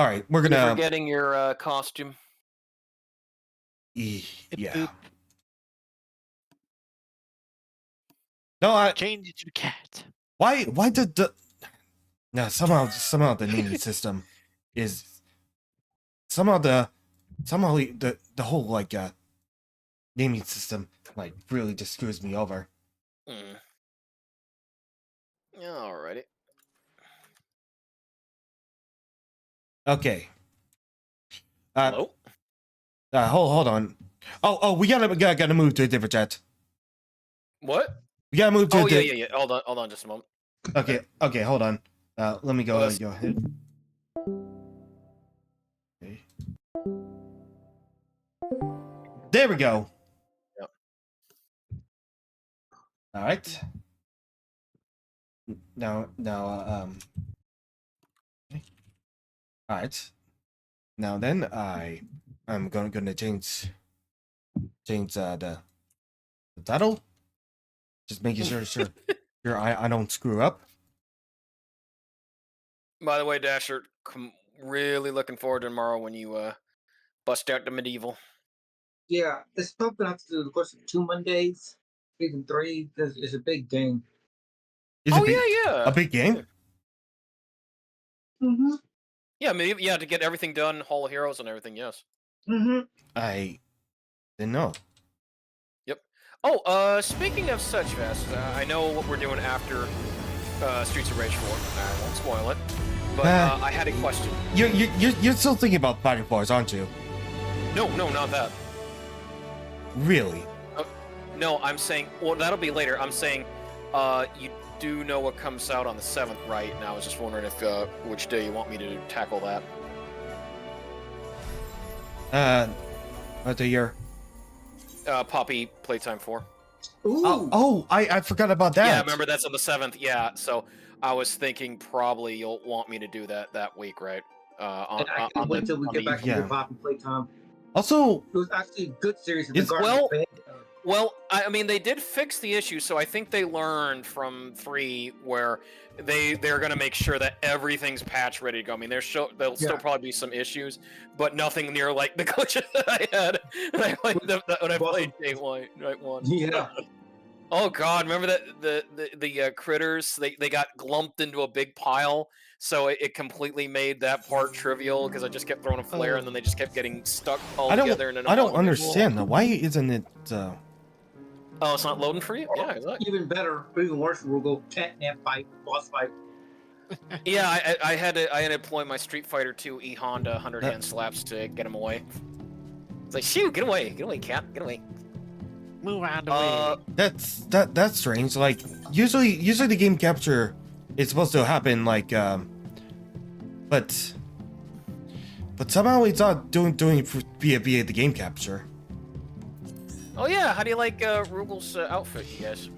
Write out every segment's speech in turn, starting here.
All right, we're You're gonna. forgetting your costume. Yeah. No, I Change it to the cat. Why did the no somehow the naming system is somehow the whole like naming system like really just screws me over. Alrighty. Okay. Hello? Hold on. Oh, we gotta move to a different chat. What? We gotta move to. Oh yeah. Hold on, just a moment. Okay, hold on. Let me go ahead. Okay. There we go. Yep. All right. Now, okay. All right. Now then, I'm gonna change the title. Just making sure I don't screw up. By the way, Dasher, really looking forward to tomorrow when you bust out the medieval. Yeah, it's probably gonna have to do the course of 2 Mondays, season 3, because it's a big game. Yeah. A big game. Mm-hmm. Yeah, maybe to get everything done, Hall of Heroes and everything. Yes. Mm-hmm. I didn't know. Yep. Oh, speaking of such, Vast, I know what we're doing after Streets of Rage 4. I won't spoil it, but I had a question. You're still thinking about Fighting Force, aren't you? No, not that. Really? No, I'm saying. Well, that'll be later. I'm saying, you do know what comes out on the 7th, right? And I was just wondering if which day you want me to tackle that. What the year? Poppy Playtime 4. Ooh. I forgot about that. Yeah, remember that's on the 7th. Yeah, so I was thinking probably you'll want me to do that week, right? And I can't wait till we get back to your Pop and Playtime. Also, it was actually a good series. Well, I mean, they did fix the issue, so I think they learned from 3 where they're going to make sure that everything's patch ready to go. I mean, there'll still probably be some issues, but nothing near like the glitches that I had when I played Day 1. Yeah. Oh God, remember that the critters? They got glumped into a big pile, so it completely made that part trivial because I just kept throwing a flare and then they just kept getting stuck all together. I don't understand though. Why isn't it? Oh, it's not loading for you? Yeah, exactly. Even better, even worse, we'll go catnap fight, boss fight. Yeah, I had to deploy my Street Fighter 2 E Honda 100 hand slaps to get him away. It's like, shoot, get away, cat, get away. Move out of the way. That's strange. Like usually the game capture is supposed to happen like but somehow it's not doing via the game capture. Oh yeah, how do you like Rugal's outfit, you guys?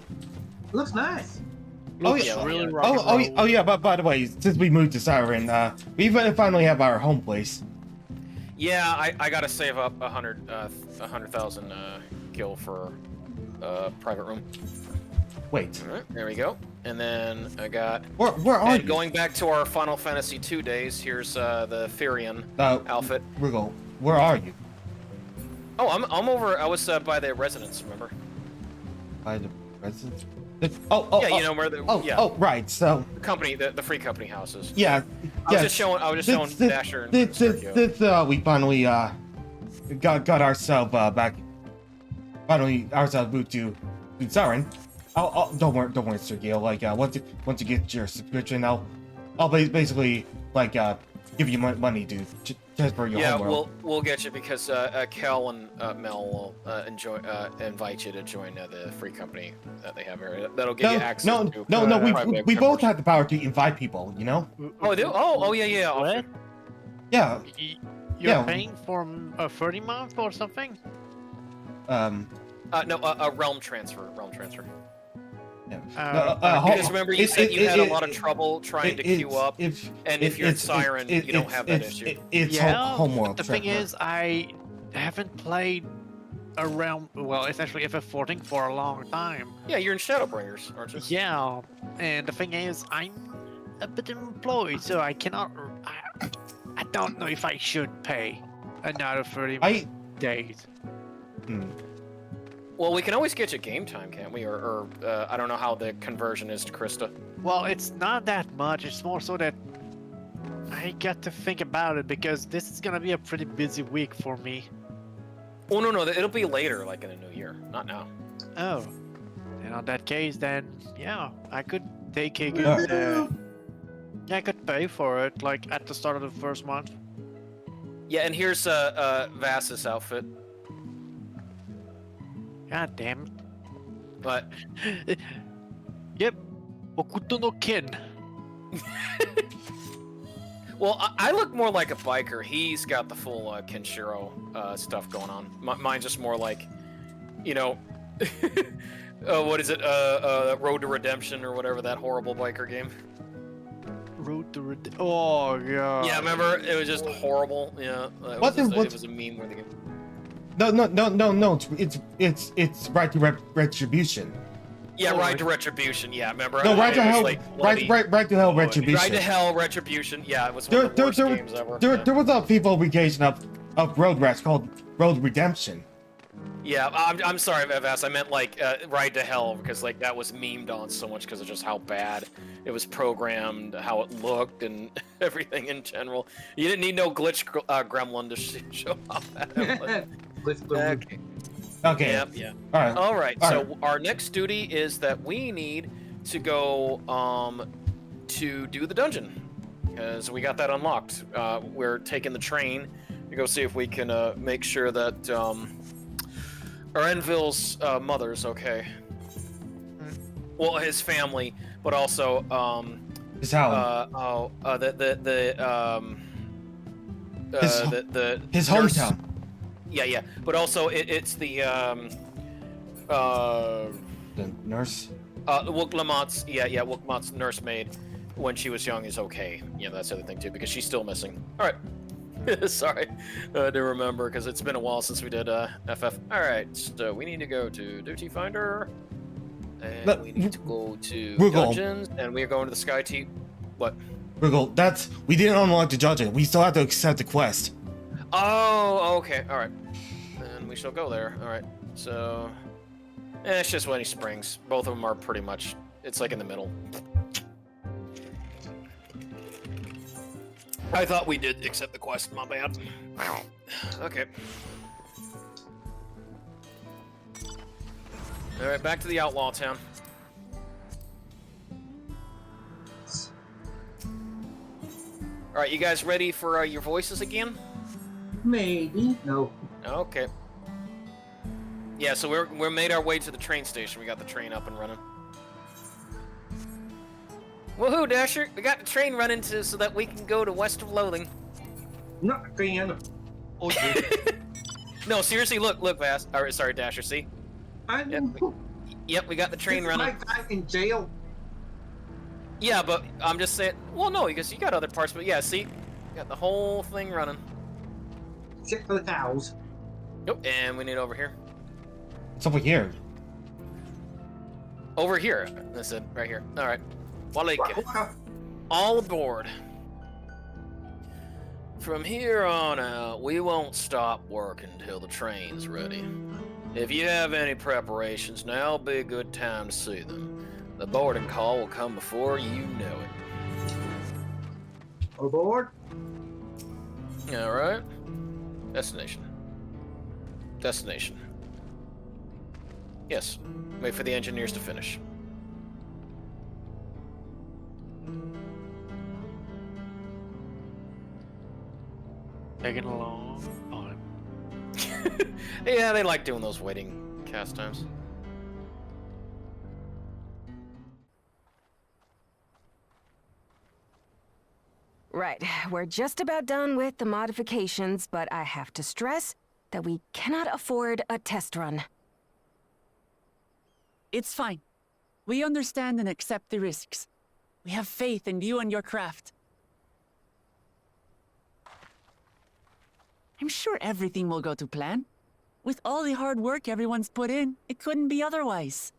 Looks nice. Oh yeah, really oh yeah. But by the way, since we moved to Siren, we finally have our home place. Yeah, I gotta save up 100,000 gil for private room. Wait. All right, there we go. And then I got. Where are you? Going back to our Final Fantasy 2 days, here's the Therian outfit. Rugal, where are you? Oh, I'm over. I was by the residence. Remember? By the residence. Yeah, you know where the. Oh, right. So. The company, the free company houses. Yeah. I was just showing Dasher. And we finally got ourselves back. Finally, ourselves moved to Siren. Don't worry, Sergio. Like once you get your subscription, I'll basically like give you money to transfer your homeworld. Yeah, we'll get you because Kel and Mel will invite you to join the free company that they have here. That'll give you access to. No. We both have the power to invite people. You know. Oh, do? Oh, yeah. What? Yeah. You're paying for a 30 month or something? No, a realm transfer. Yeah. Because remember you said you had a lot of trouble trying to queue up, and if you're in Siren, you don't have that issue. It's homeworld. The thing is, I haven't played a realm, well, essentially FF14 for a long time. Yeah, you're in Shadowbringers, aren't you? Yeah, and the thing is, I'm a bit employed, so I cannot. I don't know if I should pay another 30 days. Well, we can always get you game time, can't we? Or I don't know how the conversion is to Krista. Well, it's not that much. It's more so that I got to think about it because this is gonna be a pretty busy week for me. Oh, no, it'll be later, like in the new year, not now. Oh. And on that case, then, yeah, I could take a good, yeah, I could pay for it, like, at the start of the first month. Yeah, and here's Vass's outfit. God damn it. But Yep. Okuto no Ken. well, I look more like a biker. He's got the full Kenshiro stuff going on. Mine's just more like, you know, what is it? Road to Redemption or whatever, that horrible biker game. Road to Redemption. Oh god. Yeah, remember? It was just horrible. Yeah. It was a meme where the game. No. It's right to retribution. Yeah, Ride to Retribution. Yeah, remember? No, Ride to Hell. Like Right to Hell Retribution. Ride to Hell Retribution. Yeah, it was one of the worst games ever. There was a people publication of Road Rash called Road Redemption. Yeah, I'm sorry, Vass. I meant like Ride to Hell because like that was memed on so much because of just how bad it was programmed, how it looked, and everything in general. You didn't need no glitch gremlin to show how bad it was. Okay. Okay. Yep. Yeah. All right. So our next duty is that we need to go to do the dungeon because we got that unlocked. We're taking the train to go see if we can make sure that Enville's mother's okay. Well, his family, but also his house. His hometown. Yeah. But also, it's the nurse. Wooklamot's Wooklamot's nursemaid when she was young is okay. Yeah, that's the other thing too because she's still missing. All right. Sorry, to remember because it's been a while since we did FF. All right, so we need to go to Duty Finder, and we need to go to Dungeons, and we are going to the Sky Tea. What? Rugal, we didn't unlock the dungeon. We still have to accept the quest. Oh, okay, all right. Then we shall go there. All right, so it's just Winnie Springs. Both of them are pretty much. It's like in the middle. I thought we did accept the quest, my bad. Okay. Alright, back to the outlaw town. Alright, you guys ready for your voices again? Maybe. No. Okay. Yeah, so we're made our way to the train station. We got the train up and running. Woohoo, Dasher! We got the train running so that we can go to West of Loathing. Not again. Oh, No, seriously, look, Vass. Sorry, Dasher, see? Yep, we got the train running. My guy in jail. Yeah, but I'm just saying. Well, no, because you got other parts, but yeah, see? You got the whole thing running. Except for the cows. Yep, and we need over here. It's over here. Over here. That's it, right here. Alright. Walika. All aboard. From here on out, we won't stop working until the train's ready. If you have any preparations, now'll be a good time to see them. The boarding call will come before you know it. Aboard? Alright. Destination. Yes. Wait for the engineers to finish. Taking a long time. Yeah, they like doing those waiting cast times. Right, we're just about done with the modifications, but I have to stress that we cannot afford a test run. It's fine. We understand and accept the risks. We have faith in you and your craft. I'm sure everything will go to plan. With all the hard work everyone's put in, it couldn't be otherwise.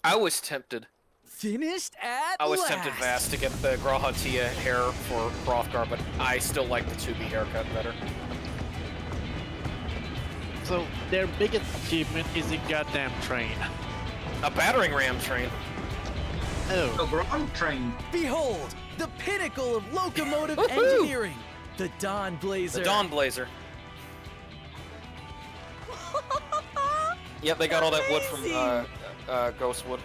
I was tempted. Finished at I was last. tempted Vast to get the Grahatia hair for Hrothgar, but I still like the 2B haircut better. So their biggest achievement is a goddamn train. A battering ram train. Oh. The ground train. Behold, the pinnacle of locomotive Woohoo! engineering. The Dawn Blazer. The Dawn Blazer. Yep, they got all that wood from Ghostwood.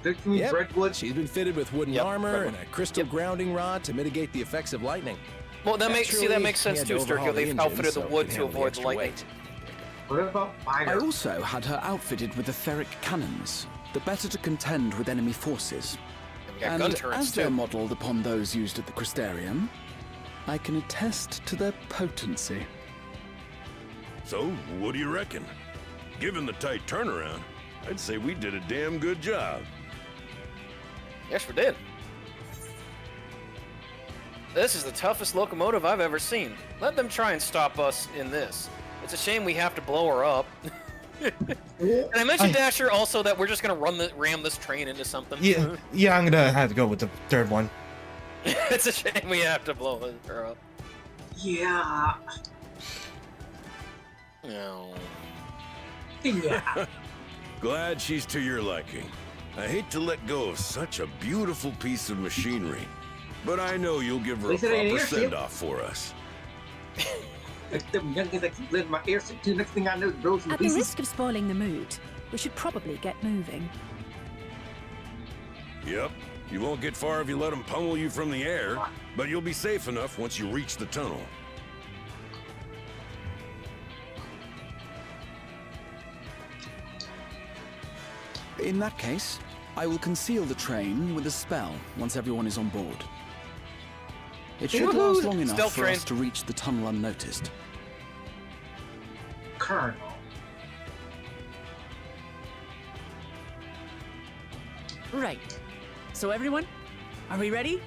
Took me Yep. Redwood. She's been fitted with wooden Yep, armor Redwood. and a crystal grounding rod to mitigate the effects of lightning. Well, that makes Naturally, sense he had too, to overhaul Sturkio. They've the engine outfitted so the it wood could to handle the avoid the extra lightning. weight. What about fire? I also had her outfitted with the ferric cannons, the better to contend with enemy forces. And we got And gun turrets as they're too. modelled upon those used at the Crystarium, I can attest to their potency. So, what do you reckon? Given the tight turnaround, I'd say we did a damn good job. Yes, we did. This is the toughest locomotive I've ever seen. Let them try and stop us in this. It's a shame we have to blow her up. And I mentioned Dasher also that we're just gonna ram this train into something. Yeah, I'm gonna have to go with the third one. It's a shame we have to blow her up. Yeah. No. Yeah. Glad she's to your liking. I hate to let go of such a beautiful piece of machinery, but I know you'll give her a Is it an proper airship? send-off for us. Like them youngins that keep letting my air sit too. Next thing I know, it blows to At the pieces. risk of spoiling the mood, we should probably get moving. Yep, you won't get far if you let them pummel you from the air, but you'll be safe enough once you reach the tunnel. In that case, I will conceal the train with a spell once everyone is on board. It should Woohoo! last long enough Stealth for train. us to reach the tunnel unnoticed. Colonel. Right. So everyone, are we ready?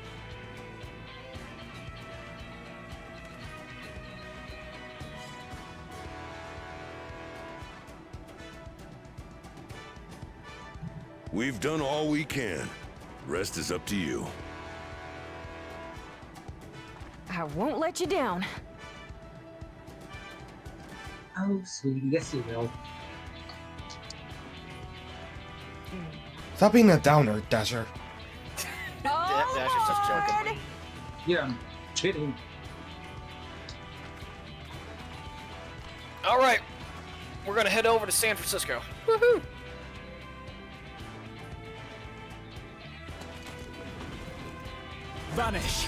We've done all we can. Rest is up to you. I won't let you down. Oh, sweetie, yes you will. Stop being a downer, Dasher. Dasher's just joking. Yeah, I'm kidding. All right, we're gonna head over to San Francisco. Woohoo! Vanish.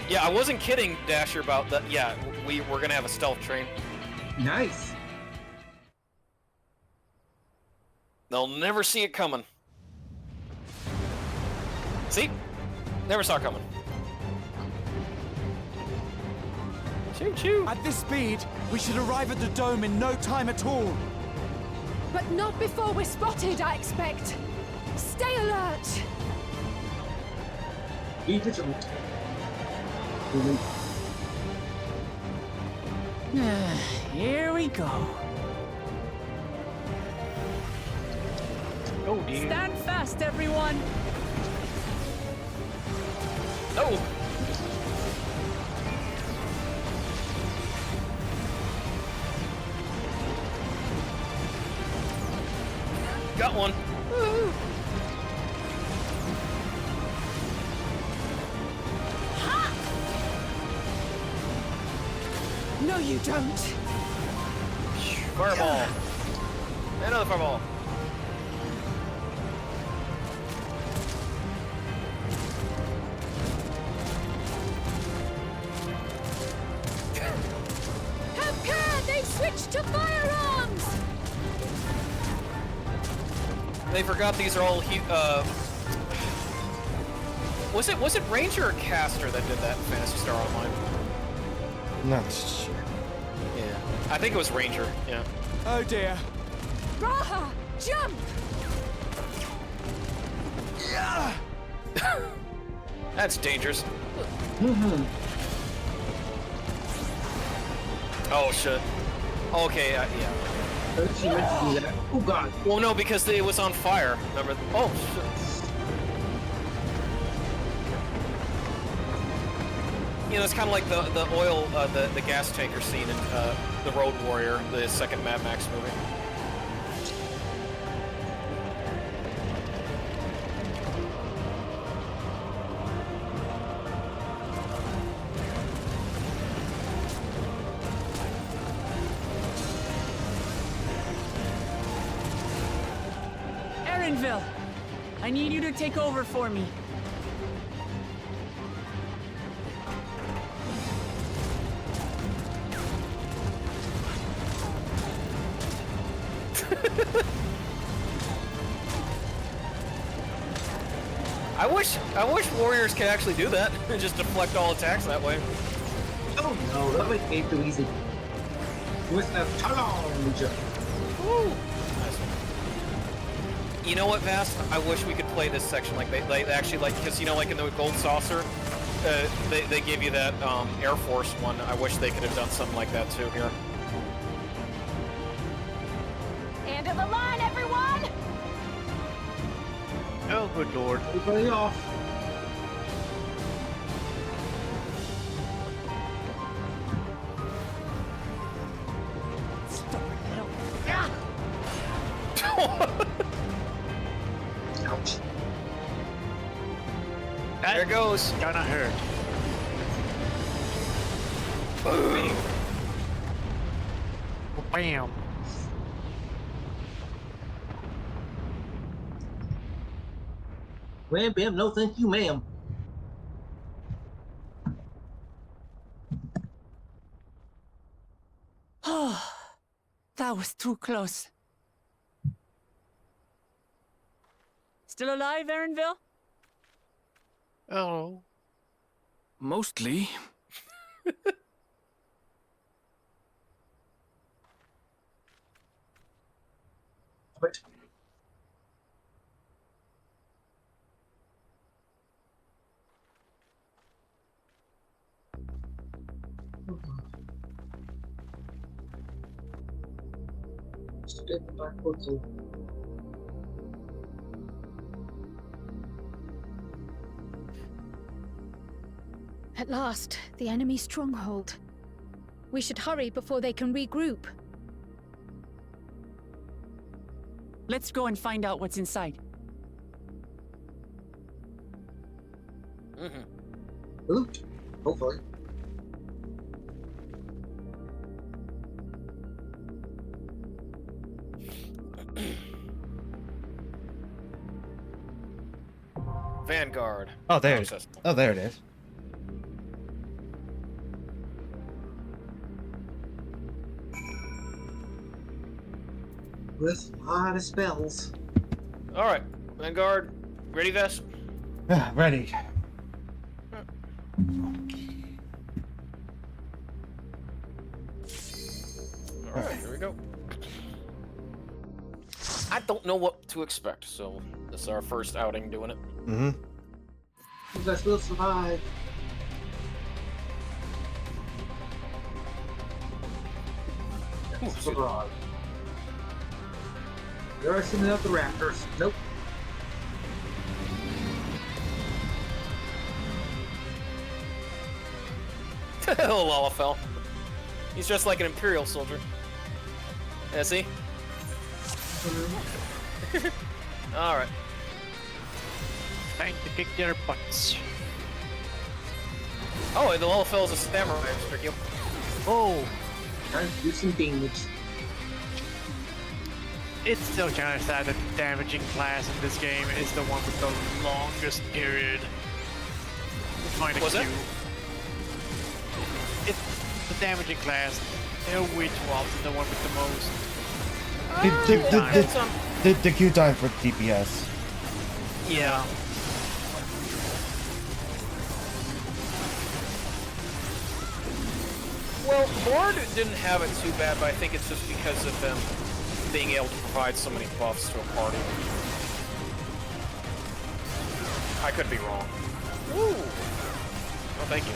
Yeah, I wasn't kidding, Dasher, about that. Yeah, we're gonna have a stealth train. Nice. They'll never see it coming. See? Never saw it coming. Choo choo. At this speed, we should arrive at the dome in no time at all. But not before we're spotted, I expect. Stay alert. Be vigilant. Here we go. Oh dear. Stand fast, everyone. No. Got one. Woo. No, you don't. Fireball. Another fireball. Have care! They've switched to firearms! They forgot these are all was it Ranger or Caster that did that in Phantasy Star Online? Not sure. Yeah. I think it was Ranger, yeah. Oh dear. Raha, jump! That's dangerous. Oh shit. Okay, yeah. She meant to do that. Oh god. Well, no, because it was on fire. Remember? Oh shit. You know, it's kind of like the oil, the gas tanker scene in The Road Warrior, the second Mad Max movie. Erenville, I need you to take over for me. I wish warriors could actually do that and just deflect all attacks that way. Oh no, that makes game too easy. With the challenge. Woo! Nice one. You know what, Vast? I wish we could play this section like they actually like, because you know, like in the Gold Saucer, they give you that Air Force one. I wish they could have done something like that too here. End of the line, everyone! Oh, good lord. Everybody off. Ouch. There it goes. Gonna hurt. Boom. Bam. Wham bam, no thank you, ma'am. Oh, that was too close. Still alive, Erenville? Oh. Mostly. Quit. Step backwards. At last, the enemy stronghold. We should hurry before they can regroup. Let's go and find out what's inside. Loot. Hopefully. Vanguard. Oh, there it is. Accessible. Oh, there it is. With a lot of spells. All right, Vanguard. Ready, Vest? Ready. All right, here we go. I don't know what to expect, so this is our first outing doing it. Mm-hmm. You guys will survive. Survive. They're sending out the raptors. Nope. Oh, Lalafell. He's just like an Imperial soldier. Is he? Alright. Time to kick their butts. Oh, and the Lalafell is a samurai, Mr. Gil. Oh! Trying to do some damage. It's still kind of sad that the damaging class in this game is the one with the longest period. Find a What's that? queue. It's the damaging class. They're way too often the one with the most. The queue time for DPS. Yeah. Well, Horde didn't have it too bad, but I think it's just because of them being able to provide so many buffs to a party. I could be wrong. Ooh. Oh, thank you.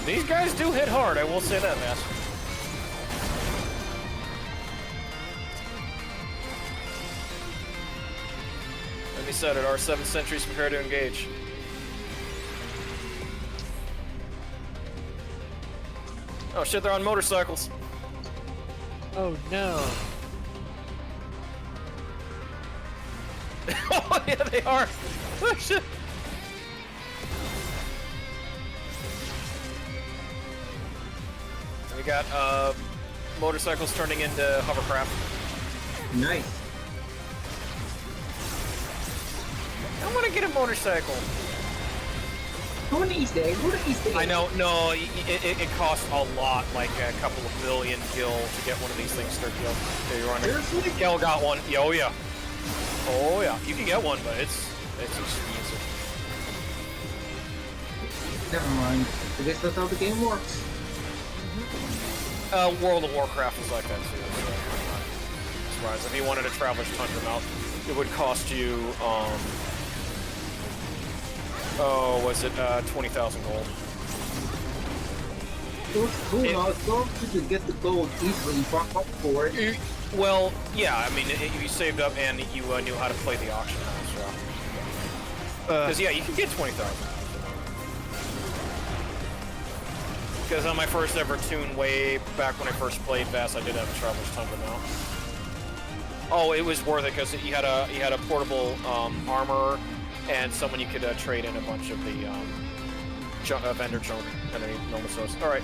These guys do hit hard, I will say that, man. Like we said, at our 7th centuries, prepare to engage. Oh shit, they're on motorcycles. Oh no. Oh yeah, they are. Oh shit. We got motorcycles turning into hovercraft. Nice. I want to get a motorcycle. Who needs that? Who needs that? I know, no, it costs a lot, like a couple of billion gil to get one of these things to kill. There you're on it. Seriously? Gil got one. Yeah, oh yeah. Oh yeah. You can get one, but it's expensive. Never mind. I guess that's how the game works. World of Warcraft was like that too. So I'm not surprised. If you wanted a Traveler's Tundra mount, it would cost you, oh, was it 20,000 gold? It was cool. I was going to get the gold easily up for it. Well, yeah. I mean, you saved up and you knew how to play the auction house, so. Because yeah, you can get 20,000. Because on my first ever tune, way back when I first played VAS, I did have a Traveler's Tundra mount. Oh, it was worth it because you had a portable armor and someone you could trade in a bunch of the vendor junk underneath normal source. All right,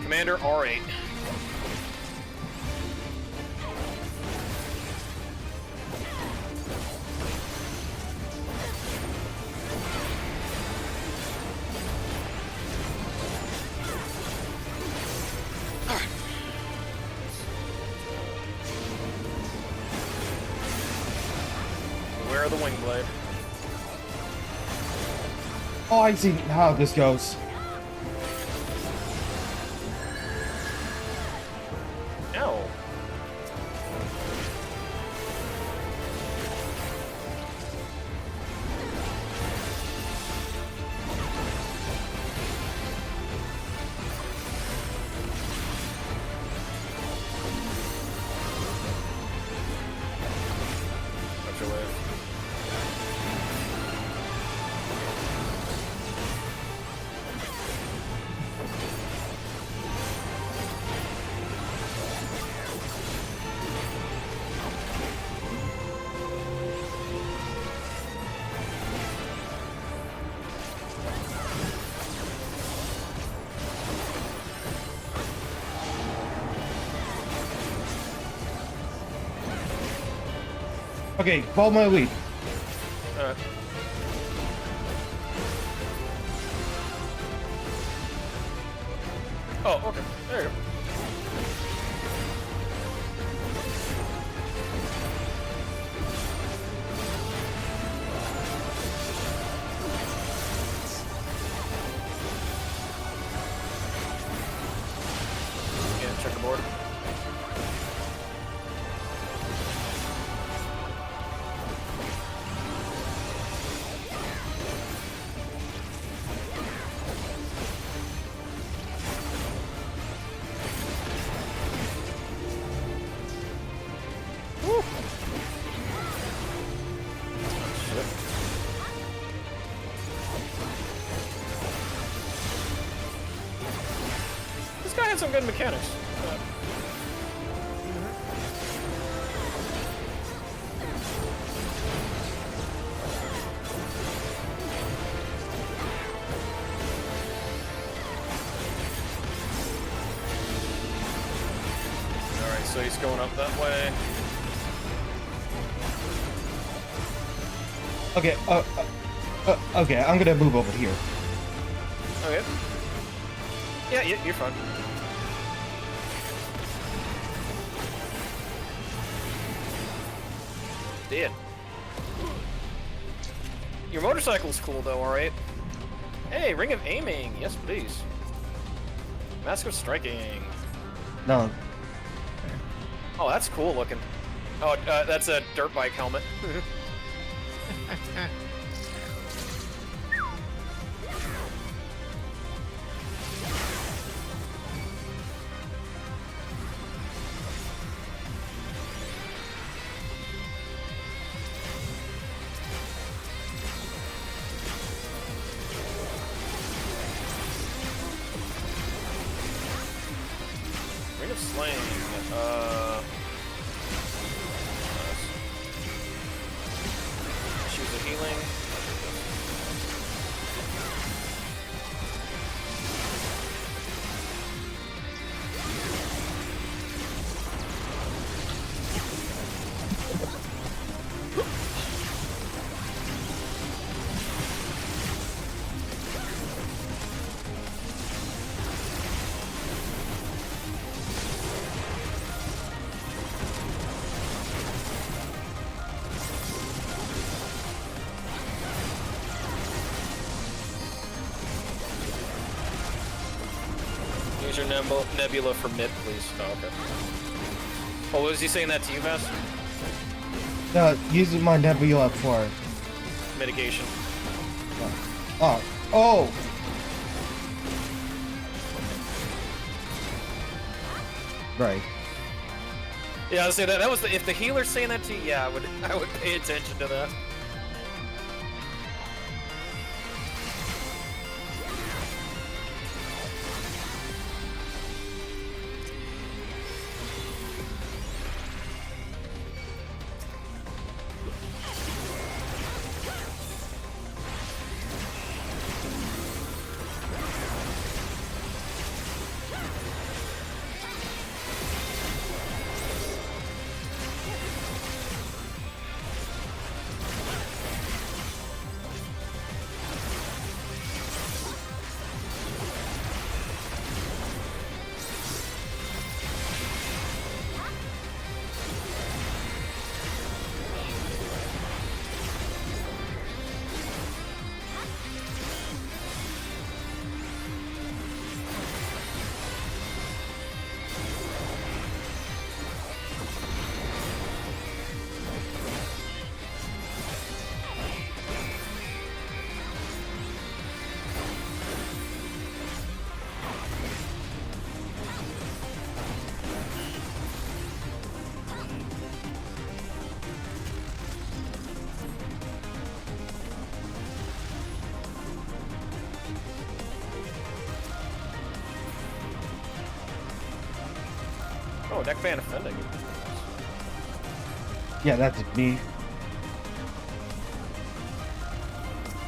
Commander R8. Where are the wing blade? Oh, I see how this goes. No. Watch your wave. Okay, follow my lead. Oh, okay. There you go. Yeah, checkerboard. This guy had some good mechanics. Alright, so he's going up that way. Okay, okay, I'm gonna move over here. Okay. Yeah, you're fine. Dead. Your motorcycle's cool though, alright? Hey, Ring of Aiming! Yes, please. Mask of Striking. No. Oh, that's cool looking. Oh, that's a dirt bike helmet. Ring of Slaying. Choose a healing. Use your nebula for mid, please. Oh, okay. Oh, was he saying that to you, Vass? Using my nebula for Mitigation. Oh! Right. Yeah, I would say that was if the healer's saying that to you, yeah, I would pay attention to that. Oh, deck ban offending. Yeah, that's me.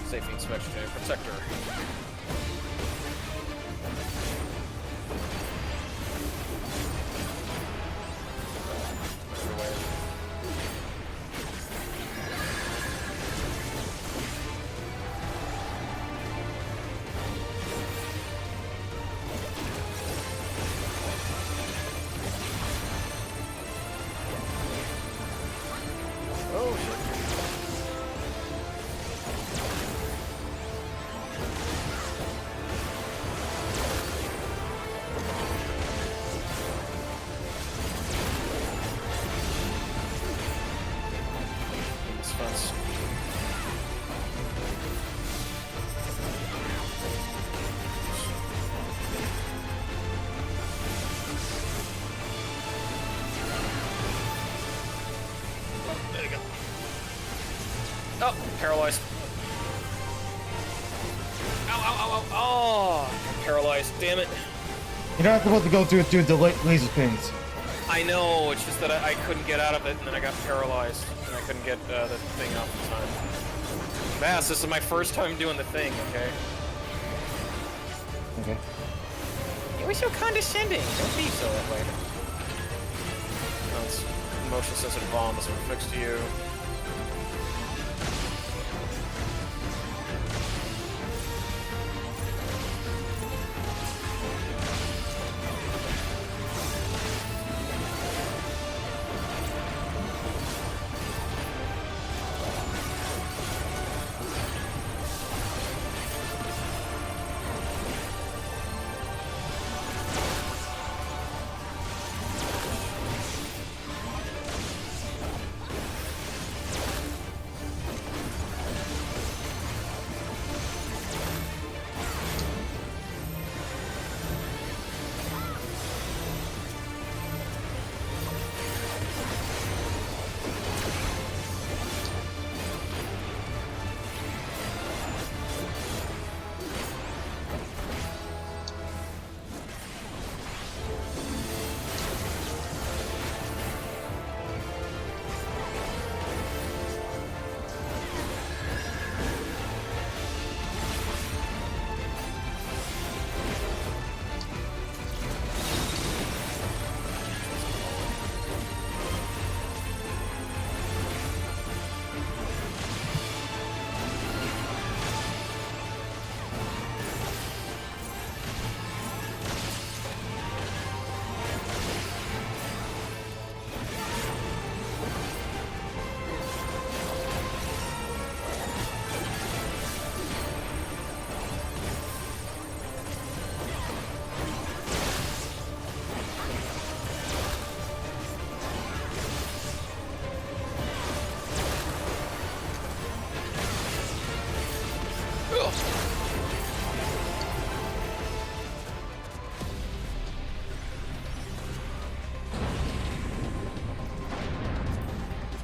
Safety inspection, protector. Oh shit. This fence. There you go. Oh, paralyzed. Ow, ow, ow, ow. Oh, I'm paralyzed. Damn it. You're not supposed to go through the laser pins. I know, it's just that I couldn't get out of it, and then I got paralyzed, and I couldn't get the thing out in time. Vass, this is my first time doing the thing, okay? Okay. You were so condescending. Don't be so that way. That's motion sensitive bombs are fixed to you.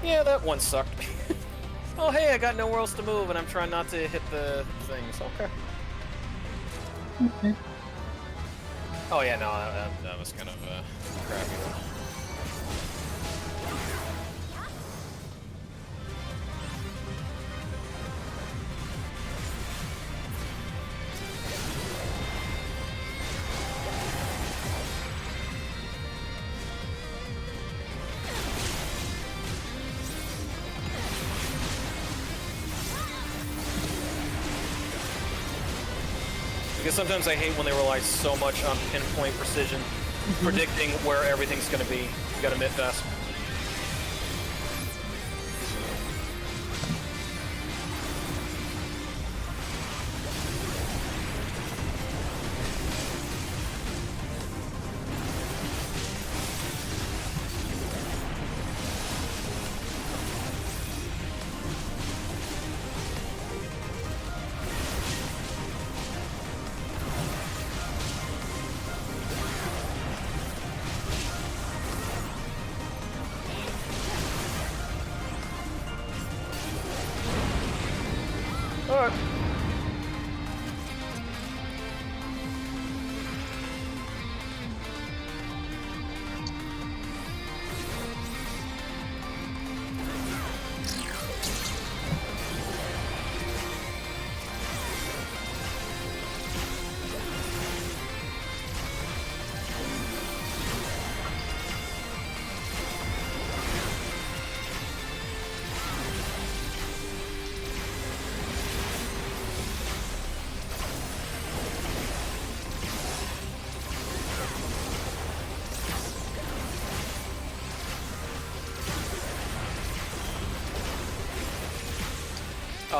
Yeah, that one sucked. Oh, hey, I got nowhere else to move, and I'm trying not to hit the things. Okay. Okay. Oh, yeah, no, that was kind of crappy one. Because sometimes I hate when they rely so much on pinpoint precision, predicting where everything's going to be. You got to mitt fast. Alright.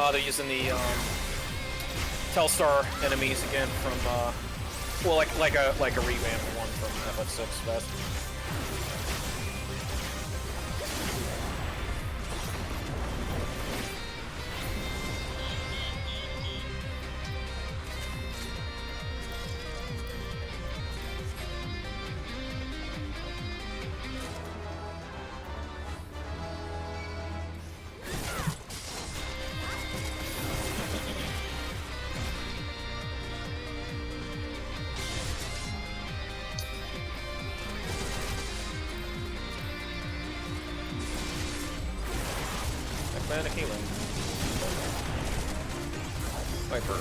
They're using the Telstar enemies again from well, like a revamped one from FFXIV best. Mana healing. Viper.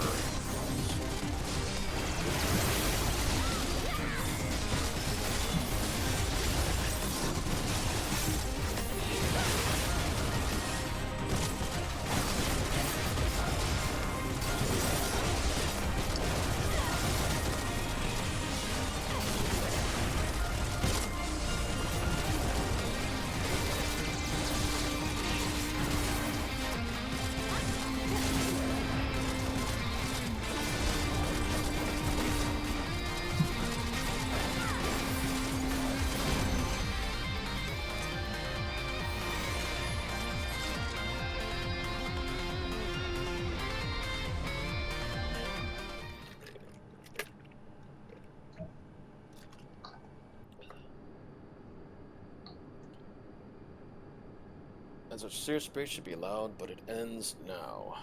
As a serious speech should be allowed, but it ends now.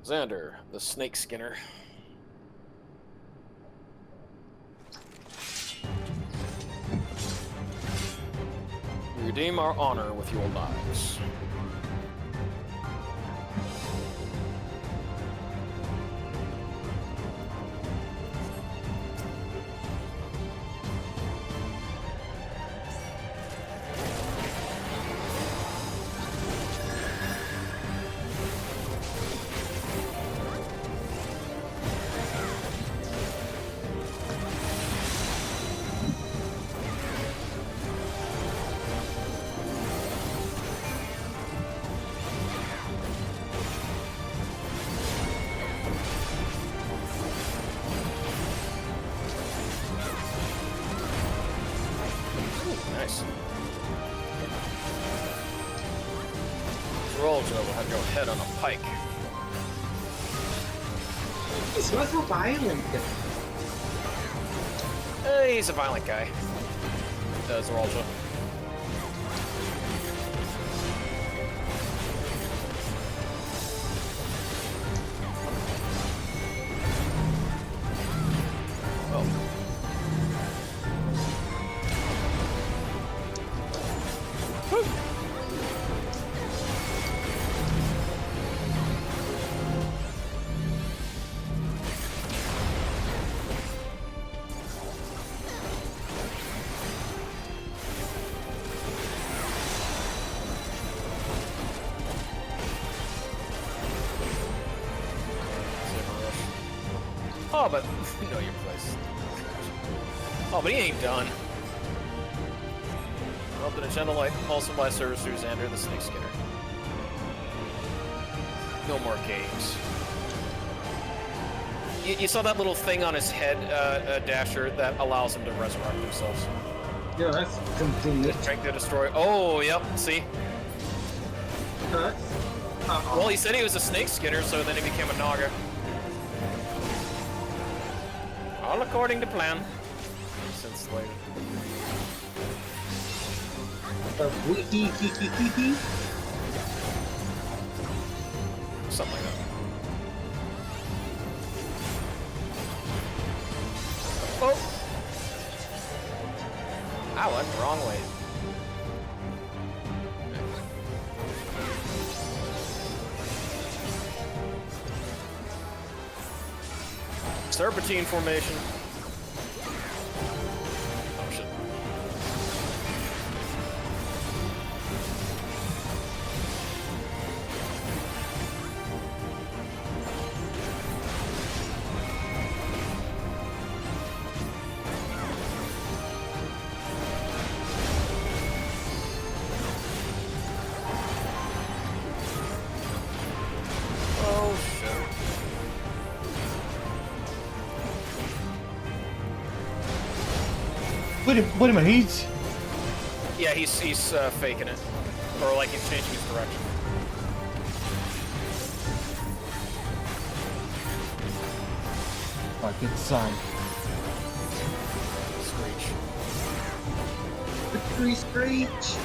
Xander, the snake skinner. We redeem our honor with your lives. Nice. Roll Joe will have your head on a pike. It's not so violent. He's a violent guy. Zeralja. Oh, but you know your place. Oh, but he ain't done. Open a gentle light, also by service through Xander the Snake Skinner. No more games. You saw that little thing on his head, Dasher, that allows him to resurrect themselves. Yeah, that's convenient. Strength to destroy. Oh, yep. See. Well, he said he was a Snake Skinner, so then he became a Naga. All according to plan. Since later. Something like that. Oh! I went the wrong way. Serpentine formation. Oh shit. Oh shit. Wait a minute, he's... Yeah, he's faking it. Or like he's changing his direction. Oh, good sign. Screech. Screech!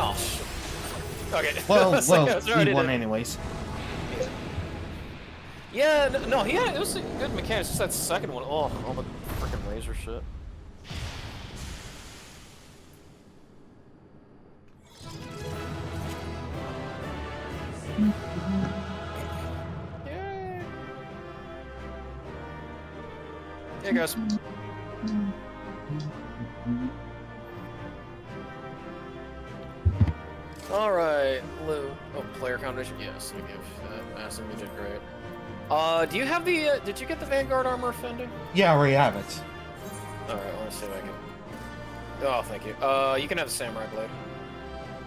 Oh shit. Okay. Well, Sorry, he won anyways. Yeah, no, it was a good mechanic. It's just that second one. Oh, all the freaking laser shit. Yay. Hey guys. All right, Lou. Oh, player combination. Yes, I give that. Massive, you did great. Do you have the? Did you get the Vanguard armor offending? Yeah, I already have it. All right, let's see if I can. Oh, thank you. You can have the Samurai Blade.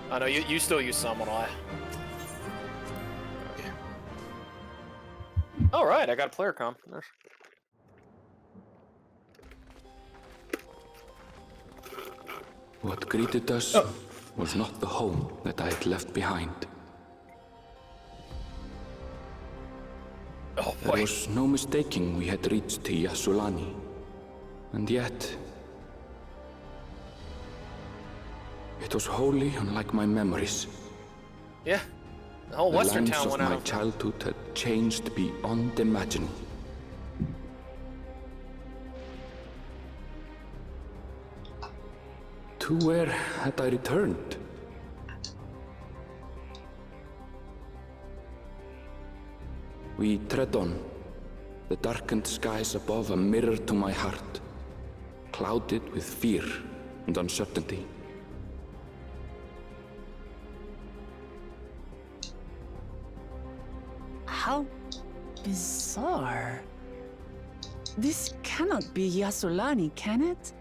I know you still use Summon Eye. Okay. All right, I got a player comp. Nice. What greeted us was not the home that I had left behind. Oh, there was no mistaking we had reached Yasulani. And yet... it was wholly unlike my memories. Yeah, the whole Western the town lands went of out my of childhood had changed beyond imagining. To where had I returned? We tread on, the darkened skies above a mirror to my heart, clouded with fear and uncertainty. Bizarre. This cannot be Yasulani, can it?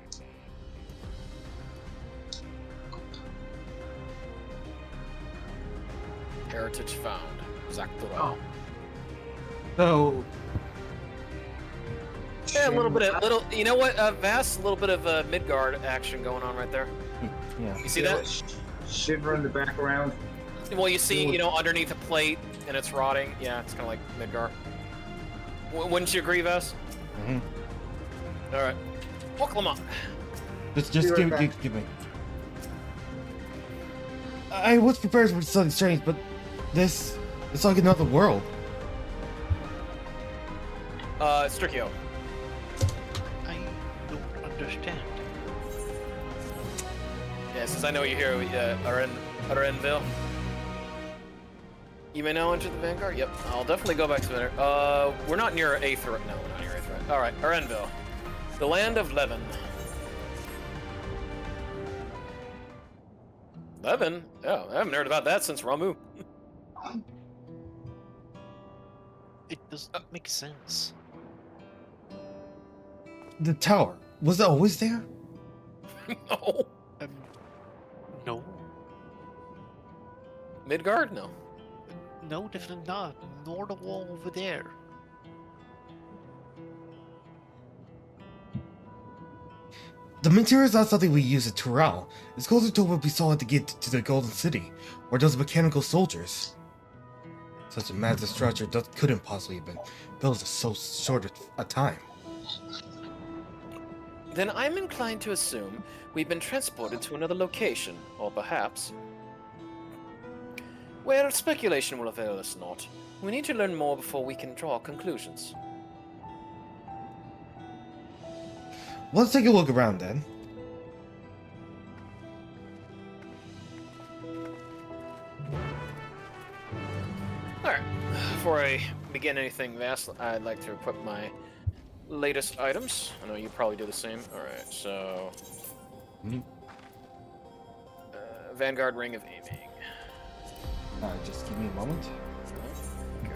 Heritage found. Zaktura. Oh. So, Yeah, a little bit of you know what, Vass, a little bit of Midgard action going on right there. yeah. You see that? Shiver in the background. Well, you see, you know, underneath a plate and it's rotting. Yeah, it's kind of like Midgard. Wouldn't you agree, Vass? Mm-hmm. All right. Welcome on. Just Be right give me. I was prepared for something strange, but it's like another world. Strikio. I don't understand. Yeah, since I know you're here, Arenville. You may now enter the Vanguard. Yep, I'll definitely go back to the. We're not near Aether. No, we're not near Aether. All right, Arenville, the land of Levin. Levin? Oh, I haven't heard about that since Ramu. It doesn't make sense. The tower, was it always there? No. No. Midgard? No. No, definitely not. Nor the wall over there. The material is not something we use at Turel. It's closer to what we saw to get to the Golden City, or those mechanical soldiers. Such a massive structure couldn't possibly have been built in so short a time. Then I'm inclined to assume we've been transported to another location, or perhaps... Well, speculation will avail us not. We need to learn more before we can draw conclusions. Let's take a look around then. Alright, before I begin anything vast, I'd like to equip my latest items. I know you probably do the same. Alright, so... Vanguard Ring of Aiming. Just give me a moment. Go.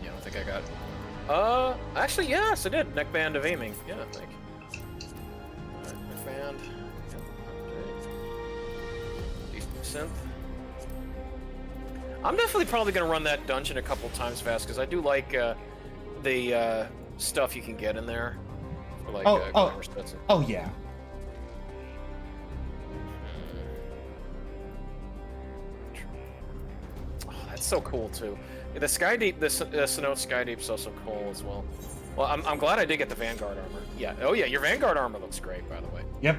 Yeah, I don't think I got... actually, yes, I did. Neckband of Aiming. Yeah, thank you. Alright, neckband. Synth. I'm definitely probably gonna run that dungeon a couple times fast because I do like the stuff you can get in there. For, like, oh yeah. Oh, that's so cool too. Yeah, the Sky Deep, the Sinnoh Sky Deep's also cool as well. Well, I'm glad I did get the Vanguard armor. Yeah. Oh yeah, your Vanguard armor looks great, by the way. Yep.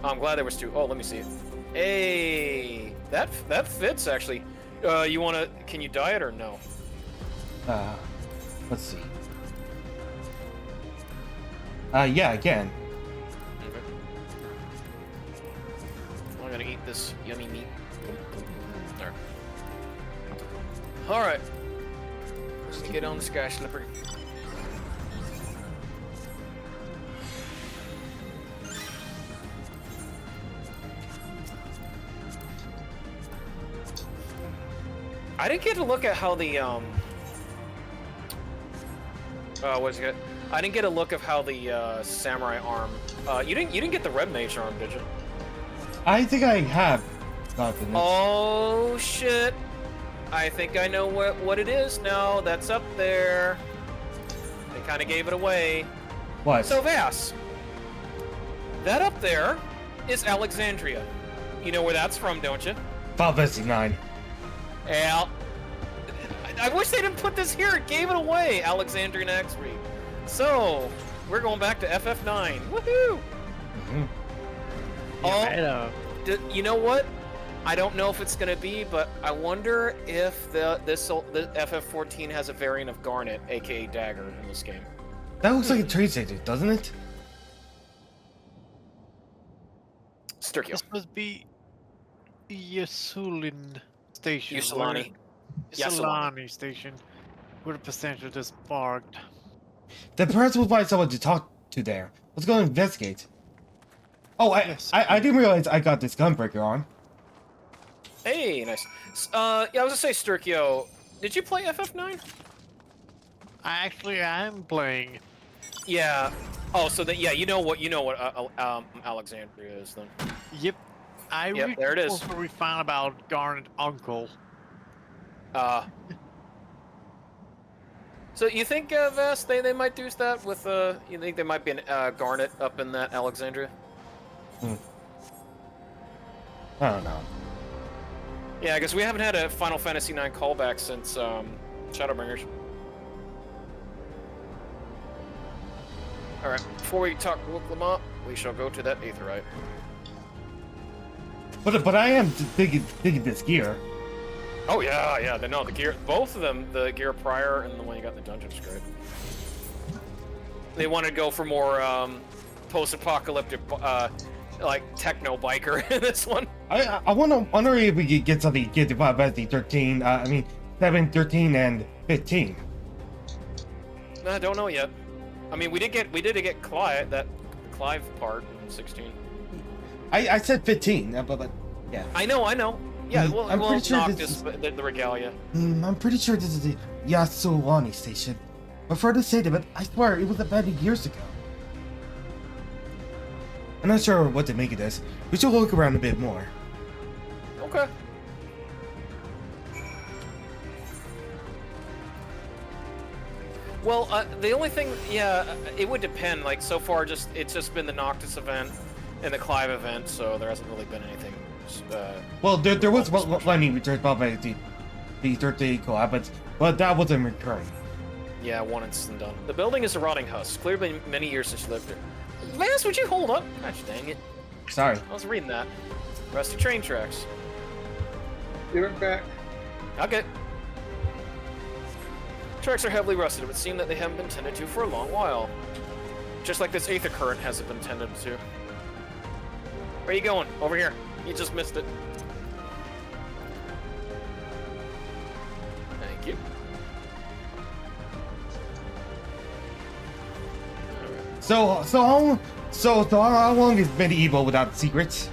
I'm glad there was two. Oh, let me see it. Hey, that fits actually. You wanna? Can you dye it or no? Let's see. Yeah, again. Okay. I'm gonna eat this yummy meat. There. All right. Let's get on the Sky Slipper. I didn't get to look at how the what's it? I didn't get a look of how the samurai arm. You didn't get the red mage arm, did you? I think I have gotten it. Oh shit! I think I know what it is now. That's up there. They kind of gave it away. What? So Vass, that up there is Alexandria. You know where that's from, don't you? FFXIV. Yeah. I wish they didn't put this here. It gave it away. Alexandrian X-Ray. So, we're going back to FF9. Woohoo! Yeah, you know what? I don't know if it's going to be, but I wonder if the FF14 has a variant of Garnet, aka Dagger, in this game. That looks like a train station, doesn't it? Sturkio. This must be Yasulin Station. Yasulani. Yasulani Station. Where the potential just sparked. Then perhaps we'll find someone to talk to there. Let's go investigate. Oh, I didn't realize I got this gunbreaker on. Hey, nice. Yeah, I was gonna say, Sturkio, did you play FF9? I am playing. Yeah. Oh, so that, yeah, you know what Alexandria is then. Yep. Yep, there it is. Also, we found about Garnet Uncle. So you think, Vest, they might do that with, you think there might be an, Garnet up in that Alexandria? I don't know. Yeah, because we haven't had a Final Fantasy IX callback since, Shadowbringers. Alright, before we talk Rook Lamont, we shall go to that Aetherite. But I am digging this gear. Oh yeah, the gear, both of them, the gear prior and the one you got in the dungeon is great. They want to go for more post-apocalyptic, like techno biker in this one. I wonder if we could get something get to Final Fantasy 13. I mean 7, 13, and 15. I don't know yet. I mean, we did get Clive, that Clive part in 16. I said 15, but yeah. I know. Yeah, I'm we'll pretty sure knock this the regalia. I'm pretty sure this is the Yasuwani station. But for the sake of it, I swear it was abandoned years ago. I'm not sure what to make of this. We should look around a bit more. Okay. Well, the only thing, yeah, it would depend. Like, so far, it's just been the Noctis event and the Clive event, so there hasn't really been anything. Well, there was Lightning Returns by the 13 collab, but that wasn't recurring. Yeah, one instant done. The building is a rotting husk. Clearly been many years since you lived here. Vance, would you hold up? Gosh dang it. Sorry. I was reading that. Rusty train tracks. Be right back. Okay. Tracks are heavily rusted. It would seem that they haven't been tended to for a long while. Just like this Aether current hasn't been tended to. Where are you going? Over here. You just missed it. Thank you. So how long is medieval without secrets?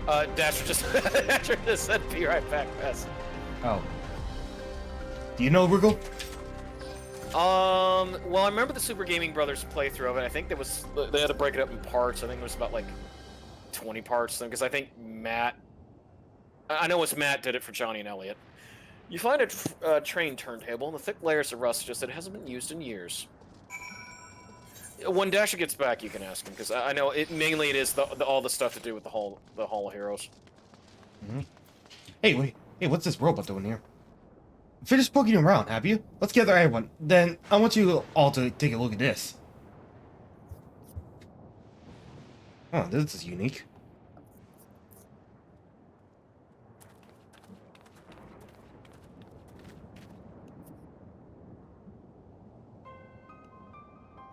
Dasher just said be right back, Wes. Oh. Do you know Rugal? Well, I remember the Super Gaming Brothers playthrough of it. I think they had to break it up in parts. I think there was about like 20 parts, because I think I know it's Matt did it for Johnny and Elliot. You find a train turntable, and the thick layers of rust suggest that it hasn't been used in years. When Dasher gets back, you can ask him, because I know it is all the stuff to do with the Hall of Heroes. Mm-hmm. Hey, what's this robot doing here? Finished poking around, have you? Let's gather everyone. Then I want you all to take a look at this. Oh, this is unique.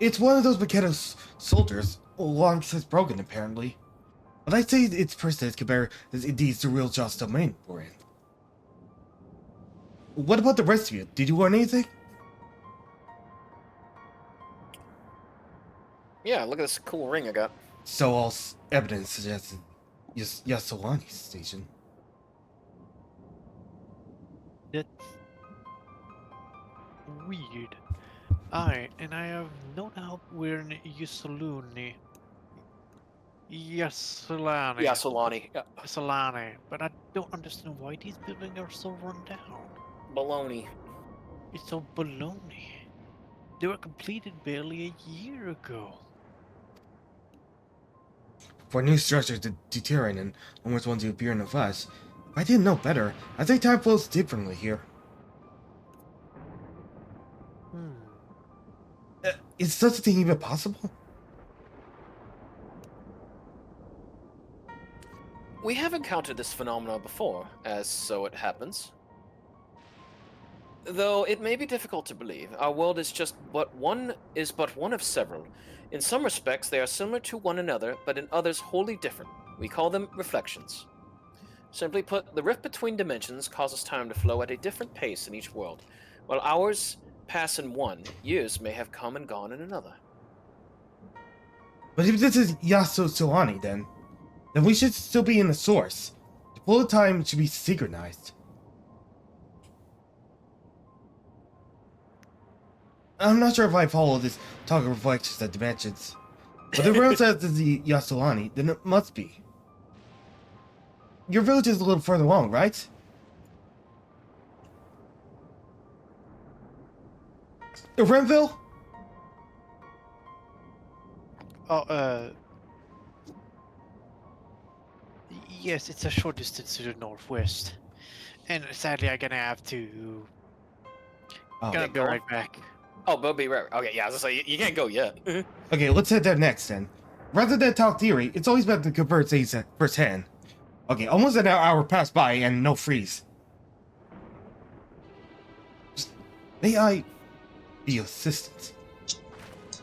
It's one of those mechanical soldiers, long since broken apparently. But I'd say its persistence compared is indeed the real just domain we're in. What about the rest of you? Did you learn anything? Yeah, look at this cool ring I got. So all evidence suggests Yasuwani station. That's weird. And I have no doubt we're in Yasulani. Yasulani. Yeah. Yasulani. But I don't understand why these buildings are so run down. Baloney. It's so baloney. They were completed barely a year ago. For new structures to deteriorate and almost want to appear in the flesh, if I didn't know better, I'd say time flows differently here. Is such a thing even possible? We have encountered this phenomenon before, as so it happens. Though it may be difficult to believe, our world is but one of several. In some respects, they are similar to one another, but in others wholly different. We call them reflections. Simply put, the rift between dimensions causes time to flow at a different pace in each world. While hours pass in one, years may have come and gone in another. But if this is Yasuwani, then we should still be in the source. bullet time should be synchronized. I'm not sure if I follow this talk of reflections and dimensions. But if everyone says it's the Yasulani, then it must be. Your village is a little further along, right? Renville? Oh, yes, it's a short distance to the northwest. And sadly, I'm gonna have to... Gonna be right back. Oh, but be right. Okay, yeah, I was gonna say, you can't go yet. Okay, let's head there next then. Rather than talk theory, it's always better to convert things firsthand. Okay, almost an hour passed by and no freeze. Just, may I be assistant?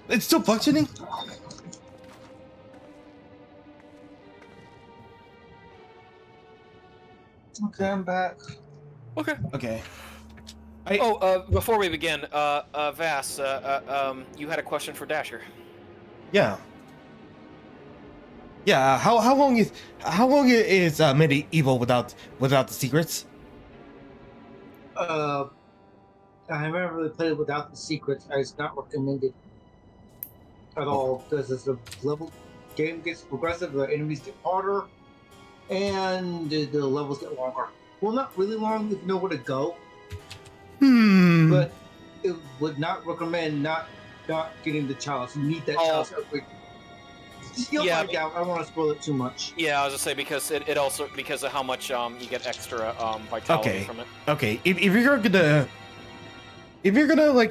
It's still functioning? Okay, I'm back. Okay. Okay. Before we begin, Vass, you had a question for Dasher. Yeah. Yeah. How long is medieval without the secrets? I haven't really played it without the secrets. It's not recommended at all because as the game gets progressive, the enemies get harder, and the levels get longer. Well, not really long if you know where to go. But it would not recommend not getting the chalice. You need that chalice every. You'll find out. I don't want to spoil it too much. Yeah, I was gonna say because it also because of how much you get extra vitality from it. Okay. If you're gonna like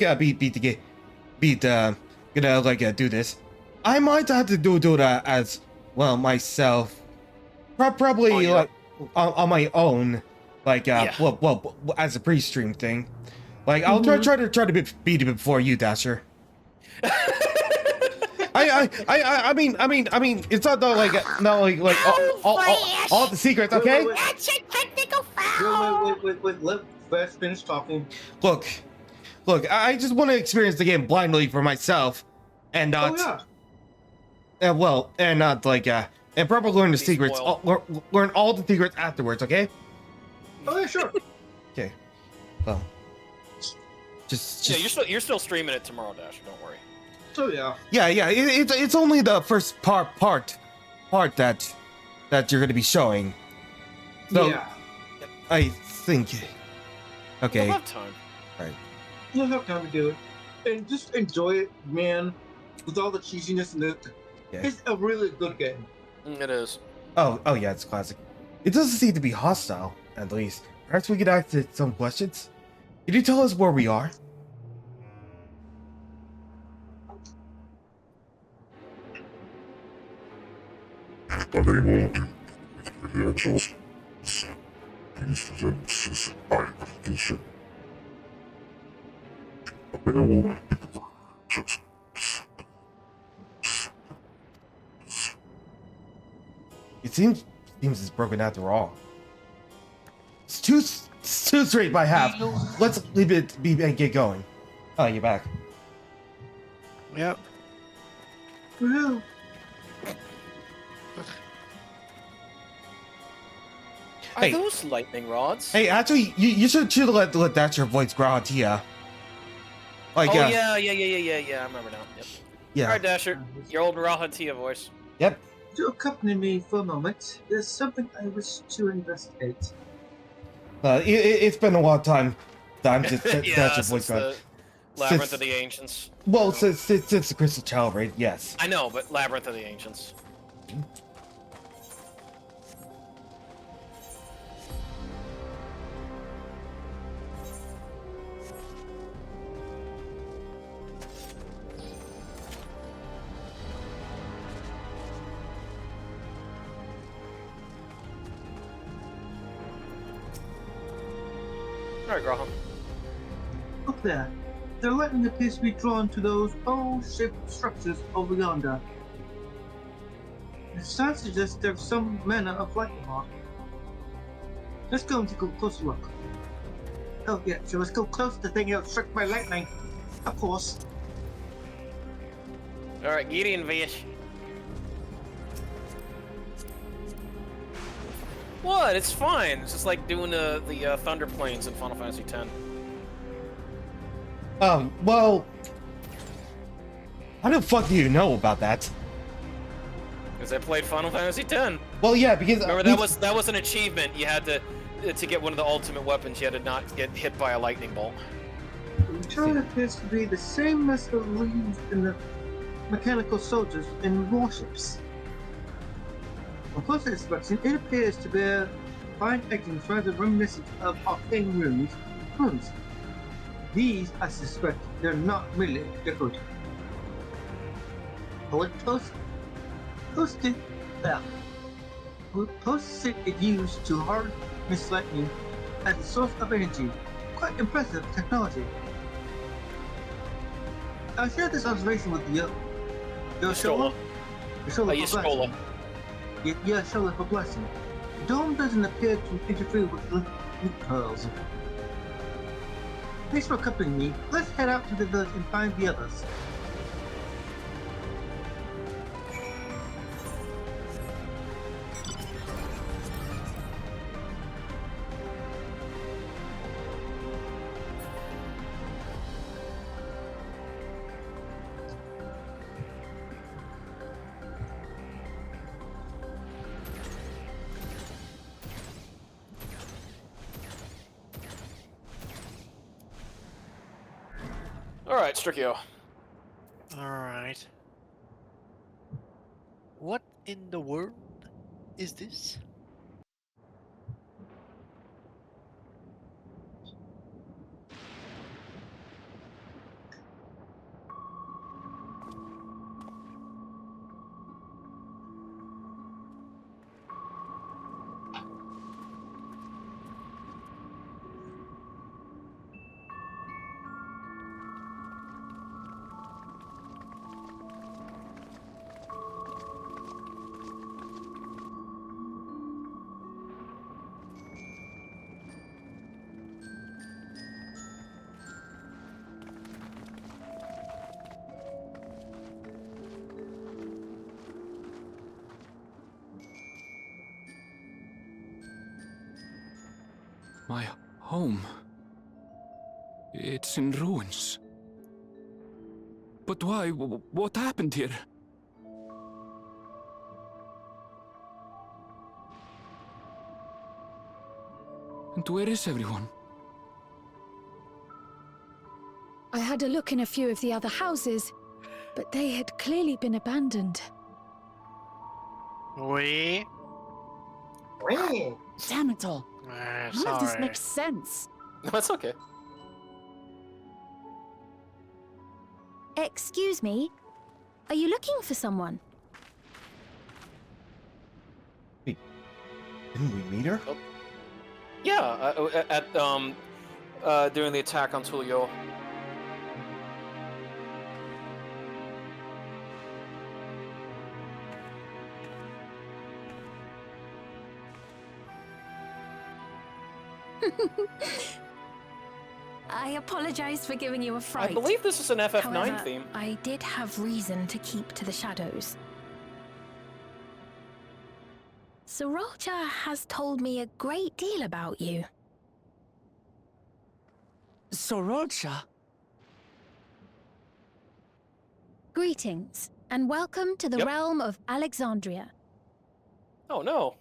do this, I might have to do that as well myself. Probably like on my own, like well as a pre-stream thing. Like I'll try to beat it before you, Dasher. I mean, it's not like all the secrets, okay? That's a technical foul! Wait, let Vass finish talking. Look, I just want to experience the game blindly for myself, and not, and probably learn the secrets, learn all the secrets afterwards, okay? Oh yeah, sure. Okay, well, just yeah, you're still streaming it tomorrow, Dasher. Don't worry. So yeah. It's only the first part that you're gonna be showing. So, yeah. I think. Okay. You'll have time. Right. You'll have time to do it, and just enjoy it, man. With all the cheesiness in it, it's a really good game. It is. Oh yeah, it's classic. It doesn't seem to be hostile, at least. Perhaps we could ask it some questions. Can you tell us where we are? Credentials. Please present I application. Available. It seems it's broken after all. It's too straight by half. Let's leave it be and get going. Oh, you're back. Yep. Woohoo! Are those lightning rods? Hey, actually, you should let Dasher voice Grahatia. Like, yeah, I remember now. Yep. Yeah. Alright, Dasher, your old Rahatia voice. Yep. To accompany me for a moment, there's something I wish to investigate. It's been a long time since Dasher voice the Labyrinth of the Ancients. Well, since the Crystal Child raid, yes. I know, but Labyrinth of the Ancients. Alright, Graham. Up there, the lightning appears to be drawn to those bowl-shaped structures over yonder. The signs suggest there's some manner of lightning on. Let's go and take a closer look. Oh yeah, so let's go close to the thing that struck by lightning. Of course. Alright, Gideon Vish. What? It's fine. It's just like doing the Thunder Plains in Final Fantasy X. Well, how the fuck do you know about that? Because I played Final Fantasy X. Well, yeah, because remember that was an achievement. You had to get one of the ultimate weapons. You had to not get hit by a lightning bolt. Return appears to be the same method used in the mechanical soldiers in warships. On closer inspection, it appears to bear fine etchings rather reminiscent of arcane runes. These, I suspect, they're not really decorative. Post-it is used to harness lightning as a source of energy. Quite impressive technology. I share this observation with you. Yola. Yola for blessing. The dome doesn't appear to interfere with loot pearls. Thanks for accompanying me. Let's head out to the village and find the others. Alright, Strikio. Alright. What in the world is this? My home. It's in ruins. But why? What happened here? And where is everyone? I had a look in a few of the other houses, but they had clearly been abandoned. We? Damn it all. None of this makes sense. That's okay. Excuse me? Are you looking for someone? Wait, didn't we meet her? Oh. Yeah, during the attack on Tulio. I apologize for giving you a fright. I believe this is an FF9 However, theme. I did have reason to keep to the shadows. Sorolcha has told me a great deal about you. Sorolcha? Greetings, and welcome to the realm of Alexandria. Oh no.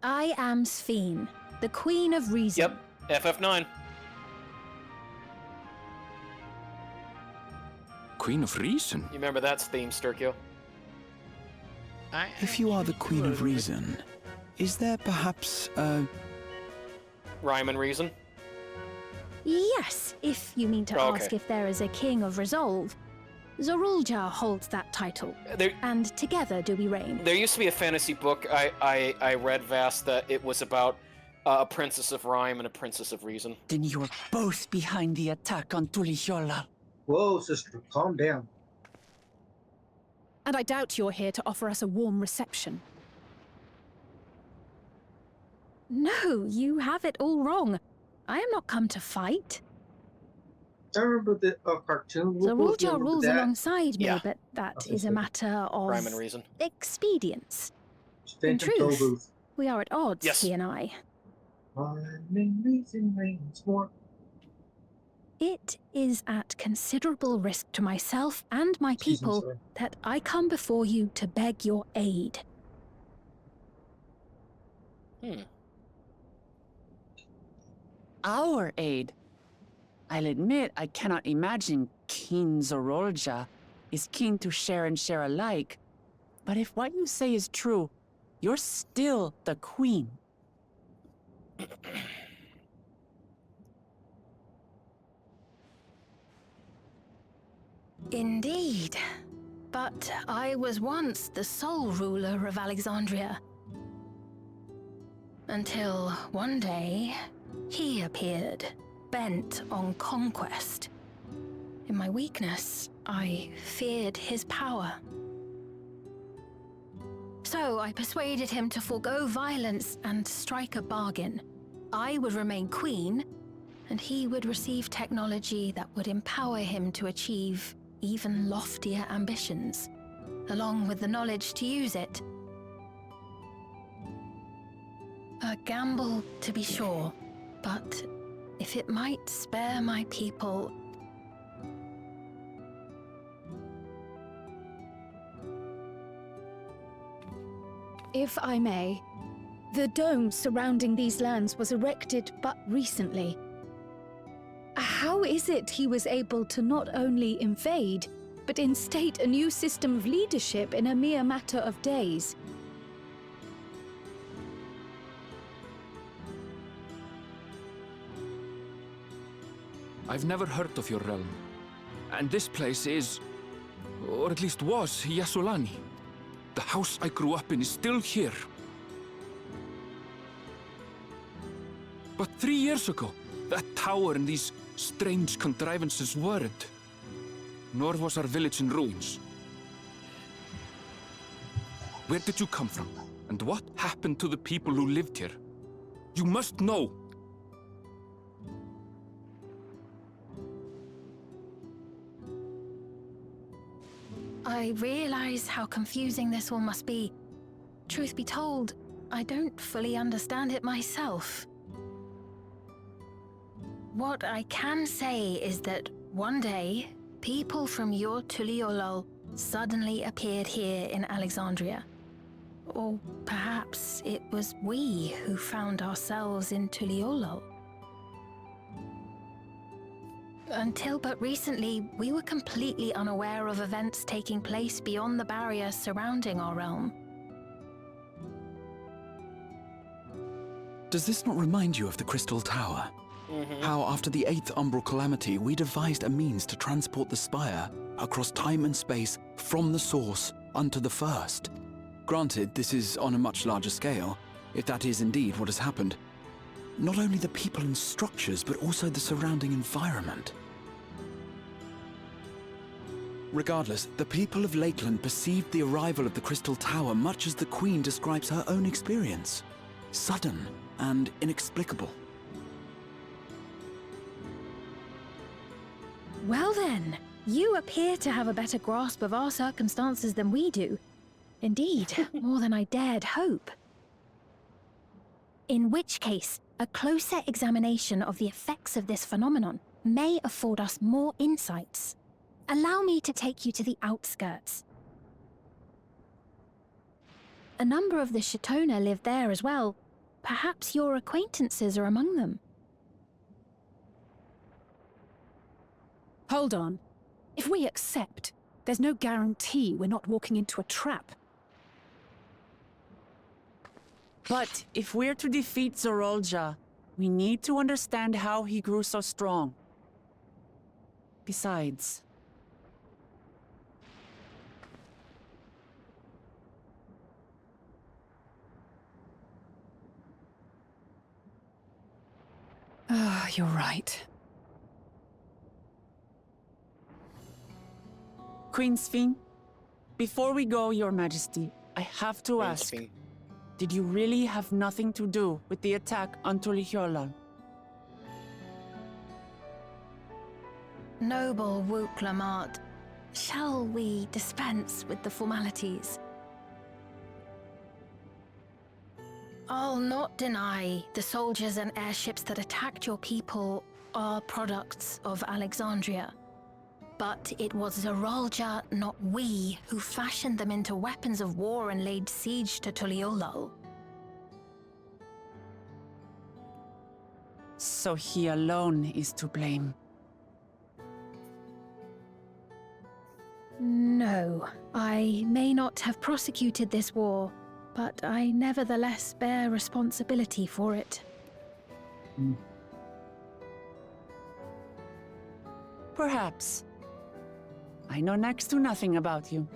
I am Sphene, the Queen of Reason. Yep, FF9. Queen of Reason? You remember that theme, Sturkio? If you are the Queen of Reason, is there perhaps a... Rhyme and Reason? Yes, if you mean to Okay. ask if there is a King of Resolve. Zorulja holds that title, and together do we reign. There used to be a fantasy book I read, Vast, that it was about a princess of rhyme and a princess of reason. Then you're both behind the attack on Tulihiola. Whoa, sister, calm down. And I doubt you're here to offer us a warm reception. No, you have it all wrong. I am not come to fight. I remember the cartoon. Zorulja rules alongside me, Yeah. but that is a matter of Rhyme and Reason. expedience. Stay In truth, We are at odds, Yes. he and I. Reasons more. It is at considerable risk to myself and my people that I come before you to beg your aid. Our aid? I'll admit I cannot imagine King Zorolja is keen to share and share alike. But if what you say is true, you're still the queen. Indeed. But I was once the sole ruler of Alexandria. Until one day, he appeared, bent on conquest. In my weakness, I feared his power. So I persuaded him to forego violence and strike a bargain. I would remain queen, and he would receive technology that would empower him to achieve even loftier ambitions, along with the knowledge to use it. A gamble, to be sure, but if it might spare my people... If I may, the dome surrounding these lands was erected but recently. How is it he was able to not only invade, but instate a new system of leadership in a mere matter of days? I've never heard of your realm. And this place is, or at least was, Yasolani. The house I grew up in is still here. But 3 years ago, that tower and these strange contrivances weren't. Nor was our village in ruins. Where did you come from? And what happened to the people who lived here? You must know! I realize how confusing this all must be. Truth be told, I don't fully understand it myself. What I can say is that one day, people from your Tuliolol suddenly appeared here in Alexandria. Or perhaps it was we who found ourselves in Tuliolol. Until but recently, we were completely unaware of events taking place beyond the barrier surrounding our realm. Does this not remind you of the Crystal Tower? How after the 8th Umbral Calamity, we devised a means to transport the Spire across time and space from the source unto the first. Granted, this is on a much larger scale, if that is indeed what has happened. Not only the people and structures, but also the surrounding environment. Regardless, the people of Lakeland perceived the arrival of the Crystal Tower much as the Queen describes her own experience. Sudden and inexplicable. Well then, you appear to have a better grasp of our circumstances than we do. Indeed, more than I dared hope. In which case, a closer examination of the effects of this phenomenon may afford us more insights. Allow me to take you to the outskirts. A number of the Shatona live there as well. Perhaps your acquaintances are among them. Hold on. If we accept, there's no guarantee we're not walking into a trap. But if we're to defeat Zorolja, we need to understand how he grew so strong. Besides... You're right. Queen Sphene, before we go, Your Majesty, I have to ask, did you really have nothing to do with the attack on Tuliolol? Noble Wook Lamart, shall we dispense with the formalities? I'll not deny the soldiers and airships that attacked your people are products of Alexandria. But it was Zeralja, not we, who fashioned them into weapons of war and laid siege to Tuliolol. So he alone is to blame. No, I may not have prosecuted this war, but I nevertheless bear responsibility for it. Perhaps. I know next to nothing about you,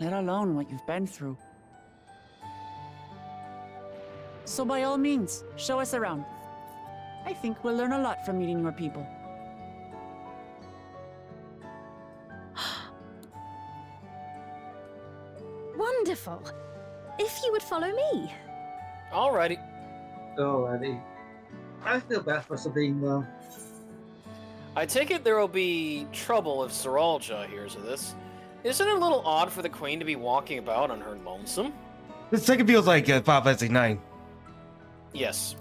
let alone what you've been through. So by all means, show us around. I think we'll learn a lot from meeting your people. Wonderful. If you would follow me. Alrighty. Alrighty. I feel bad for Sabine, though. I take it there will be trouble if Zeralja hears of this. Isn't it a little odd for the Queen to be walking about on her lonesome? This second feels like FFXIV. Yes.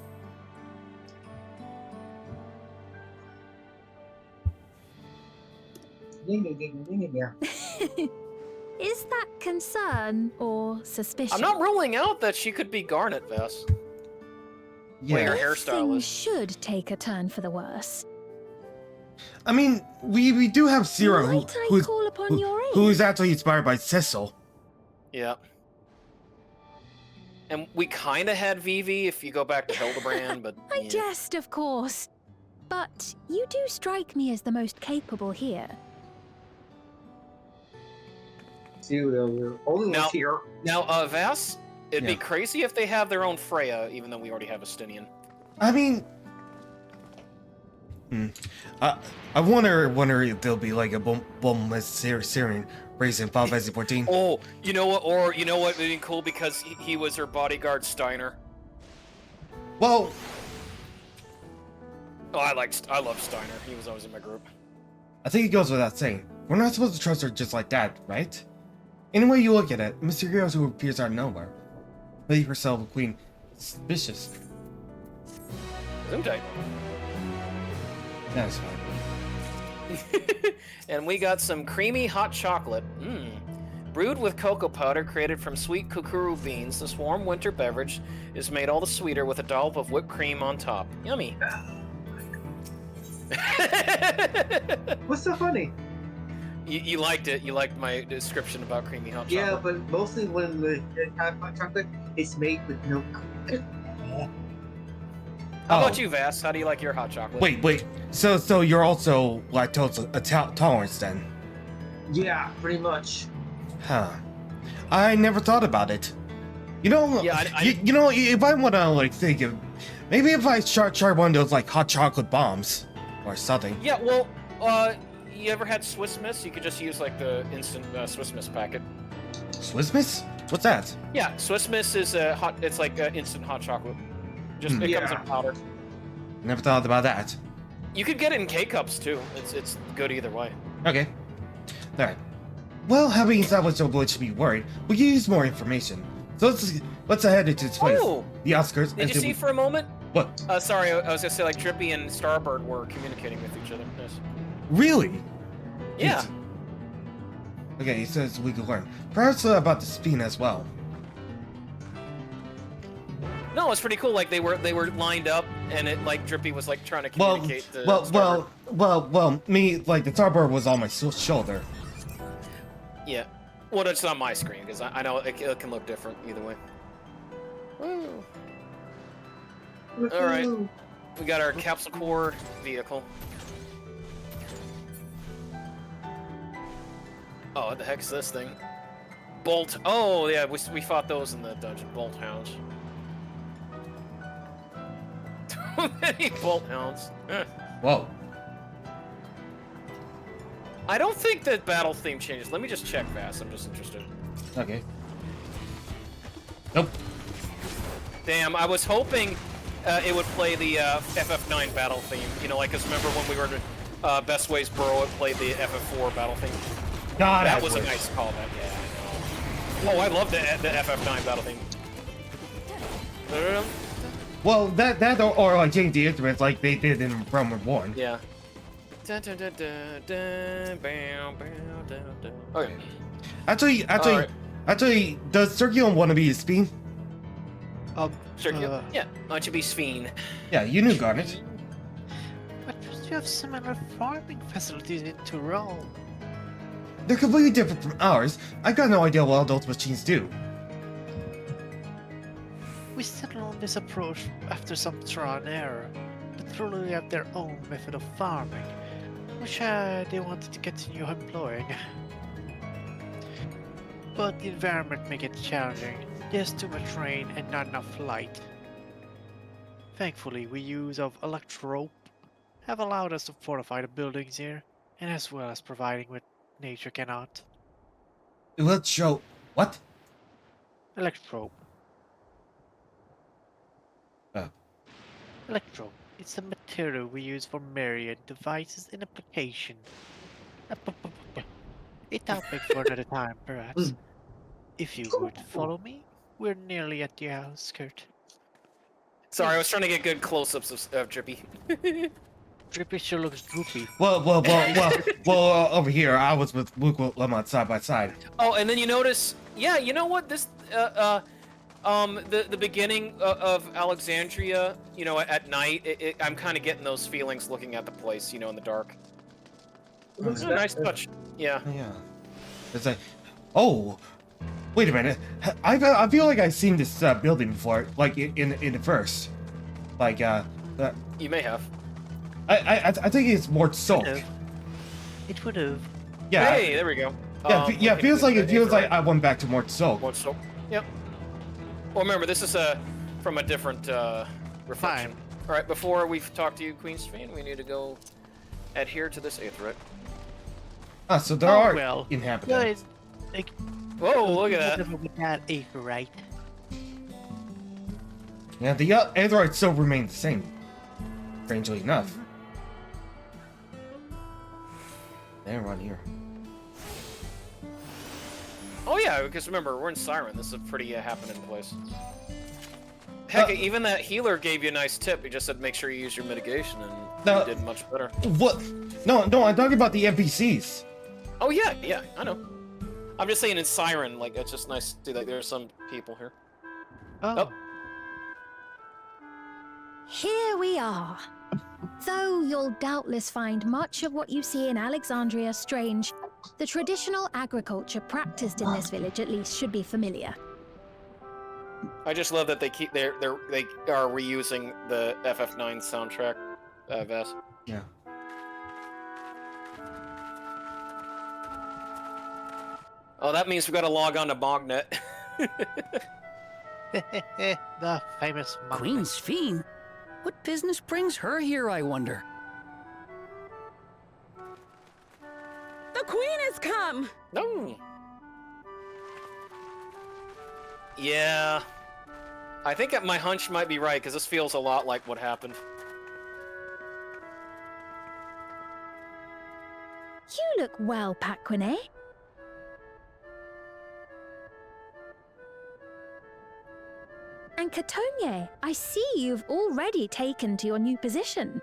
Is that concern or suspicion? I'm not ruling out that she could be Garnet, Vess. Yeah. Her Things hairstylist. should take a turn for the worse. I mean, we do have Zero, Might I call upon your aid? who is actually inspired by Cecil. Yeah. And we kind of had Vivi if you go back to Hildebrand, but I yeah. jest, of course. But you do strike me as the most capable here. You're only Now- here. Now, Vass, it'd be Yeah. crazy if they have their own Freya, even though we already have Estinian. I mean, I wonder if there'll be like a bomb Syrian raised in Final Fantasy 14. Oh, you know what? Or you know what would be cool because he was her bodyguard, Steiner. Well, Oh, I love Steiner. He was always in my group. I think it goes without saying, we're not supposed to trust her just like that, right? Any way you look at it, Mysterious who appears out of nowhere. Lady herself, a queen, suspicious. Zoomtight. That's fine. And we got some creamy hot chocolate. Brewed with cocoa powder created from sweet kukuru beans, this warm winter beverage is made all the sweeter with a dollop of whipped cream on top. Yummy. What's so funny? You liked it. You liked my description about creamy hot chocolate. Yeah, but mostly when the hot chocolate is made with milk. How about you, Vass? How do you like your hot chocolate? Wait. So you're also lactose tolerance then? Yeah, pretty much. Huh. I never thought about it. You know, Yeah, you know, if I want to like think of, maybe if I try one of those like hot chocolate bombs or something. Yeah, well, you ever had Swiss Miss? You could just use like the instant Swiss Miss packet. Swiss Miss? What's that? Yeah, Swiss Miss is a hot. It's like instant hot chocolate. Just it comes in powder. Never thought about that. You could get it in K-cups too. It's good either way. Okay. Alright. Well, having established a village to be worried, we can use more information. So let's head into this place. Oh! The outskirts. Did you see for a moment? What? Sorry, I was gonna say like Drippy and Starbird were communicating with each other. Yes. Really? Yeah. Okay, he says we can learn. Perhaps about the spin as well. No, it's pretty cool. Like they were lined up, and it like Drippy was like trying to communicate. Well, me like the Starbird was on my shoulder. Yeah. Well, it's on my screen because I know it can look different either way. Woo. All right, we got our capsule core vehicle. Oh, what the heck's this thing? Bolt. Oh, yeah, we fought those in the dungeon. Bolt hounds. Too many bolt hounds. Whoa. I don't think that battle theme changes. Let me just check fast. I'm just interested. Okay. Nope. Damn, I was hoping it would play the FF9 battle theme. You know, like, cause remember when we were at Best Ways Borough, it played the FF4 battle theme. God, that was a nice callback. Yeah, I know. Oh, I love the FF9 battle theme. Well, that or like change the instruments like they did in Realm Reborn. Yeah. Okay. Actually, does Sergio want to be a Speen? Sergio? Yeah. Why don't you be Sphene? Yeah, you knew Garnet. But you have similar farming facilities in Tyrol. They're completely different from ours. I've got no idea what all those machines do. We settled on this approach after some trial and error. The Tyrol have their own method of farming, which they wanted to continue employing. But the environment may get challenging. There's too much rain and not enough light. Thankfully, we use of electrope have allowed us to fortify the buildings here, and as well as providing what nature cannot. Let's show what? Electrope. Oh. Electrope. It's the material we use for myriad devices in application. A topic for another time, perhaps. If you would follow me, we're nearly at the outskirt. Sorry, I was trying to get good close-ups of Drippy. Drippy sure looks droopy. Well, over here, I was with Luke Lemon side by side. Oh, and then you notice, yeah, you know what? This, the beginning of Alexandria, you know, at night, I'm kind of getting those feelings looking at the place, you know, in the dark. It's a nice touch. Yeah. Yeah. It's like, oh, wait a minute. I feel like I've seen this building before, like in the first, like You may have. I think it's more Sulk. It would have. Yeah. Hey, there we go. Yeah, it feels like I went back to Mort Sulk. Mort Sulk. Yep. Well, remember, this is from a different reflection. Fine. All right, before we talk to you, Queen Sphene, we need to go adhere to this aetheric. Ah, so there are inhabitants. Like, whoa, look at that. With that aetherite. Yeah, the aetherites still remain the same. Strangely enough. They're right here. Oh yeah, because remember, we're in Siren. This is a pretty happening place. Heck, even that healer gave you a nice tip. He just said make sure you use your mitigation, and you did much better. What? No, I'm talking about the NPCs. Oh yeah, I know. I'm just saying in Siren, like, it's just nice to see that there's some people here. Oh. Here we are. Though you'll doubtless find much of what you see in Alexandria strange, the traditional agriculture practiced in this village at least should be familiar. I just love that they are reusing the FF9 soundtrack, Vas. Yeah. Oh, that means we've got to log on to Mognet. The famous Mognet. Queen Sphene? What business brings her here, I wonder? The Queen has come! No. Yeah. I think my hunch might be right, because this feels a lot like what happened. You look well, Paquine. And Catogne, I see you've already taken to your new position.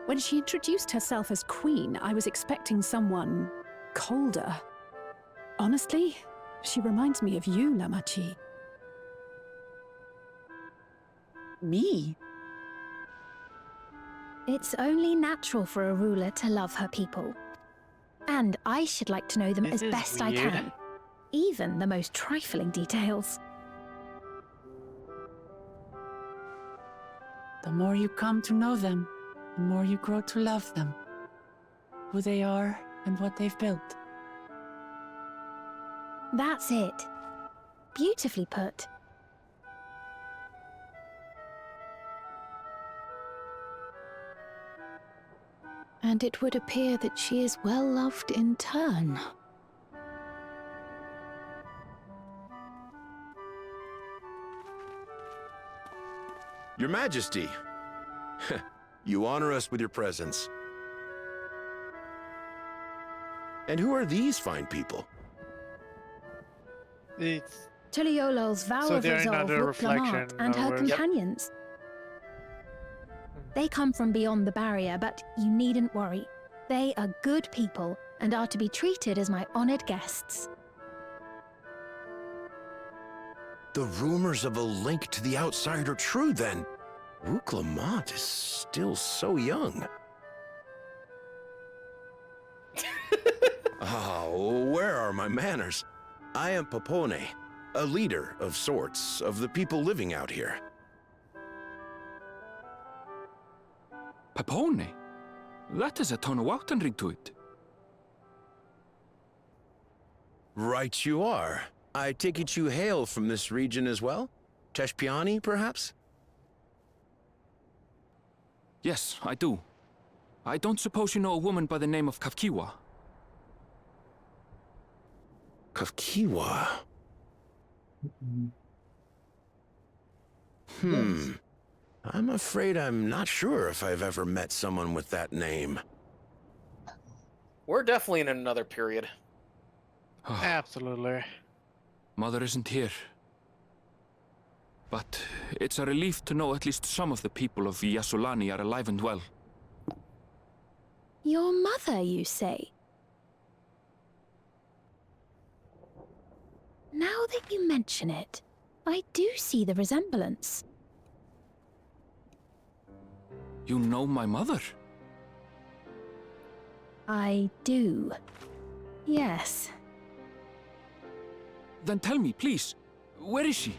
When she introduced herself as queen, I was expecting someone colder. Honestly, she reminds me of you, Lamachi. Me? It's only natural for a ruler to love her people. And I should like to know them as best I can. Even the most trifling details. The more you come to know them, the more you grow to love them. Who they are and what they've built. That's it. Beautifully put. And it would appear that she is well loved in turn. Your Majesty, you honor us with your presence. And who are these fine people? It's Tuliolol's vow So of they're resolve another with Lamont reflection and her of- companions. They come from beyond the barrier, but you needn't worry. They are good people and are to be treated as my honored guests. The rumors of a link to the outside are true, then. Rook Lamont is still so young. Oh, where are my manners? I am Popone, a leader of sorts of the people living out here. Papone? That is a Tonawautanrig to it. Right you are. I take it you hail from this region as well? Teshpiani, perhaps? Yes, I do. I don't suppose you know a woman by the name of Kafkiwa? Kafkiwa? I'm afraid I'm not sure if I've ever met someone with that name. We're definitely in another period. Absolutely. Mother isn't here. But it's a relief to know at least some of the people of Yasulani are alive and well. Your mother, you say? Now that you mention it, I do see the resemblance. You know my mother? I do. Yes. Then tell me, please, where is she?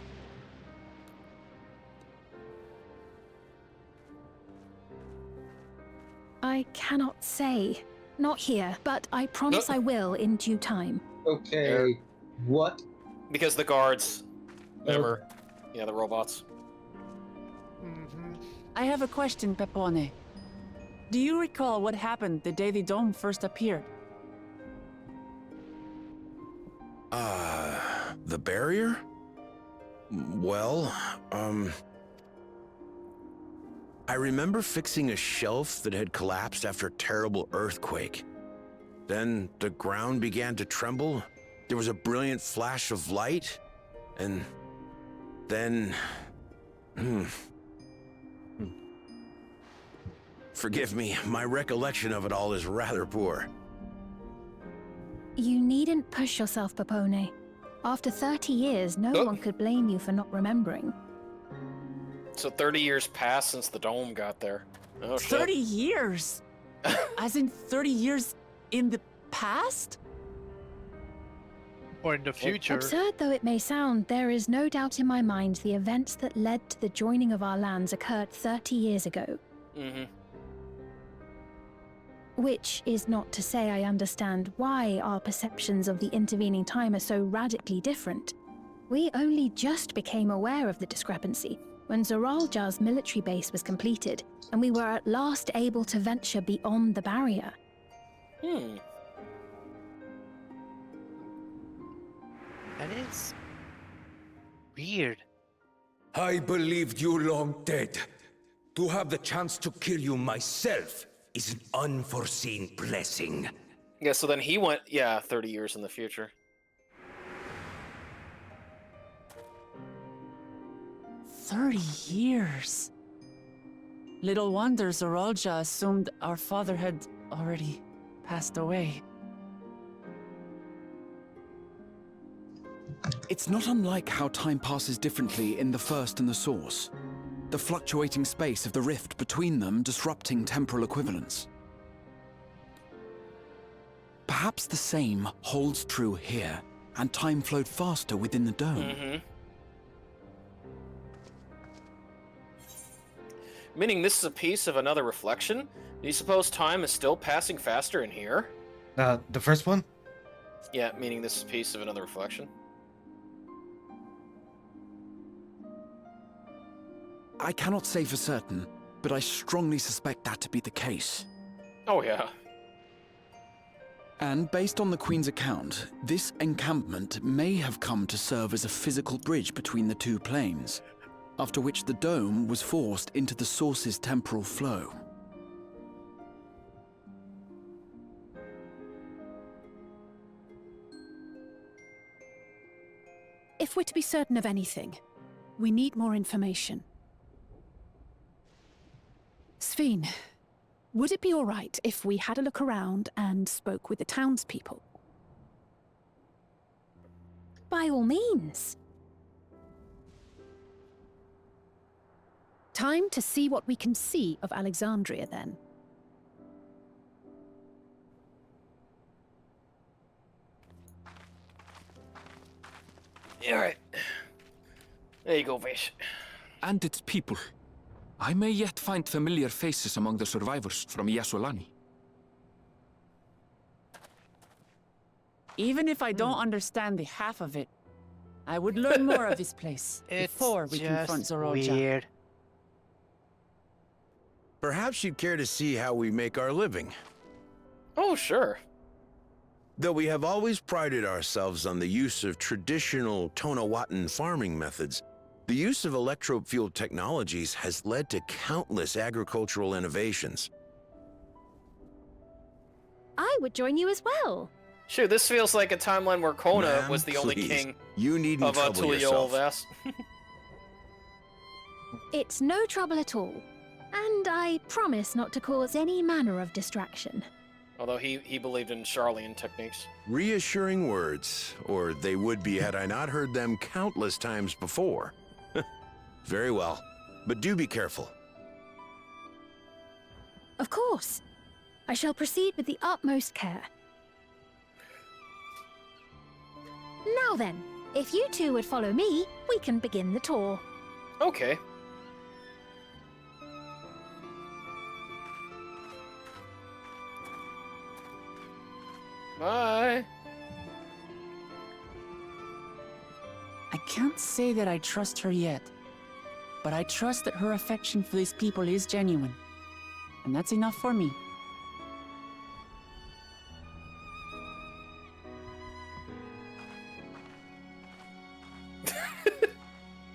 I cannot say. Not here, but I promise I will in due time. Okay. What? Because the guards, remember? Yeah, the robots. I have a question, Pepone. Do you recall what happened the day the dome first appeared? The barrier? Well, I remember fixing a shelf that had collapsed after a terrible earthquake. Then the ground began to tremble. There was a brilliant flash of light, and then... Forgive me, my recollection of it all is rather poor. You needn't push yourself, Pepone. After 30 years, no one could blame you for not remembering. So 30 years passed since the dome got there. Oh, shit. 30 years? As in 30 years in the past? Or in the future. Absurd though it may sound, there is no doubt in my mind the events that led to the joining of our lands occurred 30 years ago. Which is not to say I understand why our perceptions of the intervening time are so radically different. We only just became aware of the discrepancy when Zoralja's military base was completed, and we were at last able to venture beyond the barrier. That is weird. I believed you long dead. To have the chance to kill you myself is an unforeseen blessing. Yeah, so then he went, 30 years in the future. 30 years. Little wonder Zoralja assumed our father had already passed away. It's not unlike how time passes differently in the First and the Source. The fluctuating space of the rift between them disrupting temporal equivalence. Perhaps the same holds true here, and time flowed faster within the dome. Meaning this is a piece of another reflection? Do you suppose time is still passing faster in here? The first one? Yeah, meaning this is a piece of another reflection. I cannot say for certain, but I strongly suspect that to be the case. Oh yeah. And based on the Queen's account, this encampment may have come to serve as a physical bridge between the two planes, after which the dome was forced into the Source's temporal flow. if we're to be certain of anything, we need more information. Sveen, would it be all right if we had a look around and spoke with the townspeople? By all means. Time to see what we can see of Alexandria, then. Alright. There you go, Vish. And its people. I may yet find familiar faces among the survivors from Yasolani. Even if I don't understand the half of it, I would learn more of this place before we confront Zorolja. Weird. Perhaps you'd care to see how we make our living. Oh, sure. Though we have always prided ourselves on the use of traditional Tonawatan farming methods, the use of electro-fueled technologies has led to countless agricultural innovations. I would join you as well. Sure, this feels like a timeline where Kona Ma'am, was the only please. king You needn't of trouble yourself. Tulio-Vest. It's no trouble at all. And I promise not to cause any manner of distraction. Although he believed in Charlian techniques. Reassuring words, or they would be had I not heard them countless times before. Very well, but do be careful. Of course. I shall proceed with the utmost care. Now then, if you two would follow me, we can begin the tour. Okay. Bye. I can't say that I trust her yet, but I trust that her affection for these people is genuine. And that's enough for me.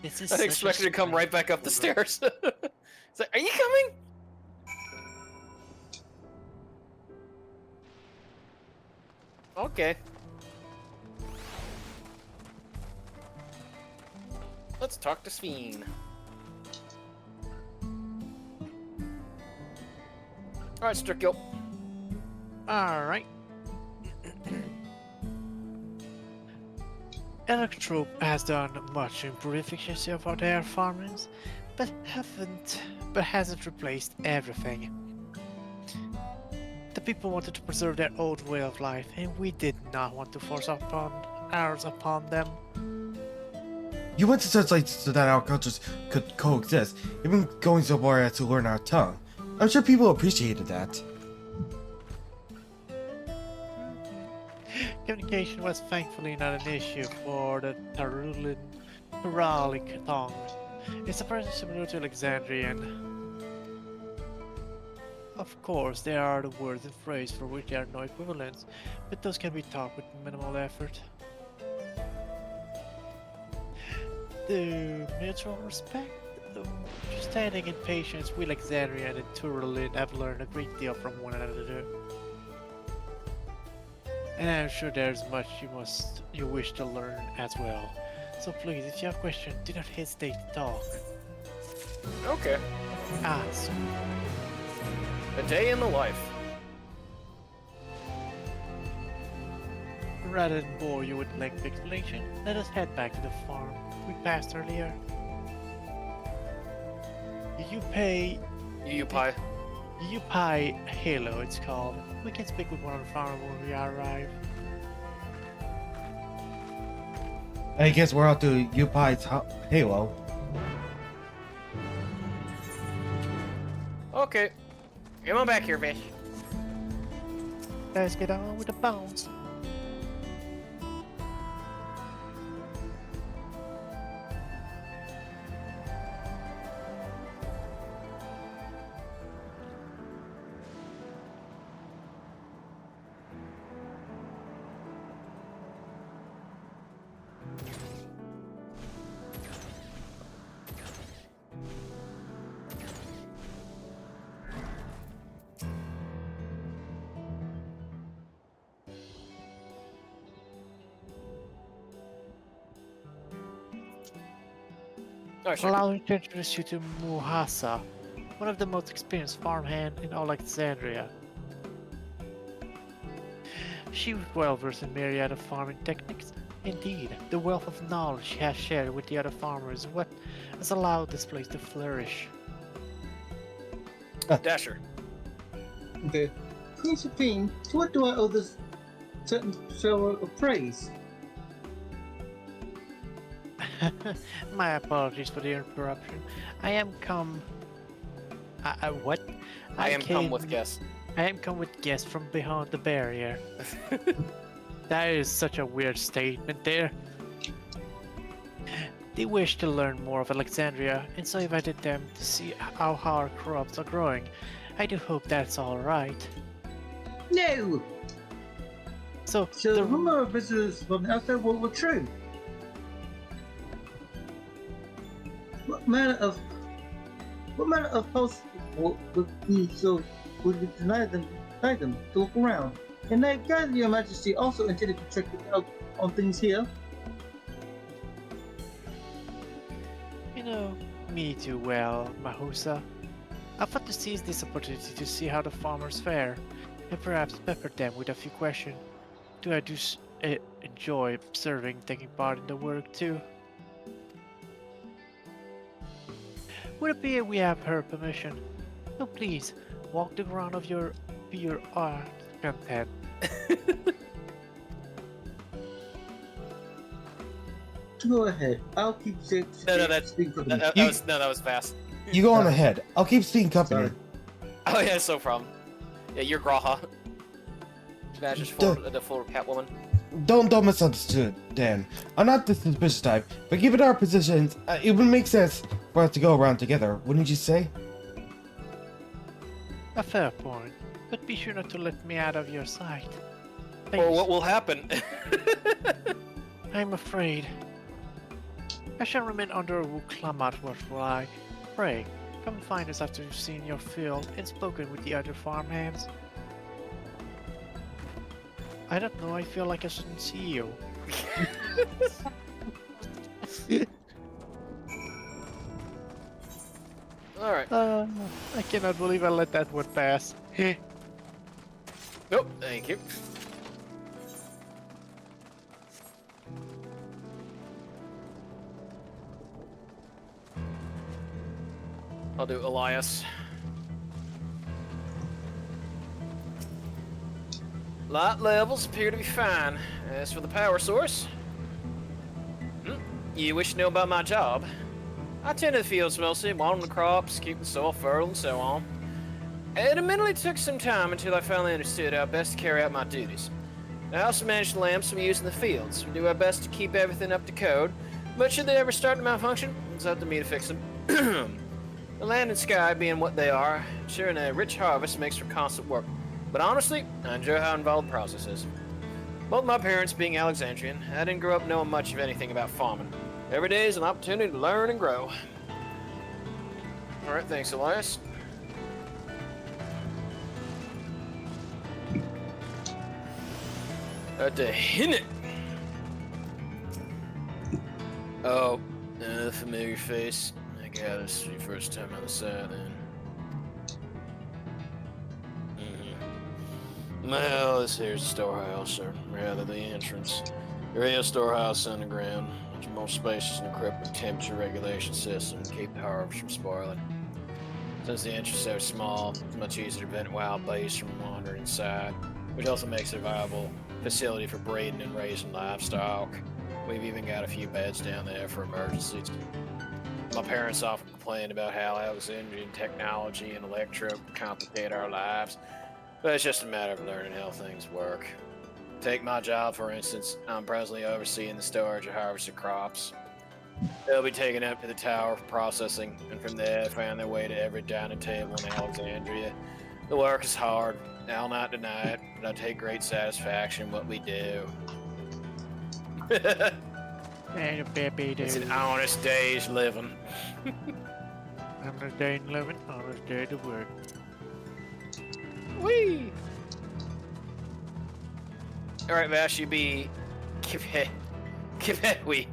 I expected to come right back up the stairs. It's like, are you coming? Okay. Let's talk to Sveen. Alright, Strickgill. Alright. Electro has done much in purification of our air farmings, but hasn't replaced everything. The people wanted to preserve their old way of life, and we did not want to force ours upon them. You went to such lengths so that our cultures could coexist, even going so far as to learn our tongue. I'm sure people appreciated that. Communication was thankfully not an issue for the Turalic tongue. It's apparently similar to Alexandrian. Of course, there are the words and phrases for which there are no equivalents, but those can be taught with minimal effort. The mutual respect, understanding and patience with Alexandrian and Turalin have learned a great deal from one another. And I'm sure there's much you wish to learn as well. So please, if you have questions, do not hesitate to talk. Okay. Ask. A day in the life. Rather than bore you with lengthy explanation, let us head back to the farm we passed earlier. Yupai Halo, it's called. We can speak with one of the farmers when we arrive. I guess we're out to Yupai's Halo. Okay. Come on back here, Vish. Let's get on with the bones. Oh, sure. Allow me to introduce you to Muhasa, one of the most experienced farmhand in Alexandria. She was well versed in myriad of farming techniques. Indeed, the wealth of knowledge she has shared with the other farmers is what has allowed this place to flourish. Dasher. Okay. Queen Supreme, to what do I owe this certain show of praise? My apologies for the interruption. I am come... what? I am come with guests. I am come with guests from behind the barrier. That is such a weird statement there. They wish to learn more of Alexandria, and so I invited them to see how our crops are growing. I do hope that's alright. No! So the rumor of visitors from the outside world were true. What manner of host would we deny them to look around? And I gather your majesty also intended to check out on things here. You know me too well, Mahusa. I thought to seize this opportunity to see how the farmers fare, and perhaps pepper them with a few questions. Do I enjoy observing, taking part in the work too? Would it be we have her permission? So please, walk the ground of your pure art content. Go ahead. I'll keep speaking for them. That was fast. You go on ahead. I'll keep speaking company. Oh yeah, it's no problem. Yeah, you're Graha. Smash is the full Catwoman. Don't misunderstand, Dan. I'm not the suspicious type, but given our positions, it would make sense for us to go around together, wouldn't you say? A fair point, but be sure not to let me out of your sight. Or what will happen? I'm afraid. I shall remain under Wuklamat, what will I? Pray, come find us after you've seen your fill and spoken with the other farmhands. I don't know, I feel like I shouldn't see you. Alright. I cannot believe I let that one pass. Nope, thank you. I'll do Elias. Light levels appear to be fine. As for the power source, you wish to know about my job? I tend to the fields mostly, watering the crops, keeping the soil fertile, and so on. It admittedly took some time until I finally understood how best to carry out my duties. I also manage the lamps we use in the fields. We do our best to keep everything up to code, but should they ever start to malfunction, it's up to me to fix them. The land and sky being what they are, ensuring a rich harvest makes for constant work. But honestly, I enjoy how involved the process is. Both my parents being Alexandrian, I didn't grow up knowing much of anything about farming. Every day is an opportunity to learn and grow. Alright, thanks, Elias. At the hint. Oh, another familiar face. I gather this is your first time on the side then. Well, this here's the storehouse, or rather the entrance. The real storehouse underground. It's a more spacious and equipped with temperature regulation system to keep the harvest from spoiling. Since the entrance is so small, it's much easier to prevent wild beasts from wandering inside, which also makes it a viable facility for breeding and raising livestock. We've even got a few beds down there for emergencies. My parents often complain about how Alexandrian technology and electro complicate our lives. But it's just a matter of learning how things work. Take my job, for instance. I'm presently overseeing the storage of harvested crops. They'll be taken up to the tower for processing, and from there find their way to every dining table in Alexandria. The work is hard, I'll not deny it, but I take great satisfaction in what we do. It's an honest day's living. Honest day living, honest day to work. Whee! Alright, Vash, you be... Kipetwi.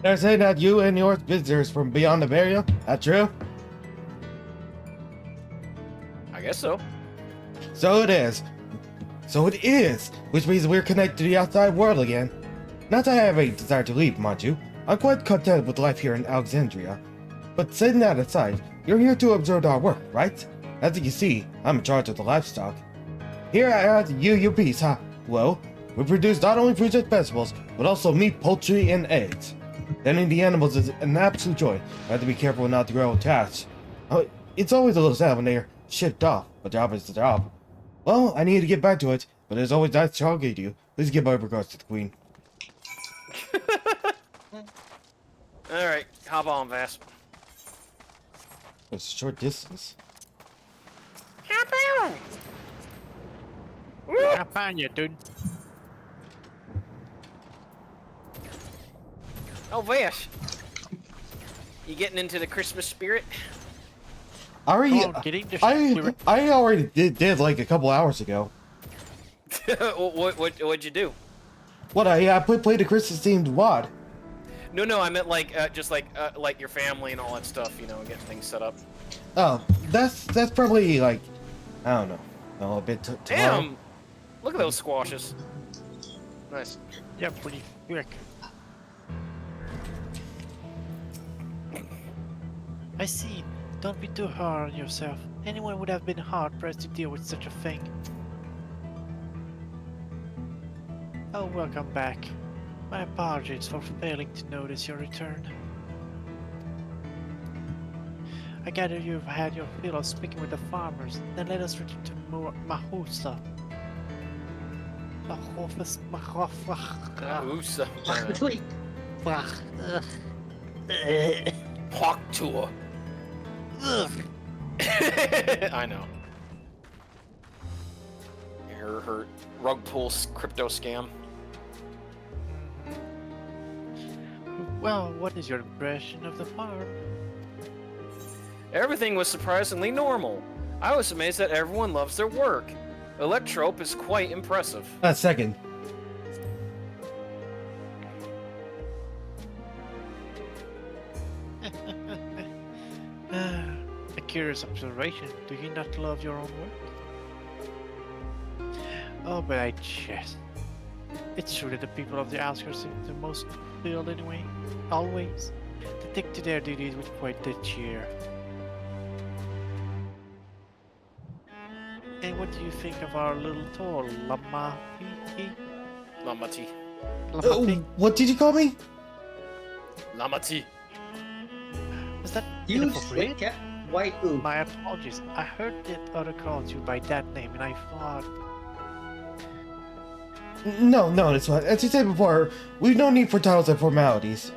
They're saying that you and your visitors from beyond the barrier. That true? I guess so. So it is. So it is, which means we're connected to the outside world again. Not that I have a desire to leave, mind you. I'm quite content with life here in Alexandria. But setting that aside, you're here to observe our work, right? As you can see, I'm in charge of the livestock. Here at UUPs, huh? Well, we produce not only fruits and vegetables, but also meat, poultry, and eggs. Tending the animals is an absolute joy. I have to be careful not to grow attached. It's always a little sad when they're shipped off, but job is the job. Well, I need to get back to it, but it's always nice talking to you. Please give my regards to the Queen. Alright, hop on, Vas. It's a short distance. Hop on! Hop on, you dude. Oh, Vas. You getting into the Christmas spirit? I already did like a couple hours ago. What'd you do? What? I played a Christmas themed WOD. No, I meant like just like your family and all that stuff, you know, getting things set up. Oh, that's probably like, I don't know, a bit tomorrow. Damn! Look at those squashes. Nice. Yeah, pretty quick. I see. Don't be too hard on yourself. Anyone would have been hard-pressed to deal with such a thing. Oh, welcome back. My apologies for failing to notice your return. I gather you've had your fill of speaking with the farmers. Then let us return to Mahusa. Mahusa. Hawk tour. I know. Her rug pull crypto scam. Well, what is your impression of the farm? Everything was surprisingly normal. I was amazed that everyone loves their work. Electrope is quite impressive. A second. A curious observation. Do you not love your own work? Oh, but I jest. It's true that the people of the outskirts seem the most fulfilled anyway. Always. They take to their duties with quite the cheer. And what do you think of our little tour, Lamati? Lamati. What did you call me? Lamati. Was that You inappropriate? cat white ooh. My apologies. I heard that other called you by that name, and I thought. No, it's fine. As you said before, we've no need for titles and formalities.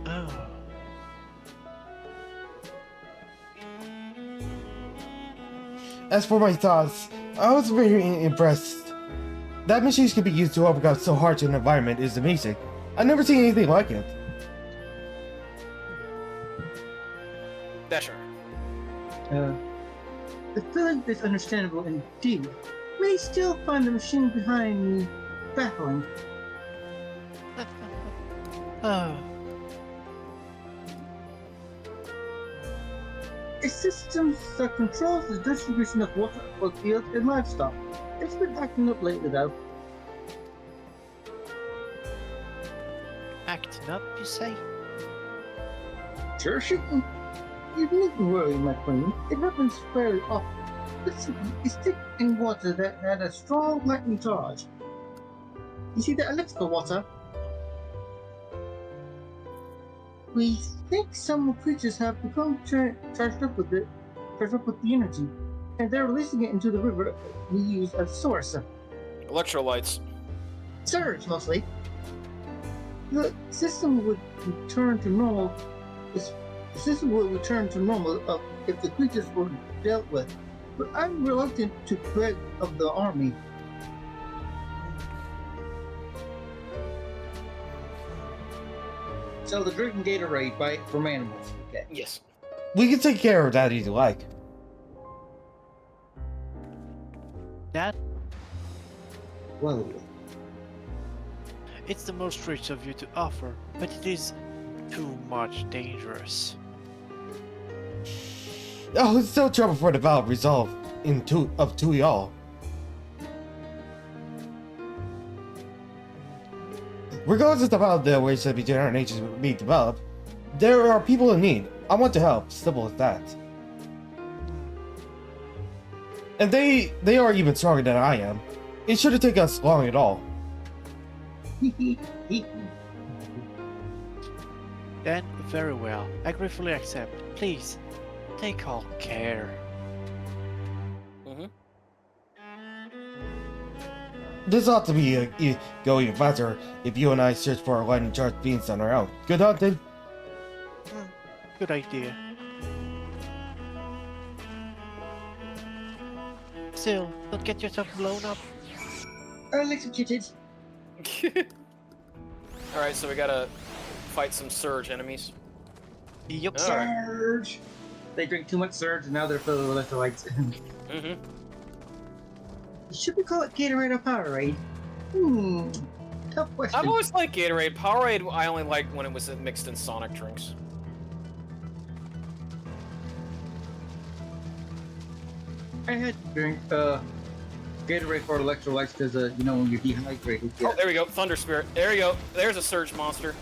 Oh. As for my thoughts, I was very impressed. That machines can be used to overcome so harsh an environment is amazing. I've never seen anything like it. Dasher. The feeling is understandable indeed. May still find the machine behind me baffling. Oh. A system that controls the distribution of water for fields and livestock. It's been acting up lately though. Acting up, you say? Sure, shooting. You needn't worry, my queen. It happens fairly often. Listen, you stick in water that had a strong lightning charge. You see the electrical water? We think some creatures have become charged up with the energy, and they're releasing it into the river we use as source. Electrolytes. Surge, mostly. The system would return to normal. The system will return to normal if the creatures were dealt with. But I'm reluctant to beg of the army. So the drinking Gatorade from animals. Okay. Yes. We can take care of that if you like. That? Well. It's the most rich of you to offer, but it is too much dangerous. Oh, it's still trouble for the valve resolve of two y'all. Regardless of how the ways that between our natures will be developed, there are people in need. I want to help. Simple as that. And they are even stronger than I am. It shouldn't take us long at all. Then, very well. I gratefully accept. Please, take all care. This ought to be go even faster if you and I search for our lightning charged beings on our own. Good hunting. Good idea. Still, don't get yourself blown up. Electrocuted. Alright, so we gotta fight some surge enemies. Yup. Surge! They drink too much surge and now they're filled with electrolytes. Should we call it Gatorade or Powerade? Tough question. I've always liked Gatorade. Powerade I only liked when it was mixed in Sonic drinks. I had to drink Gatorade for electrolytes because, you know, when you're dehydrated. Yeah. Oh, there we go. Thunder Spirit. There you go. There's a surge monster.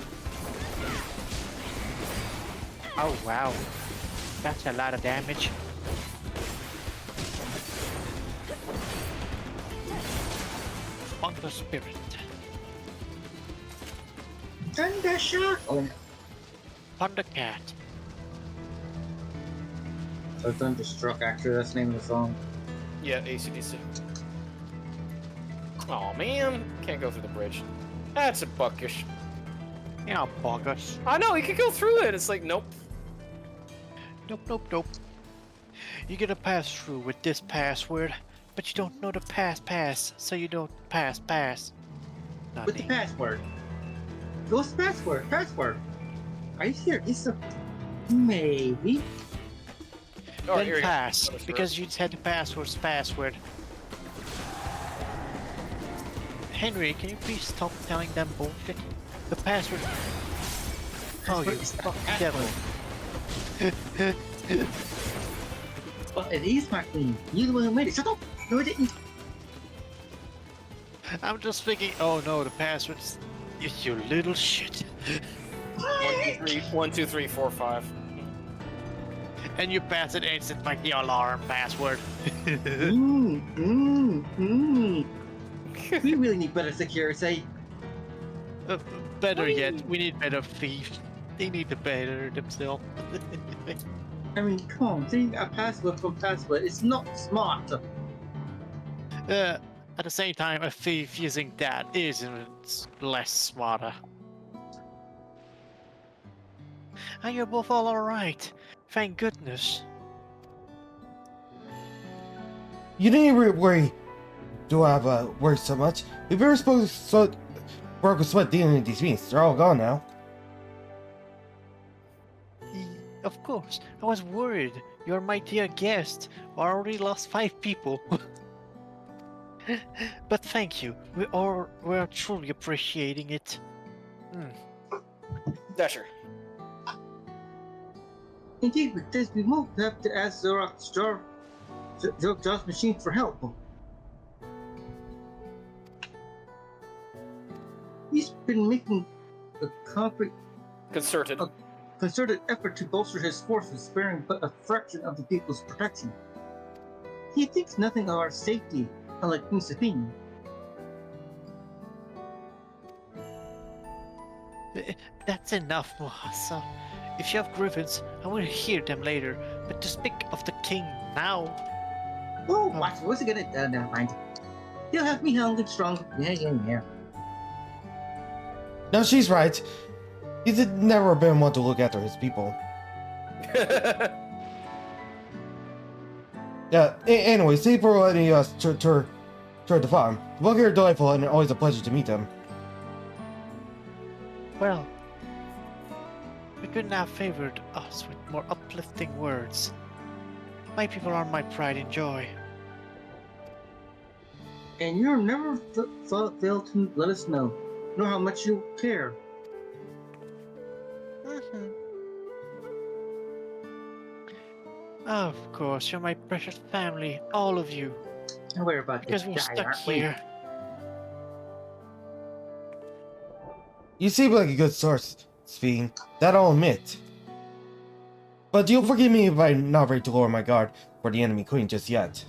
Oh, wow. That's a lot of damage. Thunder Spirit. Thunder Shock! Oh. Thundercat. So Thunderstruck, actually, that's the name of the song. Yeah, AC/DC. Oh man, can't go through the bridge. That's a buckish. Yeah, buggish. I know, you could go through it. It's like, nope. Nope. You get a pass through with this password, but you don't know the pass, so you don't pass. Nothing. With the password. What's the password? Password. Are you serious? Maybe. Oh, Then pass, because you said the password. Henry, can you please stop telling them bullshit? The password. Oh, you fucking devil. Well, it is my queen. You're the one who made it. Shut up! No, I didn't. I'm just thinking, oh no, the password's... You little shit. 1, 2, 3, 4, 5. And you pass it instant like the alarm password. We really need better security. Better yet, we need better thieves. They need to better themselves. I mean, come on, saying a password from password is not smart. At the same time, a thief using that isn't less smarter. And you're both all alright. Thank goodness. You didn't worry. Do I have worry so much? If we were supposed to work with sweat dealing with these beings, they're all gone now. Of course, I was worried. You're my dear guest. I already lost 5 people. But thank you. We're truly appreciating it. Dasher. Indeed, with this, we won't have to ask Zorok's machine for help. He's been making a concerted effort to bolster his forces, sparing but a fraction of the people's protection. He thinks nothing of our safety, unlike Queen Sabine. That's enough, Mohasa. If you have grievance, I will hear them later. But to speak of the king now... Oh, watch, what's he gonna do? Never mind. He'll have me hung and strong. Yeah. No, she's right. He's never been one to look after his people. Yeah, anyway, thank you for letting us tour the farm. Well, you're delightful and always a pleasure to meet them. Well, we couldn't have favored us with more uplifting words. My people are my pride and joy. And you'll never fail to let us know. know how much you care. Of course, you're my precious family, all of you. And we're about Because to we're die, stuck aren't we? here. You seem like a good source, Sphene. That I'll admit. But you'll forgive me if I'm not ready to lower my guard for the enemy queen just yet.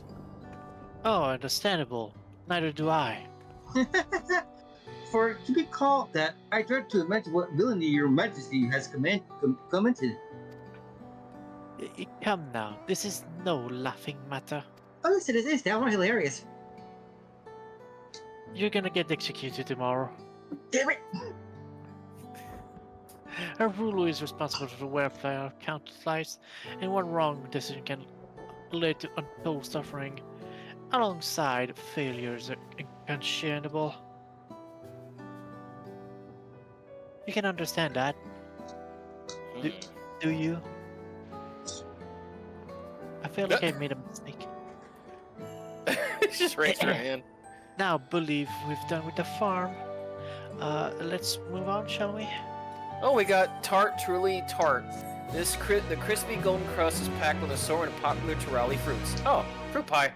Oh, understandable. Neither do I. For it to be called that, I dread to imagine what villainy your majesty has committed. Come now, this is no laughing matter. Oh, yes, it is. Downright hilarious. You're gonna get executed tomorrow. Damn it! A ruler is responsible for the welfare of countless lives, and one wrong decision can lead to untold suffering, alongside failures unconscionable. You can understand that. Do you? I feel like I made a mistake. Just raise your hand. Now, believe we've done with the farm. Let's move on, shall we? Oh, we got Tart Truly Tart. The crispy golden crust is packed with assortment of popular Turali fruits. Oh, fruit pie.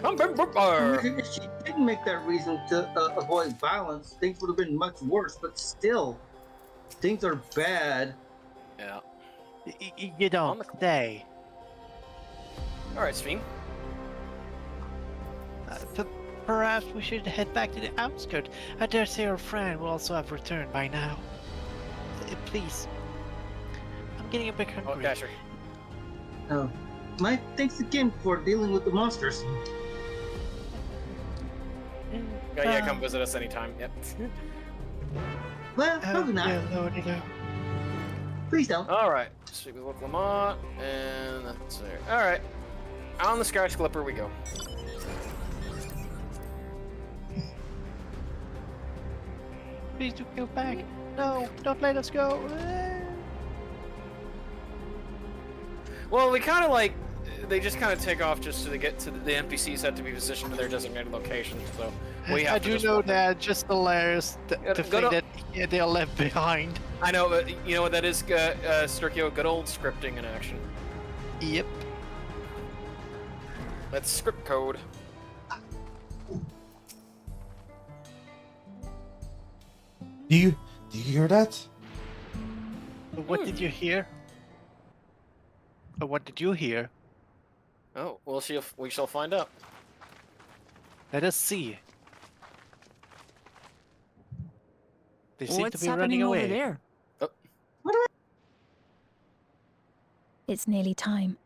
If she didn't make that reason to avoid violence, things would have been much worse. But still, things are bad. Yeah. You don't stay. All right, Sphene. Perhaps we should head back to the outskirts. I dare say our friend will also have returned by now. Please. I'm getting a bit hungry. Oh, Dasher. My thanks again for dealing with the monsters. Yeah, come visit us anytime. Yep. Well, probably not. Please don't. All right. Speak with Luke Lamont, and that's there. All right. On the Sky Clipper we go. Please do go back. No, don't let us go. Well, we kind of like, they just kind of take off just so they get to the NPCs have to be positioned to their designated location. So we have I to do just know walk that. Just hilarious to think that they're left behind. I know, but you know what that is, Sturkio? Good old scripting in action. Yep. That's script code. Do you hear that? What did you hear? Or what did you hear? Oh, well, we shall find out. Let us see. They seem What's to be happening running away. over there? It's nearly time.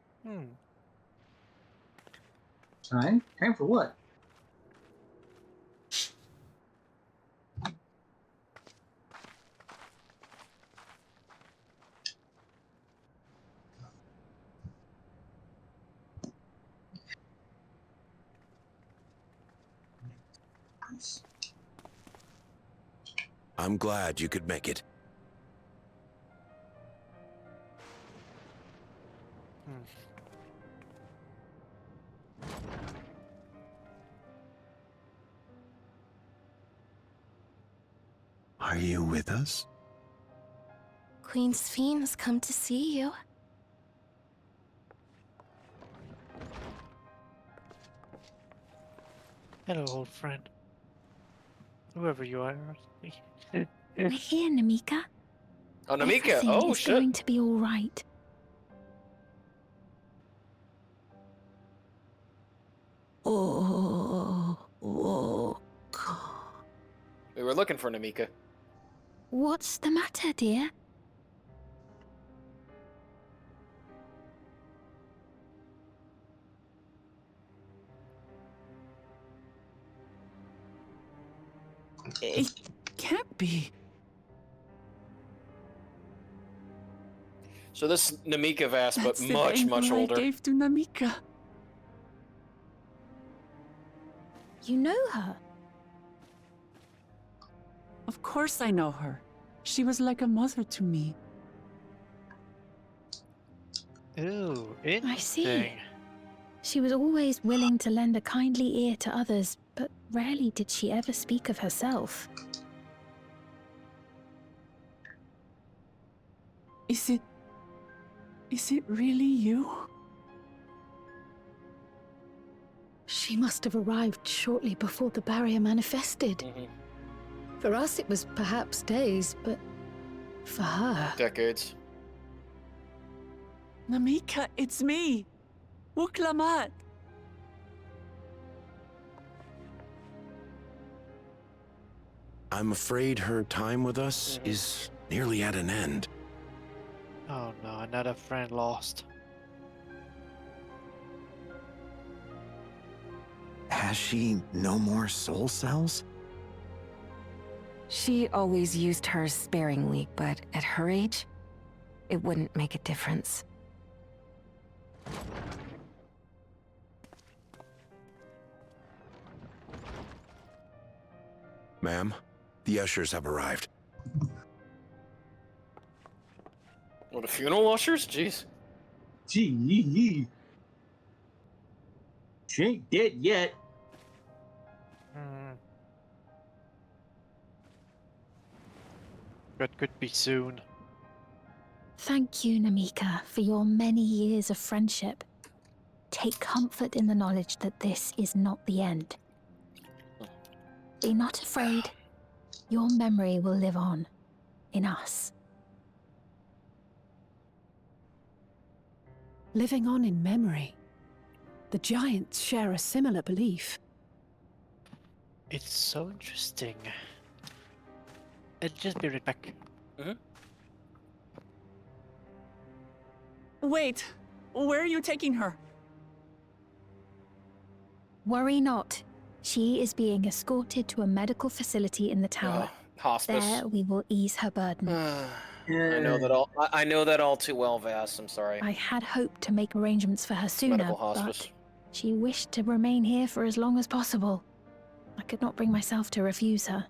Time? Time for what? I'm glad you could make it. Are you with us? Queen Sphene has come to see you. Hello, old friend. Whoever you are. We're here, Namika. Oh, Namika! Everything Oh, is shit! going to be all right. We were looking for Namika. What's the matter, dear? It can't be. So this Namika Vass, but That's the much ankle older. I gave to Namika. You know her? Of course I know her. She was like a mother to me. Ooh, I interesting. see. She was always willing to lend a kindly ear to others, but rarely did she ever speak of herself. Is it really you? She must have arrived shortly before the barrier manifested. For us, it was perhaps days, but for her... Decades. Namika, it's me! Wuklamat! I'm afraid her time with us is nearly at an end. Oh no, another friend lost. Has she no more soul cells? She always used hers sparingly, but at her age, it wouldn't make a difference. Ma'am, the ushers have arrived. What, the funeral ushers? Jeez. Gee. She ain't dead yet. But could be soon. Thank you, Namika, for your many years of friendship. Take comfort in the knowledge that this is not the end. Be not afraid. Your memory will live on in us. Living on in memory. The giants share a similar belief. It's so interesting. I'll just be right back. Wait, where are you taking her? Worry not. She is being escorted to a medical facility in the tower. Hospice. There we will ease her burden. I know that all. I know that all too well, Vas. I'm sorry. I had hoped to make arrangements for her sooner, Medical hospice. but she wished to remain here for as long as possible. I could not bring myself to refuse her.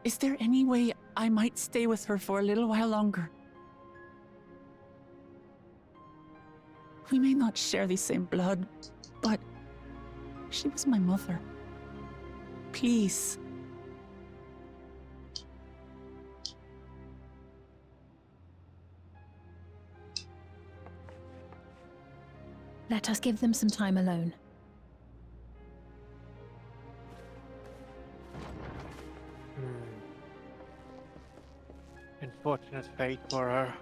Is there any way I might stay with her for a little while longer? We may not share the same blood, but she was my mother. Please. Let us give them some time alone. Unfortunate fate for her.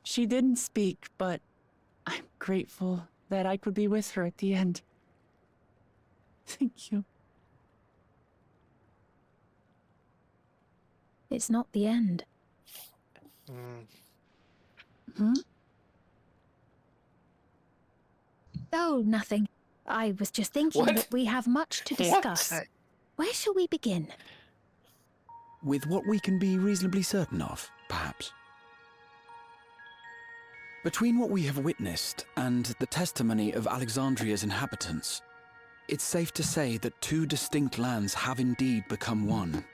She didn't speak, but I'm grateful that I could be with her at the end. Thank you. It's not the end. Oh, nothing. I was just thinking that we have much to discuss. Where shall we begin? With what we can be reasonably certain of, perhaps. Between what we have witnessed and the testimony of Alexandria's inhabitants, it's safe to say that two distinct lands have indeed become one.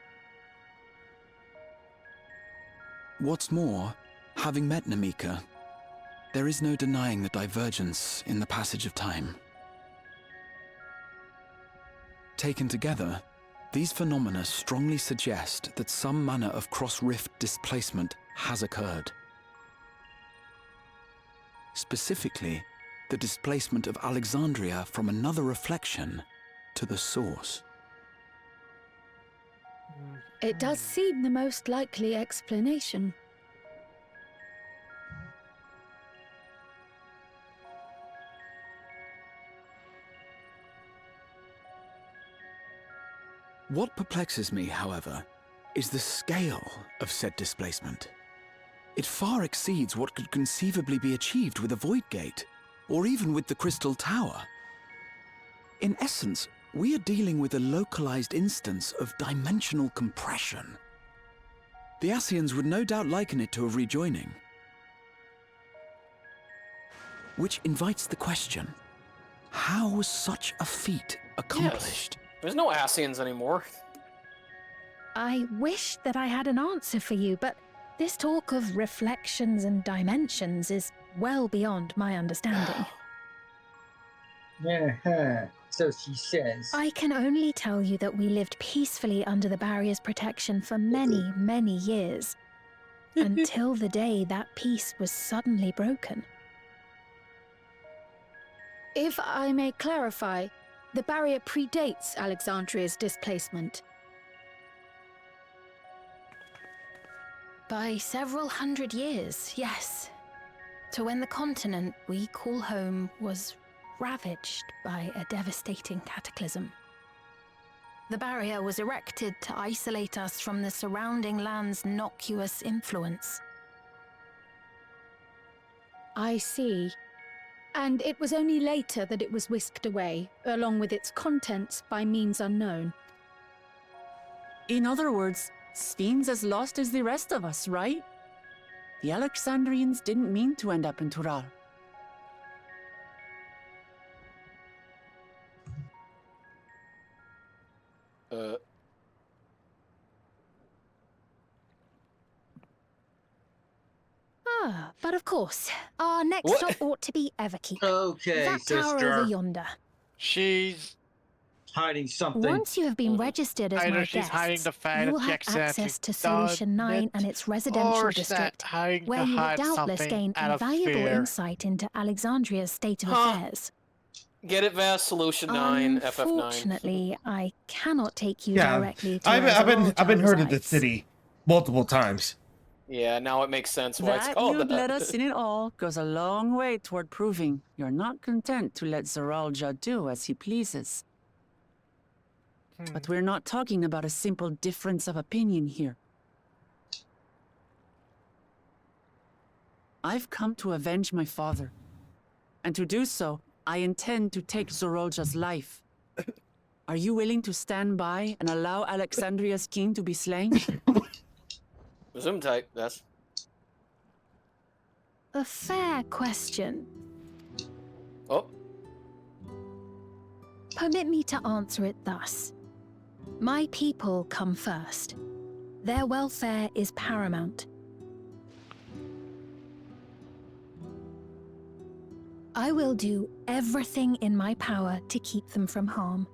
What's more, having met Namika, there is no denying the divergence in the passage of time. Taken together, these phenomena strongly suggest that some manner of cross-rift displacement has occurred. Specifically, the displacement of Alexandria from another reflection to the source. It does seem the most likely explanation. What perplexes me, however, is the scale of said displacement. It far exceeds what could conceivably be achieved with a Void Gate, or even with the Crystal Tower. In essence, we are dealing with a localized instance of dimensional compression. The Ascians would no doubt liken it to a rejoining. Which invites the question, how was such a feat accomplished? Yes. There's no Ascians anymore. I wish that I had an answer for you, but this talk of reflections and dimensions is well beyond my understanding. Yeah, so she says. I can only tell you that we lived peacefully under the barrier's protection for many, many years, until the day that peace was suddenly broken. If I may clarify, the barrier predates Alexandria's displacement. By several hundred years, yes. To when the continent we call home was ravaged by a devastating cataclysm. The barrier was erected to isolate us from the surrounding land's noxious influence. I see. And it was only later that it was whisked away, along with its contents by means unknown. In other words, Sphene's as lost as the rest of us, right? The Alexandrians didn't mean to end up in Tural. But of course, our next stop ought to be Everkeep. Okay, that sister. tower over yonder. She's hiding something. Once you have been registered as either my she's hiding guests, the fact you will that have she accidentally access to Solution 9 and its residential or she's district, hiding where to you will hide doubtless something gain out of invaluable fear. insight into Alexandria's state of affairs. Get it, Vast Solution 9, FF9. Unfortunately, I cannot take you Yeah, directly to I've where been Zeralta heard of the resides. city multiple times. Yeah, now it makes sense why it's That called you'd that. let us in it all goes a long way toward proving you're not content to let Zeralta do as he pleases. But we're not talking about a simple difference of opinion here. I've come to avenge my father. And to do so, I intend to take Zeralta's life. Are you willing to stand by and allow Alexandria's king to be slain? Zoom type, yes. A fair question. Oh. Permit me to answer it thus. My people come first. Their welfare is paramount. I will do everything in my power to keep them from harm.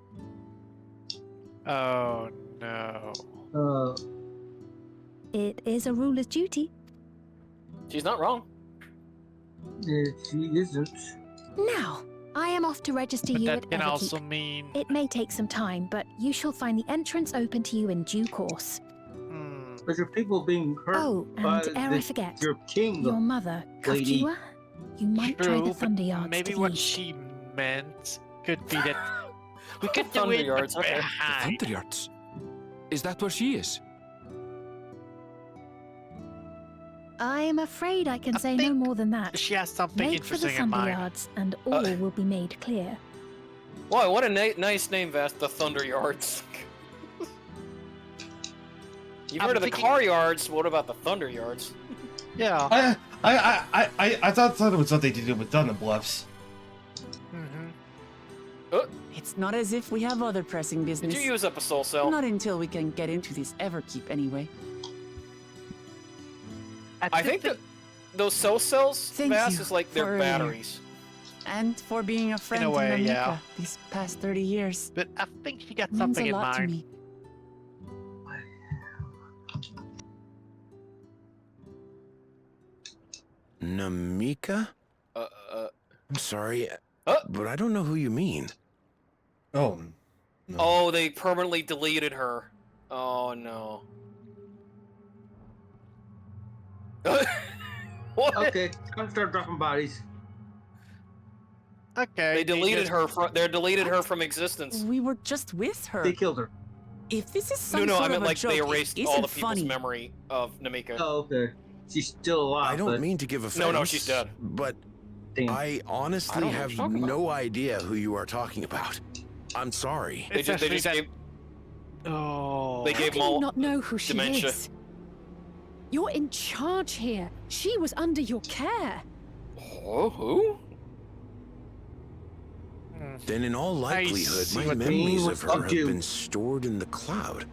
Oh no. It is a ruler's duty. She's not wrong. She isn't. Now, I am off to register But you that at can Everkeep. also mean It may take some time, but you shall find the entrance open to you in due course. But your people being hurt Oh, by and ere I forget, your king, your mother, lady. Kafjiwa, you might try the true, but Thunder Yards maybe to the what east. she meant could be that we could do Thunder it Yards, but okay. behind. Thunder Yards? Is that where she is? I'm afraid I can say no more than that. She has something Make for the interesting in Thunder mind. Yards, and all will be made clear. Wow, what a nice name, Vast. The Thunder Yards. You've heard of the Car Yards. What about the Thunder Yards? Yeah. I thought it was something to do with Thunder Bluffs. It's not as if we have other pressing business. Did you use up a soul cell? Not until we can get into this Everkeep anyway. I think that those soul cells, Thank Vast, you is like for their earlier. batteries. And for being a friend a way, to Namika yeah. these past 30 years. But I think she got Means something a in lot to mind. me. Namika? I'm sorry, but I don't know who you mean. Oh. No. Oh, they permanently deleted her. Oh no. What? Okay, I'm start dropping bodies. Okay. They deleted her from. They deleted her from existence. We were just with her. They killed her. If this is some No, sort I meant of a like joke, they it erased isn't all the people's funny. memory of Namika. Oh, okay. She's still alive. I don't mean to give offense. No, she's dead. But Damn. I honestly I don't know what have you're talking no idea who you are talking about. I'm sorry. They just gave. Oh. They gave How can you not know who she dementia. is? You're in charge here. She was under your care. Oh, who? Then in all likelihood, see my what memories Dean of was her up have to. been stored in the cloud.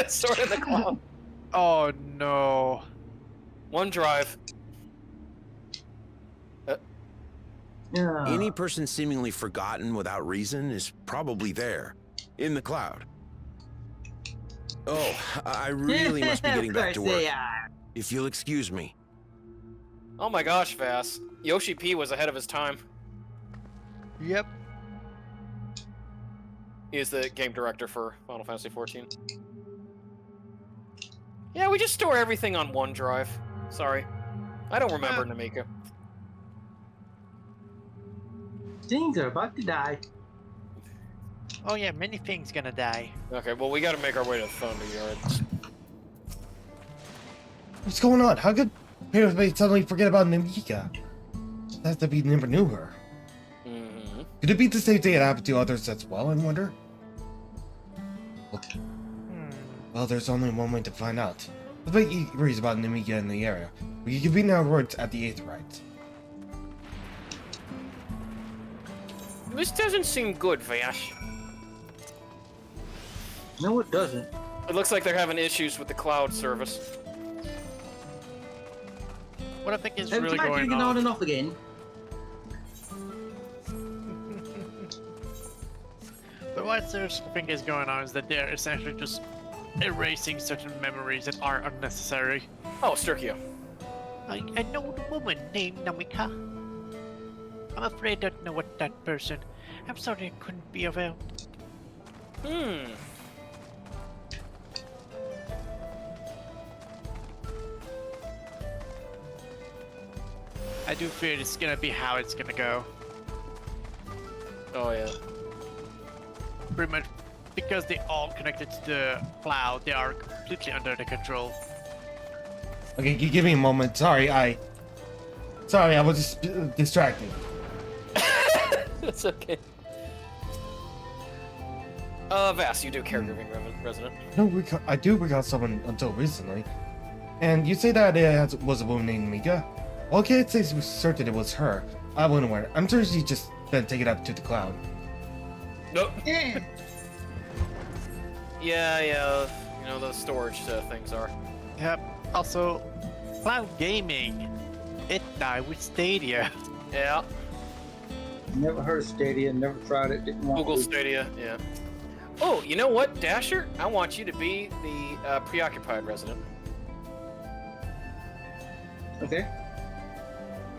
Stored in the cloud. Oh no. OneDrive. Any person seemingly forgotten without reason is probably there, in the cloud. Oh, I really must be getting back to work. If you'll excuse me. Oh my gosh, Vass. Yoshi P was ahead of his time. Yep. He is the game director for Final Fantasy XIV. Yeah, we just store everything on OneDrive. Sorry. I don't remember Namika. Things are about to die. Oh yeah, many things gonna die. Okay, well we gotta make our way to Thunderyard. What's going on? How could everybody suddenly forget about Namika? That to be never knew her. Could it be the same thing that happened to others as well, I wonder? Well, there's only one way to find out. Let's make inquiries about Namika in the area. We can convene our words at the 8th right. This doesn't seem good, Vash. No, it doesn't. It looks like they're having issues with the cloud service. What I think is Have really you going on on. and off again? But what I think is going on is that they're essentially just erasing certain memories that are unnecessary. Oh, Sturkio. I know the woman named Namika. I'm afraid I don't know what that person. I'm sorry I couldn't be of help. I do fear it's gonna be how it's gonna go. Oh yeah. Pretty much because they all connected to the cloud, they are completely under the control. Okay, give me a moment. Sorry, I was just distracted. It's okay. Vass, you do caregiving resident. No, I do recall someone until recently. And you say that it was a woman named Mika? Well, I can't say for certain it was her. I wouldn't worry. I'm sure she just been taken up to the cloud. Nope. Yeah, you know, those storage things are. Yep. Also, cloud gaming. It died with Stadia. Yeah. Never heard of Stadia, never tried it, didn't want Google to. Stadia, yeah. Oh, you know what, Dasher? I want you to be the preoccupied resident. Okay.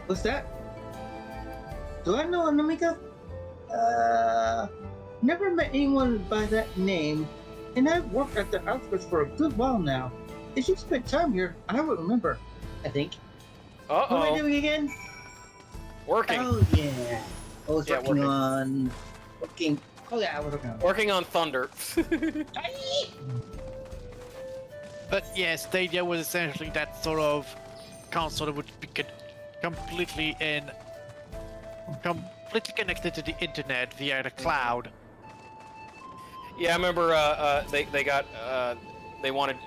What's that? Do I know Namika? Never met anyone by that name, and I've worked at the outskirts for a good while now. If you spent time here, I would remember, I think. Uh-oh. What am I doing again? Working. Oh, yeah. I was working on... Oh, yeah, I was working on... Working on Thunder. But yeah, Stadia was essentially that sort of console that would be completely connected to the internet via the cloud. Yeah, I remember they wanted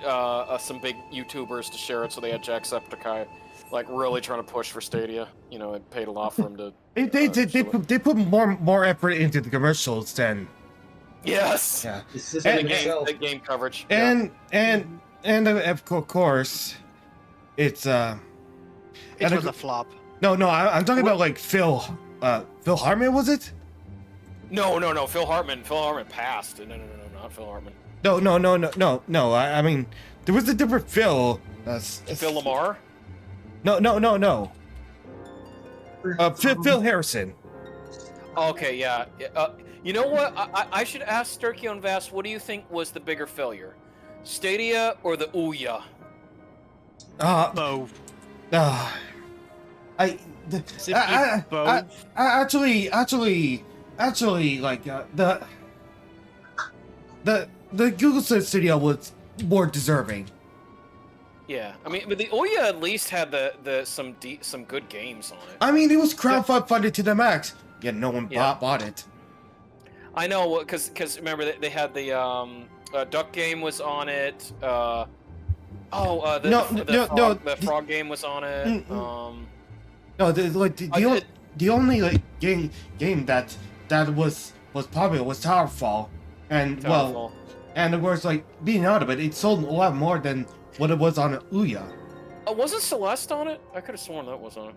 some big YouTubers to share it, so they had Jacksepticeye like really trying to push for Stadia. You know, it paid a lot for him to. They put more effort into the commercials than. Yes. Yeah. The game coverage. And of course, it's It was a flop. No, I'm talking about like Phil Hartman, was it? No, Phil Hartman passed. No, not Phil Hartman. No. I mean, there was a different Phil. Phil Lamar? No. Phil Harrison. Okay, yeah. You know what? I should ask Sturkio and Vass, what do you think was the bigger failure? Stadia or the Ouya? Both. Actually, like the Google Search Studio was more deserving. Yeah, I mean, but the Ouya at least had some good games on it. I mean, it was crowdfunded to the max. yet no one Yeah. bought it. I know, because remember they had the duck game was on it. The frog game was on it. No, the only game that was popular was Towerfall, and well, and of course, like being out of it, it sold a lot more than what it was on Ouya. Wasn't Celeste on it? I could have sworn that was on it.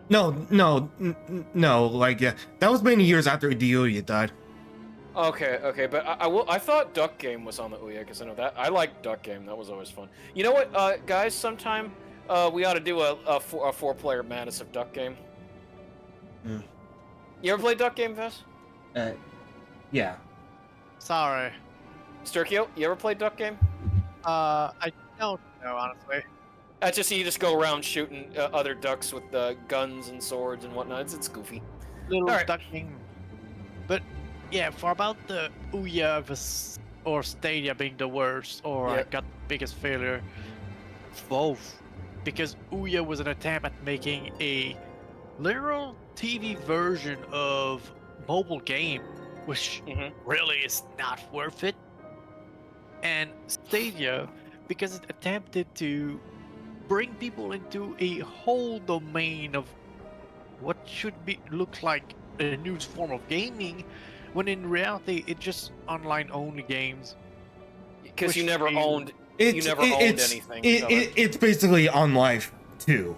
No, like that was many years after the Ouya died. Okay, but I thought Duck Game was on the Ouya, because I know that I like Duck Game. That was always fun. You know what, guys? Sometime we ought to do a 4-player Madness of Duck Game. You ever played Duck Game, Vess? Yeah. Sorry. Sturkio, you ever played Duck Game? I don't know, honestly. That's just you just go around shooting other ducks with guns and swords and whatnot. It's goofy. Little duck game. But yeah, for about the Ouya or Stadia being the worst, or I got the biggest failure, both. Because Ouya was an attempt at making a literal TV version of mobile game, which really is not worth it. And Stadia, because it attempted to bring people into a whole domain of what should look like a new form of gaming, when in reality it's just online only games. Because you never owned anything. It's basically on life too.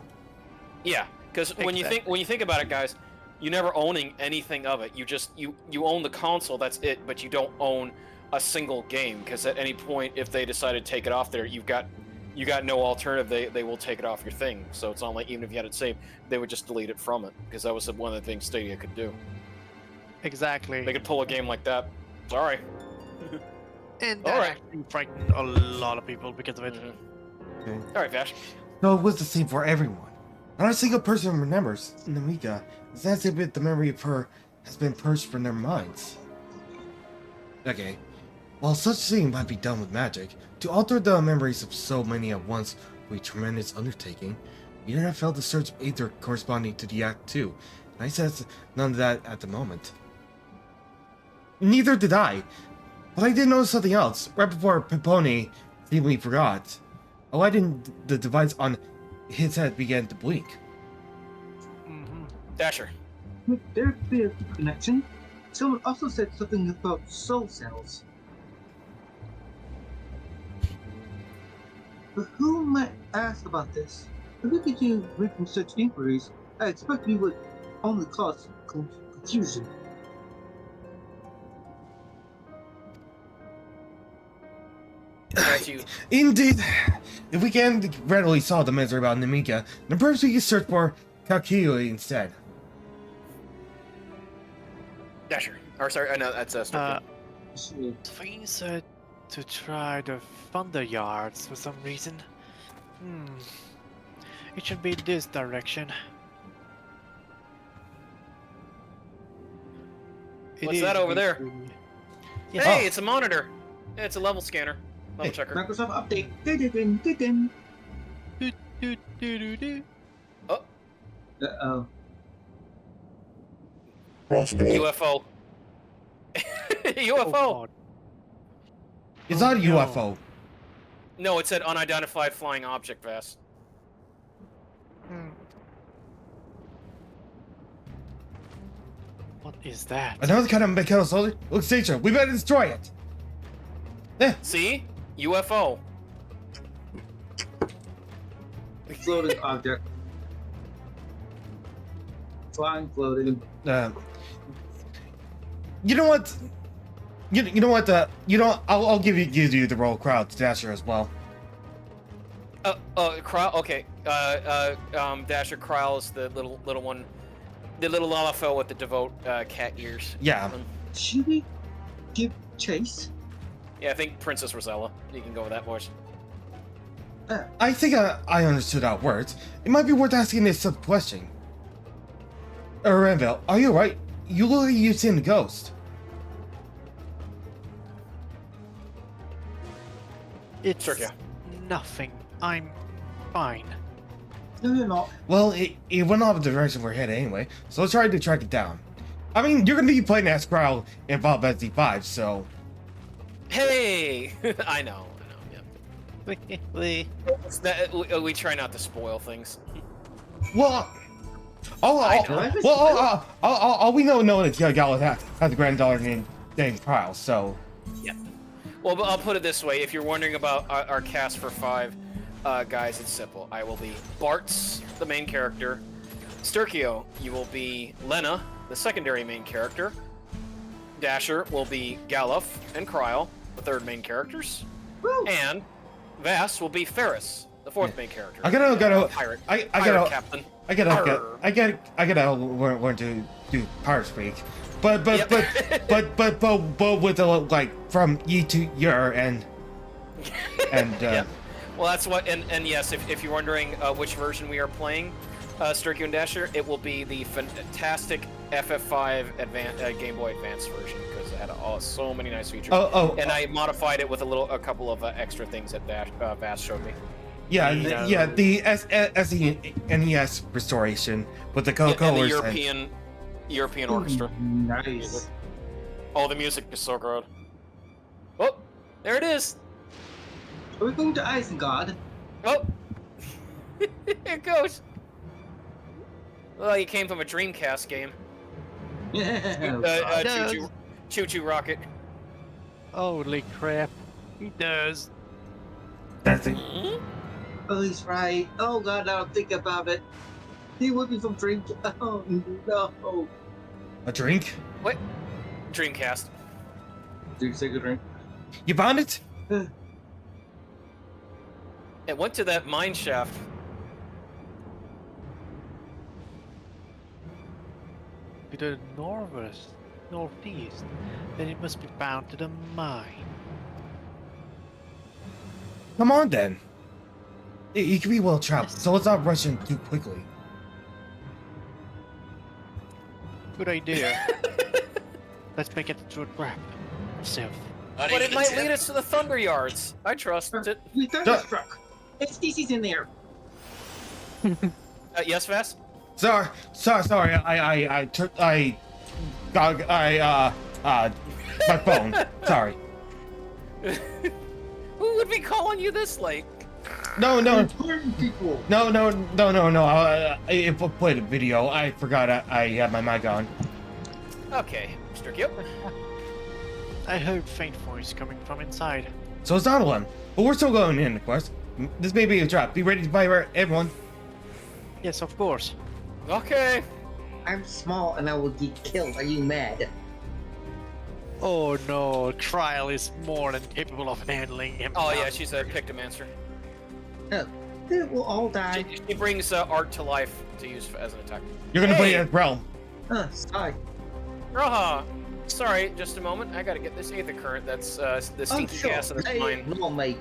Yeah, because when you think about it, guys, you never owning anything of it. You just you own the console. That's it. But you don't own a single game, because at any point, if they decide to take it off there, you got no alternative. They will take it off your thing. So it's not like even if you had it saved, they would just delete it from it, because that was one of the things Stadia could do. Exactly. They could pull a game like that. Sorry. And that actually frightened a lot of people because of it. Okay. All right, Vash. No, it was the same for everyone. Not a single person remembers Namika. It's as if the memory of her has been purged from their minds. Okay. While such thing might be done with magic, to alter the memories of so many at once would be a tremendous undertaking. We did not felt the surge of aether corresponding to the Act 2, and I said none of that at the moment. Neither did I, but I did notice something else, right before Pepone seemingly forgot. Oh, I didn't. The device on his head began to blink. Dasher. Would there be a connection? Someone also said something about soul cells. But who might ask about this? If we could do written such inquiries, I expect we would only cause confusion. Indeed. If we can readily solve the mystery about Namika, then perhaps we can search for Kakio instead. Dasher. Or sorry, I know that's Thing said to try the Thunder Yards for some reason. It should be this direction. What's that over there? Yeah. Hey, it's a monitor. Yeah, it's a level scanner. Level checker. Microsoft update. Oh. Uh-oh. UFO. UFO. It's not a UFO. No, it said unidentified flying object, Vass. What is that? Another kind of mechanical soldier? Looks dangerous. We better destroy it. See? UFO. Floating object. Flying, floating. You know what? You know what? I'll give you the role crowd to Dasher as well. Crow. Okay. Dasher Crowell's the little one, the little LFO with the devote cat ears. Yeah. Should we give chase? Yeah, I think Princess Rosella. You can go with that voice. I think I understood how it works. It might be worth asking this sub-question. Renville, are you right? You look like you've seen the ghost. It's nothing. I'm fine. No, you're not. Well, it went off the direction we're headed anyway, so let's try to track it down. I mean, you're gonna be playing as Growl in FFXIV, so. Hey, I know. Yeah. We try not to spoil things. Well, all we know is Gal has a granddaughter named Kyle, so. Yeah. Well, but I'll put it this way: if you're wondering about our cast for 5, guys, it's simple. I will be Bart's the main character. Sturkio, you will be Lena, the secondary main character. Dasher will be Galuf and Kryl, the third main characters. Woo. And Vass will be Ferris, the fourth main character. I gotta pirate. I captain. I gotta learn to do pirate speak, but with the like from ye to your and yeah. Well, that's what and yes, if you're wondering which version we are playing, Sturkio and Dasher, it will be the fantastic FF5 Game Boy Advance version because it had so many nice features. And I modified it with a couple of extra things that Vass showed me. Yeah, the SNES restoration with the colors and the European orchestra. Nice. Oh, the music is so good. Oh, there it is. Are we going to Isengard? Oh, here it goes. Well, you came from a Dreamcast game. Yeah. Choo-choo rocket. Holy crap. He does. That's it. Oh, he's right. Oh god, I don't think about it. He would be from Dream. Oh no. A drink? What? Dreamcast. Did you take a drink? You found it? It went to that mine shaft. To the northeast, then it must be bound to the mine. Come on then. It can be well traveled, so let's not rush in too quickly. Good idea. Let's make it to a trap. Safe. But it might lead us to the Thunder Yards. I trust it. We thunderstruck. It's DC's in there. Yes, Vass? Sorry. I my phone. Sorry. Who would be calling you this late? No. Important people. No. I played a video. I forgot I had my mic on. Okay, Mr. Gill. I heard faint voice coming from inside. So it's not one, but we're still going in, of course. This may be a trap. Be ready to fire everyone. Yes, of course. Okay. I'm small and I will get killed. Are you mad? Oh no, Trial is more than capable of handling him. Oh yeah, she's a Pictomancer. Oh, they will all die. She brings art to life to use as an attack. You're gonna play as Realm. Sorry. Sorry, just a moment. I gotta get this Aether Current. That's the stinky gas in this mine. No, mate.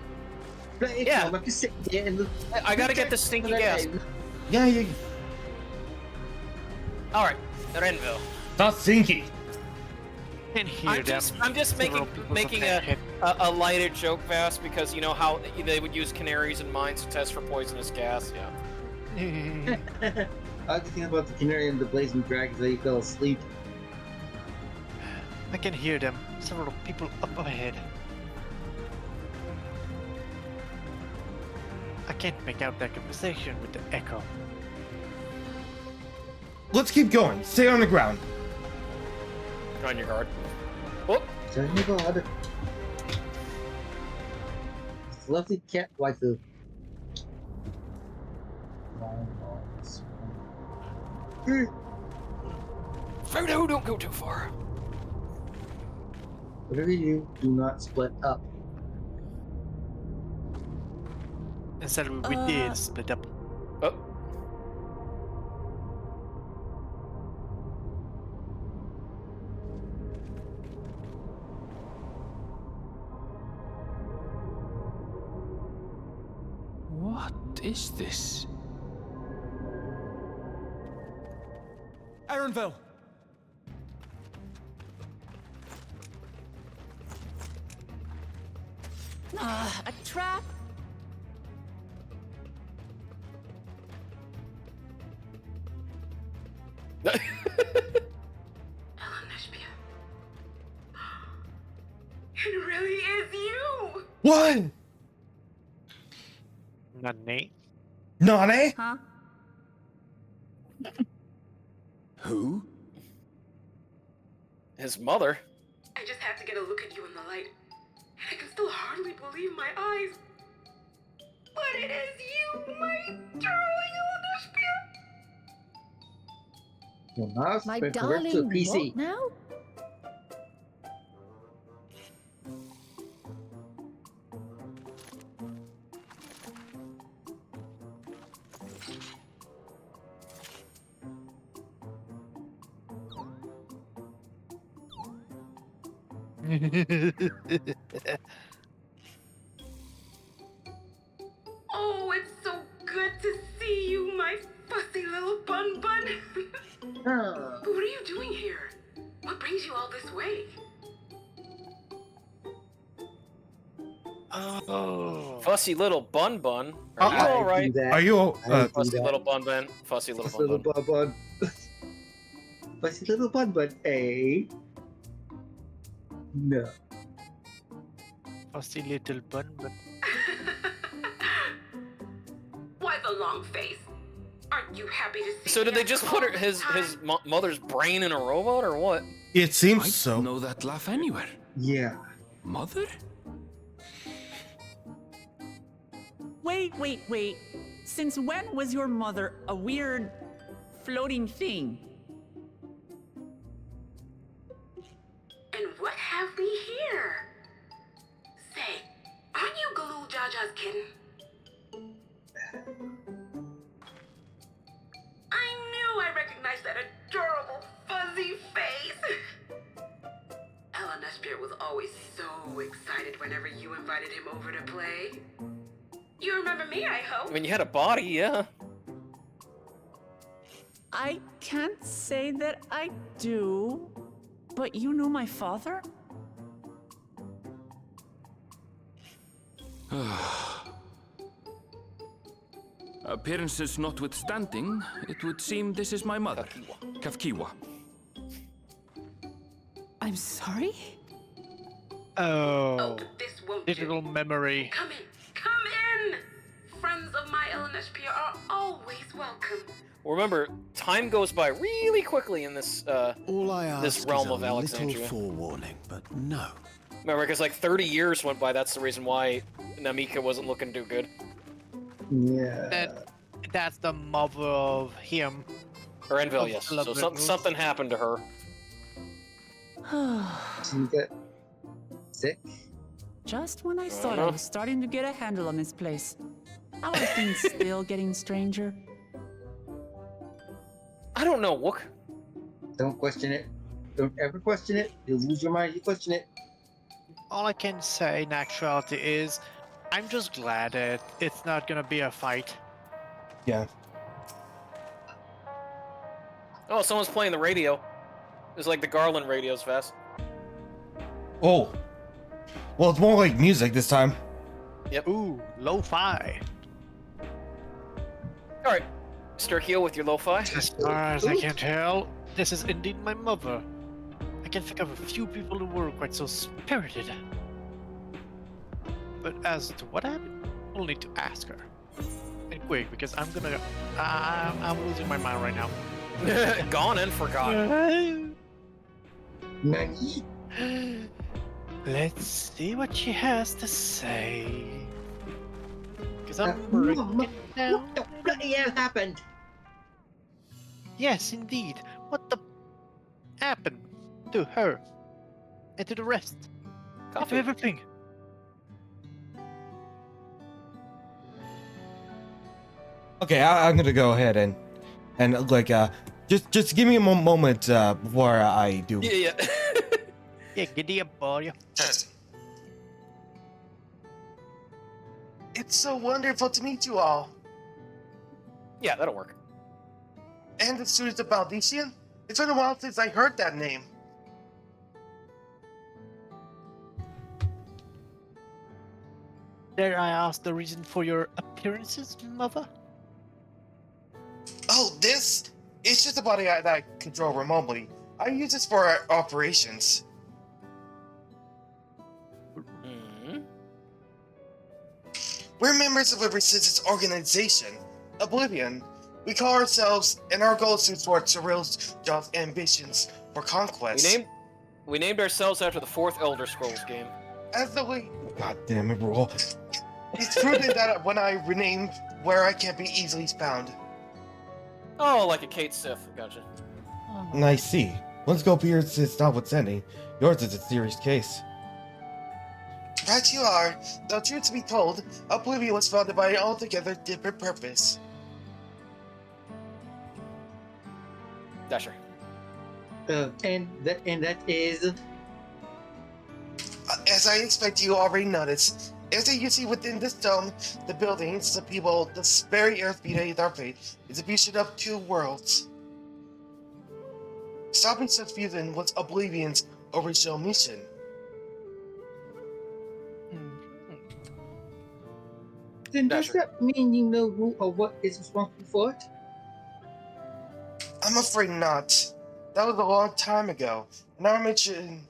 Yeah. I'm just sitting here and I gotta get the stinky gas. Yeah. Alright, Renville. Not stinky. I'm just making a lighter joke, Vass, because you know how they would use canaries in mines to test for poisonous gas. Yeah. I was thinking about the canary and the blazing dragons that he fell asleep. I can hear them. Several people up ahead. I can't make out their conversation with the echo. Let's keep going. Stay on the ground. On your guard. Oh. Stay on your guard. It's a lovely cat waifu. Frodo, don't go too far. Whatever you do not split up. Instead we did split up. Oh. What is this? Erenville! A trap? What? Nani? Nani? Huh? Who? His mother. I just had to get a look at you in the light. And I can still hardly believe my eyes. But it is you, my darling Elanaspia. Your mouse My been correct to a darling, PC. what now? Oh, it's so good to see you, my fussy little bun bun. But what are you doing here? What brings you all this way? Oh. Fussy little bun bun. Are you all right? Are you Fussy little bun bun? Fussy little Fussy little bun bun bun. Fussy little bun bun. Eh? No. Fussy little bun bun. Why the long face? Aren't you happy to see So did me they just put after all his this time? mother's brain in a robot or what? It seems I so. know that laugh anywhere. Yeah. Mother? Wait. Since when was your mother a weird floating thing? And what have we here? Say, aren't you Galul Jaja's kitten? I knew I recognized that adorable fuzzy face. Elanaspia was always so excited whenever you invited him over to play. You remember me, I hope? I mean, you had a body, yeah. I can't say that I do, but you knew my father? Appearances notwithstanding, it would seem this is my mother, Kafkiwa. I'm sorry? Oh, this won't digital memory. Come in. Friends of my Elanaspia are always welcome. Well, remember, time goes by really quickly in this All I ask this realm is of a Alexandria. little forewarning, but no. Remember, because like 30 years went by. That's the reason why Namika wasn't looking too good. Yeah. That's the mother of him. Or Envil, Of yes. So Celebrate something happened to her. Did you get sick? Just when I thought I was starting to get a handle on this place. How are things still getting stranger? I don't know, Wook. Don't question it. Don't ever question it. You'll lose your mind. You question it. All I can say in actuality is, I'm just glad that it's not gonna be a fight. Yeah. Oh, someone's playing the radio. It's like the Garland radios, Vast. Oh. Well, it's more like music this time. Yep. Ooh, lo-fi. All right, Sturkio with your lo-fi. As far as I can tell, this is indeed my mother. I can think of a few people who were quite so spirited. But as to what happened, we'll need to ask her. And quick, because I'm losing my mind right now. Gone and forgotten. Let's see what she has to say. Because I'm breaking it down. What the bloody hell happened? Yes, indeed. What the happened to her and to the rest? And to everything. Okay, I'm gonna go ahead and like just give me a moment before I do. Yeah. Yeah, giddy up, boy. It's so wonderful to meet you all. Yeah, that'll work. And the students of Valdician? It's been a while since I heard that name. Dare I ask the reason for your appearances, mother? Oh, this? It's just a body that I control remotely. I use this for our operations. We're members of a resistance organization, Oblivion. We call ourselves, and our goal is to thwart Cyril's ambitions for conquest. We named ourselves after the 4th Elder Scrolls game. As the lead... God damn it, Rule. It's proven that when I rename where I can't be easily found. Oh, like a Kate Sith. Gotcha. I see. One's goal appears is notwithstanding. Yours is a serious case. Right you are. Though truth to be told, Oblivion was founded by an altogether different purpose. Dasher. And that is... As I expect you already noticed, everything you see within this dome, the buildings, the people, the very earth beneath our feet, is a fusion of two worlds. Stopping such fusion was Oblivion's original mission. Then does that mean you know who or what is responsible for it? I'm afraid not. That was a long time ago, and our mission,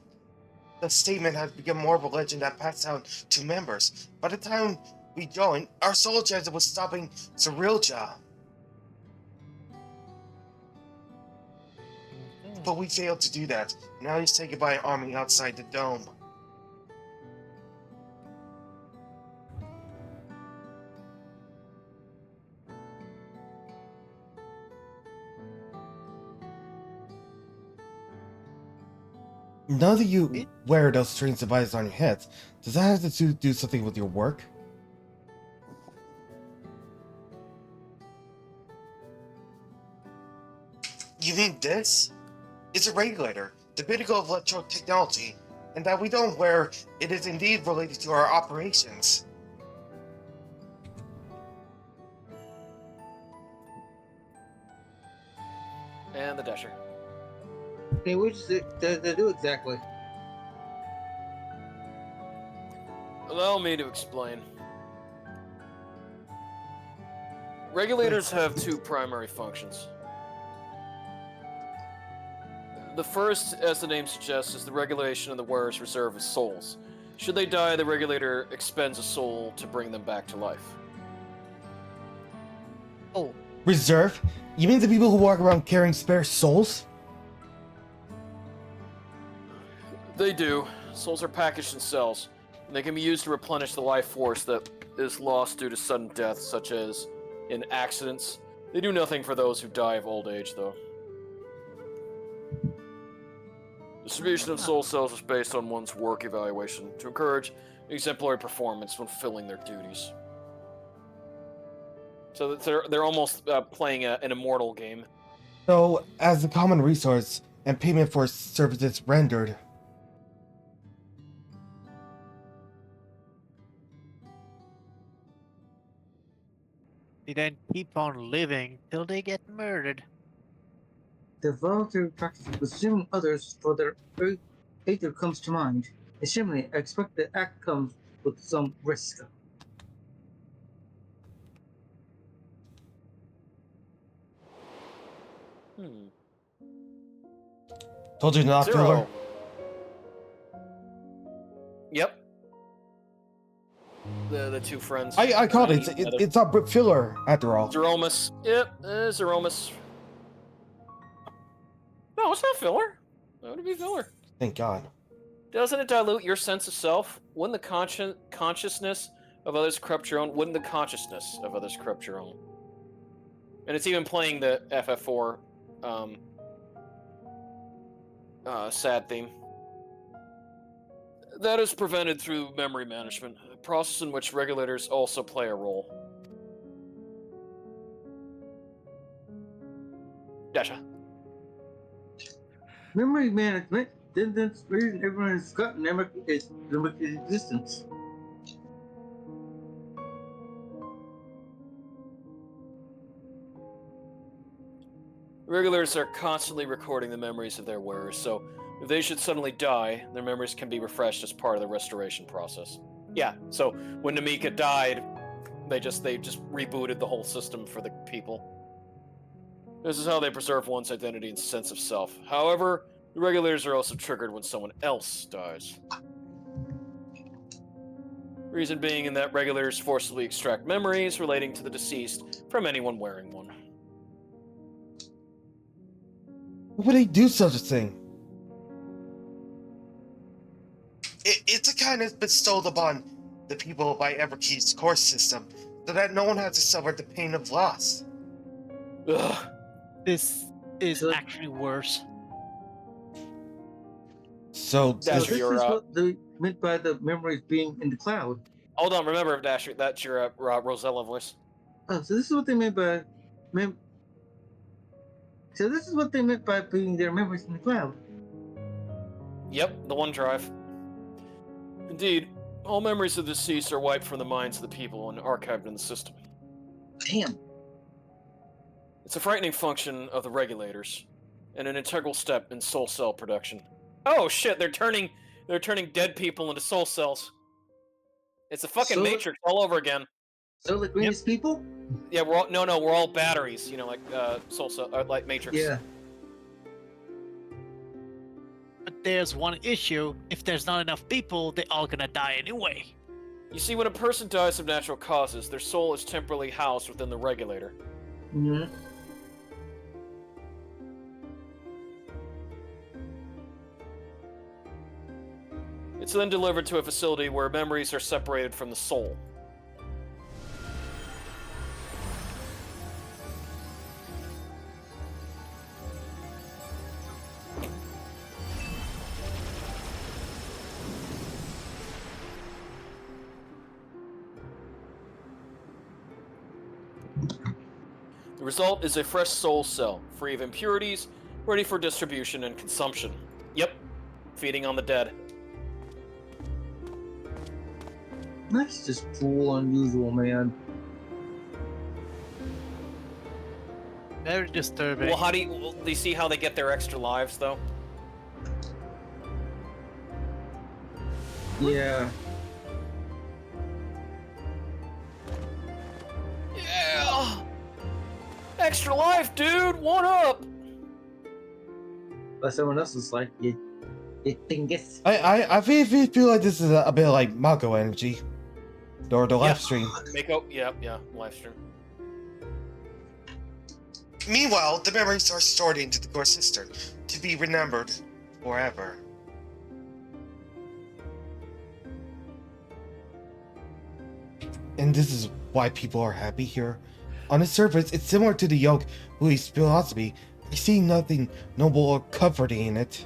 the statement has become more of a legend that passed down to members. By the time we joined, our sole objective was stopping Cyrilja. But we failed to do that. Now he's taken by an army outside the dome. Now that you wear those strange devices on your heads, does that have to do something with your work? You mean this? It's a regulator, the pinnacle of electro technology, and that we don't wear it is indeed related to our operations. And the Dasher. Hey, what does it do exactly? Allow me to explain. Regulators have two primary functions. The first, as the name suggests, is the regulation of the wearer's reserve of souls. Should they die, the regulator expends a soul to bring them back to life. Oh. Reserve? You mean the people who walk around carrying spare souls? They do. Souls are packaged in cells, and they can be used to replenish the life force that is lost due to sudden death, such as in accidents. They do nothing for those who die of old age, though. Distribution of soul cells is based on one's work evaluation to encourage exemplary performance when filling their duties. So they're almost playing an immortal game. So, as a common resource and payment for services rendered. They then keep on living till they get murdered. The voluntary practice of assuming others for their either comes to mind. Assuming I expect the act comes with some risk. Told you not, filler. Yep. The two friends. I called it. It's not filler after all. Zeromus. Yep, Zeromus. No, it's not filler. Why would it be filler? Thank God. Doesn't it dilute your sense of self? Wouldn't the consciousness of others corrupt your own? Wouldn't the consciousness of others corrupt your own? And it's even playing the FF4 sad theme. That is prevented through memory management, a process in which regulators also play a role. Dasha. Memory management, then that's the reason everyone's got memory is limited existence. Regulators are constantly recording the memories of their wearers, so if they should suddenly die, their memories can be refreshed as part of the restoration process. Yeah, so when Namika died, they just rebooted the whole system for the people. This is how they preserve one's identity and sense of self. However, the regulators are also triggered when someone else dies. Reason being in that regulators forcibly extract memories relating to the deceased from anyone wearing one. Why would they do such a thing? It's a kindness bestowed upon the people by Everkey's core system, so that no one has to suffer the pain of loss. Ugh. This is actually worse. So this is what they meant by the memories being in the cloud. Hold on, remember, Dasher, that's your Rosella voice. Oh, so this is what they meant by So this is what they meant by being their memories in the cloud. Yep, the OneDrive. Indeed, all memories of the deceased are wiped from the minds of the people and archived in the system. Damn. It's a frightening function of the regulators, and an integral step in soul cell production. Oh shit, they're turning dead people into soul cells. It's a fucking Matrix all over again. So like greatest people? Yeah, we're all batteries, you know, like soul cell, like Matrix. Yeah. But there's one issue. If there's not enough people, they're all gonna die anyway. You see, when a person dies of natural causes, their soul is temporarily housed within the regulator. Mm-hmm. It's then delivered to a facility where memories are separated from the soul. The result is a fresh soul cell, free of impurities, ready for distribution and consumption. Yep, feeding on the dead. That's just cool, unusual, man. Very disturbing. Well, do you see how they get their extra lives, though? Yeah. Yeah! Extra life, dude! One up! But someone else is like, you dingus. I feel like this is a bit like Mako energy. Or the live stream. Yeah, live stream. Meanwhile, the memories are stored into the core system to be remembered forever. And this is why people are happy here. On the surface, it's similar to the Yoke Buddhist philosophy. I see nothing noble or comforting in it.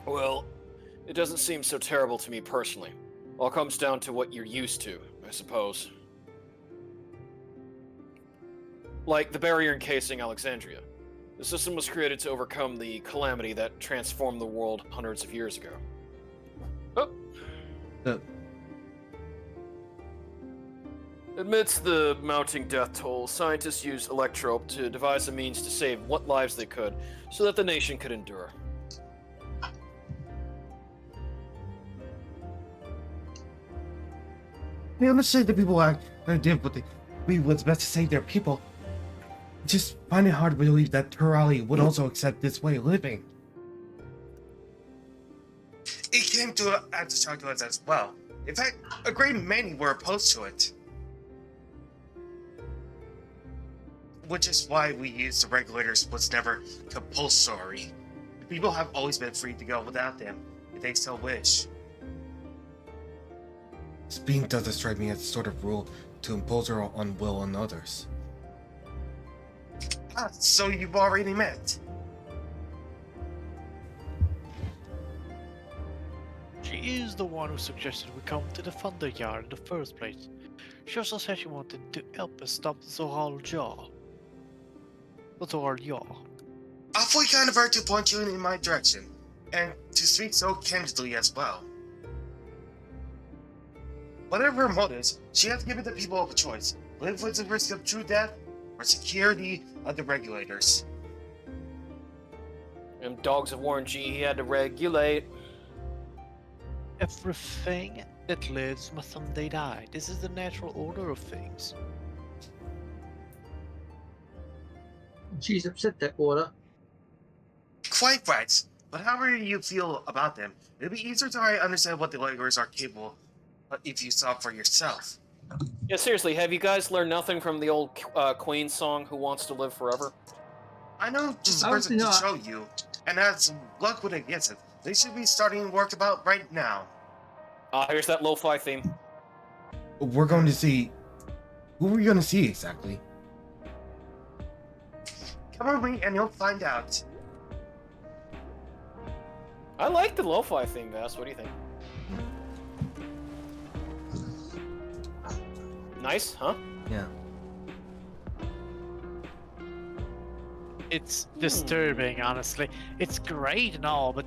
Well, it doesn't seem so terrible to me personally. All comes down to what you're used to, I suppose. Like the barrier encasing Alexandria. The system was created to overcome the calamity that transformed the world hundreds of years ago. Oh. Amidst the mounting death toll, scientists used Electrope to devise a means to save what lives they could, so that the nation could endure. I understand the people act very did what they believe was best to save their people. I just find it hard to believe that Turali would also accept this way of living. It came to at the calculus as well. In fact, a great many were opposed to it. Which is why we use the regulators was never compulsory. The people have always been free to go without them, if they so wish. This being doesn't strike me as a sort of rule to impose our own will on others. Ah, so you've already met. She is the one who suggested we come to the Thunder Yard in the first place. She also said she wanted to help us stop the Zohal Jaw. The Zohal Yaw. Awfully kind of her to point you in my direction, and to speak so candidly as well. Whatever her motives, she has given the people a choice: live with the risk of true death, or security of the regulators. Them dogs have warned G he had to regulate. Everything that lives must someday die. This is the natural order of things. She's upset that order. Quite right. But however you feel about them, it'd be easier to understand what the Legos are capable of if you saw for yourself. Yeah, seriously, have you guys learned nothing from the old Queen song, Who Wants to Live Forever? I know just a person to show you, and as luck would have it, they should be starting work about right now. Here's that lo-fi theme. We're going to see... Who are we going to see exactly? Come with me and you'll find out. I like the lo-fi theme, Vass. What do you think? Nice, huh? Yeah. It's disturbing, honestly. It's great and all, but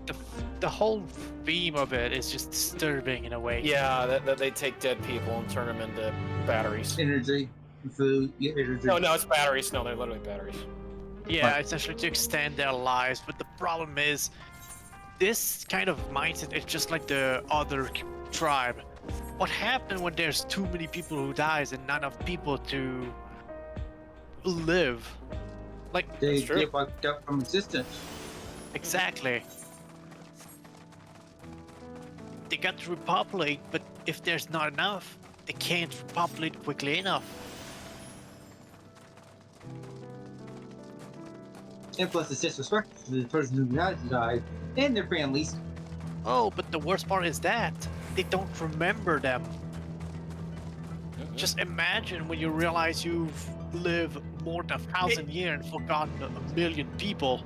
the whole theme of it is just disturbing in a way. Yeah, that they take dead people and turn them into batteries. Energy, food, energy. No, it's batteries. No, they're literally batteries. Yeah, essentially to extend their lives, but the problem is, this kind of mindset is just like the other tribe. What happens when there's too many people who dies and not enough people to live? Like, they get wiped out from existence. Exactly. They got to repopulate, but if there's not enough, they can't repopulate quickly enough. And plus it's disrespectful to the person who died and their families. Oh, but the worst part is that they don't remember them. Just imagine when you realize you've lived more than 1,000 years and forgotten 1 million people.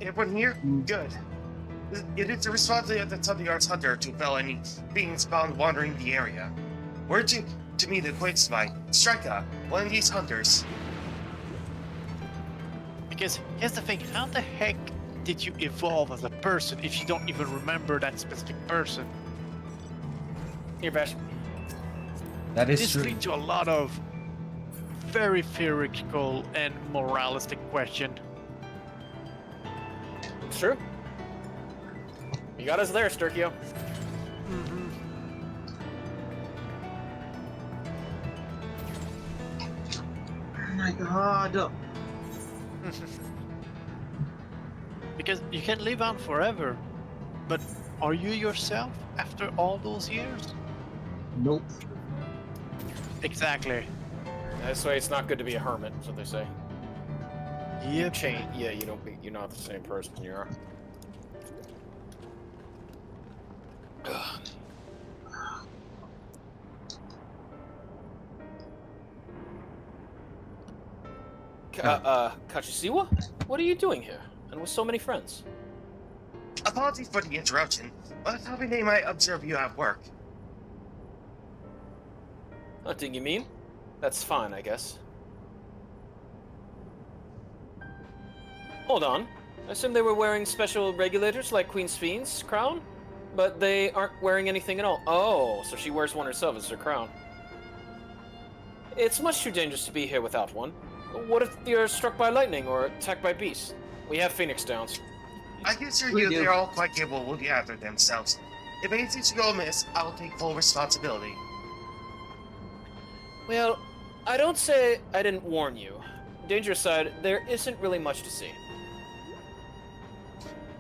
Everyone here? Good. It is the responsibility of the Arts Hunter to fell any beings found wandering the area. Were to meet the acquaintance by Strika, one of these hunters. Because here's the thing, how the heck did you evolve as a person if you don't even remember that specific person? Here, Bash. That is this true. This leads to a lot of very theoretical and moralistic question. It's true. You got us there, Sturkio. Mm-hmm. Oh my god. Because you can live on forever, but are you yourself after all those years? Nope. Exactly. That's why it's not good to be a hermit, is what they say. Yeah. Yeah, you're not the same person you are. Kachisiwa? What are you doing here? And with so many friends? Apologies for the interruption, but I thought they might observe you at work. Hunting, you mean? That's fine, I guess. Hold on. I assume they were wearing special regulators like Queen's Fiend's crown? But they aren't wearing anything at all. Oh, so she wears one herself as her crown. It's much too dangerous to be here without one. What if you're struck by lightning or attacked by beasts? We have Phoenix Downs. I can assure you they're all quite capable of looking after themselves. If anything should go amiss, I will take full responsibility. Well, I don't say I didn't warn you. Danger aside, there isn't really much to see.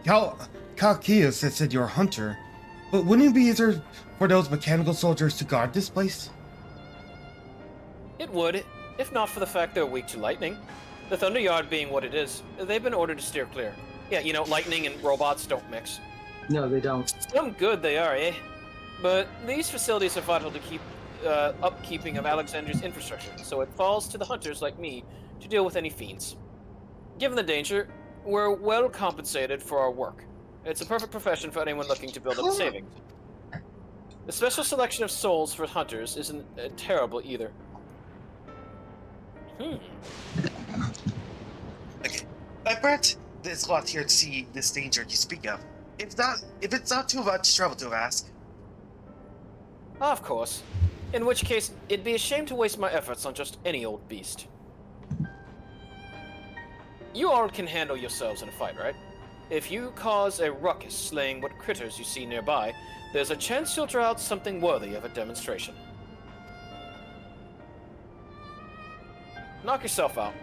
Kalkias said you're a hunter, but wouldn't it be easier for those mechanical soldiers to guard this place? It would, if not for the fact they're weak to lightning. The Thunder Yard being what it is, they've been ordered to steer clear. Yeah, you know, lightning and robots don't mix. No, they don't. Some good they are, eh? But these facilities are vital to keep upkeeping of Alexandria's infrastructure, so it falls to the hunters like me to deal with any fiends. Given the danger, we're well compensated for our work. It's a perfect profession for anyone looking to build up savings. The special selection of souls for hunters isn't terrible either. Okay, Brett, there's a lot here to see this danger you speak of. If it's not too much trouble to ask. Of course. In which case, it'd be a shame to waste my efforts on just any old beast. You all can handle yourselves in a fight, right? If you cause a ruckus slaying what critters you see nearby, there's a chance you'll draw out something worthy of a demonstration. Knock yourself out.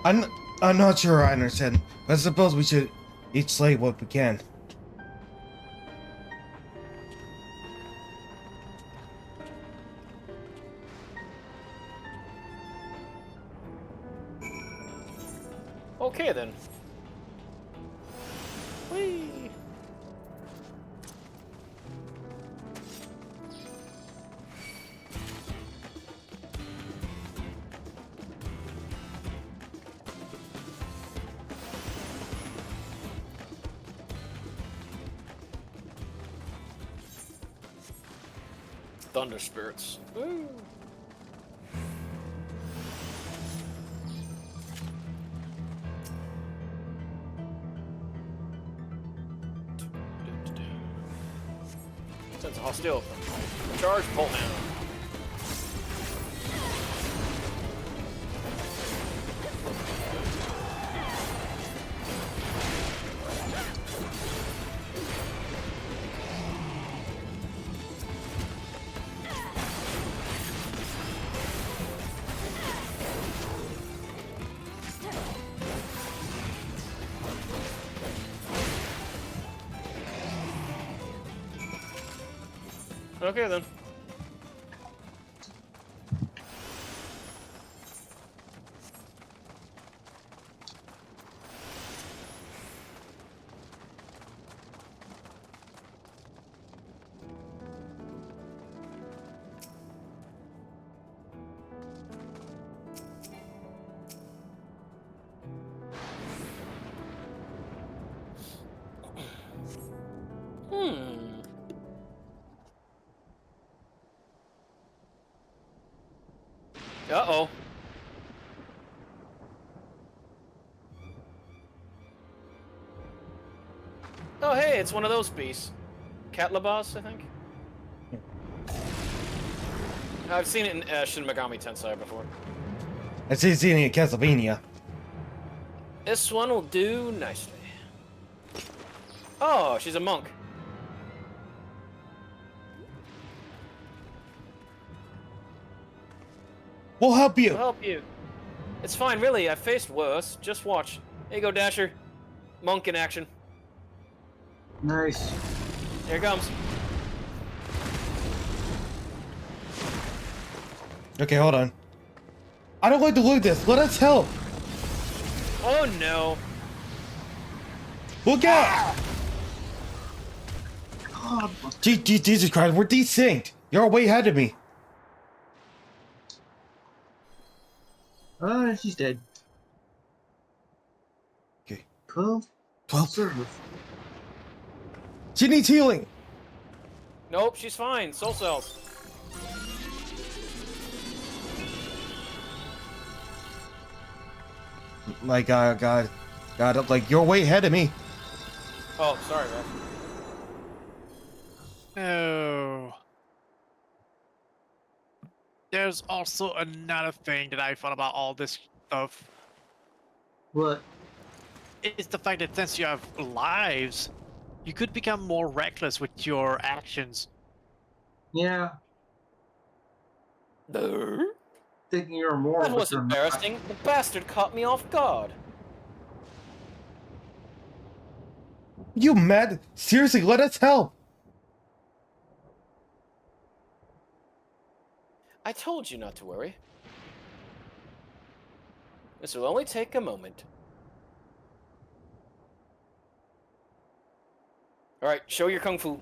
I'm not sure I understand, but I suppose we should each slay what we can. Okay then. Whee! Thunder spirits. Woo! Sense of hostility. Charge, bolt man. Okay then. Uh-oh. Oh, hey, it's one of those beasts. Catlabos, I think? I've seen it in Shin Megami Tensei before. I've seen it in Castlevania. This one will do nicely. Oh, she's a monk. We'll help you. We'll help you. It's fine, really. I've faced worse. Just watch. Here you go, Dasher. Monk in action. Nice. Here it comes. Okay, hold on. I don't like to look at this. Let us help. Oh no. Look out! Jesus Christ, we're desynced. You're way ahead of me. Oh, she's dead. Okay. 12? 12. Service. She needs healing. Nope, she's fine. Soul cells. My God, like you're way ahead of me. Oh, sorry, man. No. There's also another thing that I thought about all this stuff. What? It's the fact that since you have lives, you could become more reckless with your actions. Yeah. Thinking you're more. That was embarrassing. The bastard caught me off guard. You mad? Seriously, let us help. I told you not to worry. This will only take a moment. Alright, show your kung fu.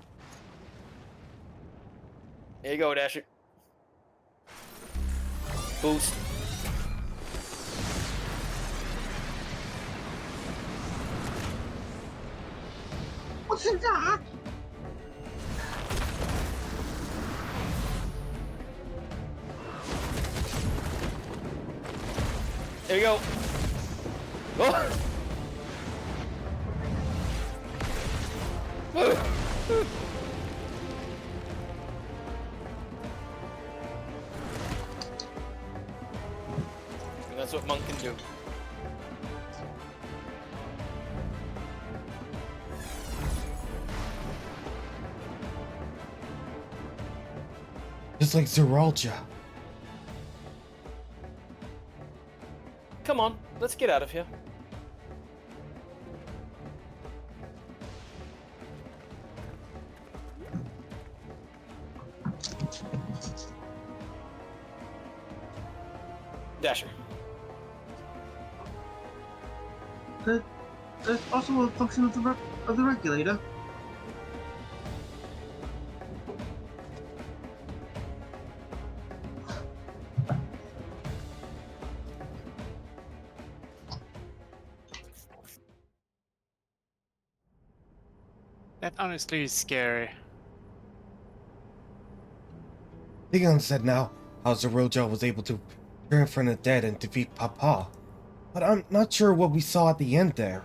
There you go, Dasher. Boost. What's in that? There you go. Oh. And that's what Monk can do. Just like Zeralja. Come on, let's get out of here. Dasher. That's also a function of the regulator. That honestly is scary. I think I understand now how Zeroja was able to turn from the dead and defeat Papa. But I'm not sure what we saw at the end there.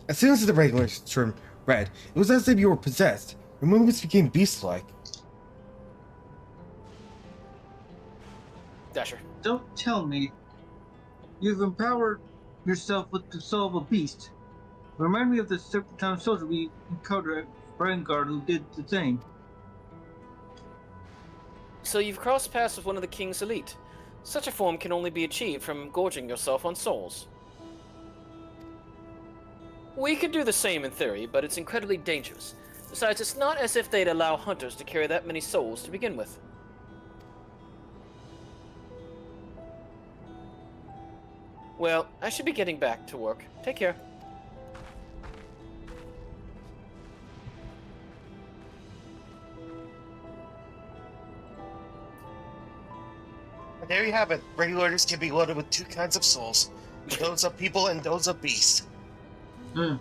As soon as the regulars turned red, it was as if you were possessed. Your movements became beast-like. Dasher. Don't tell me. You've empowered yourself with the soul of a beast. Remind me of the Serpentine soldier we encountered at Vanguard who did the same. So you've crossed paths with one of the King's elite. Such a form can only be achieved from gorging yourself on souls. We could do the same in theory, but it's incredibly dangerous. Besides, it's not as if they'd allow hunters to carry that many souls to begin with. Well, I should be getting back to work. Take care. And there you have it. Regulators can be loaded with two kinds of souls. Those of people and those of beasts. The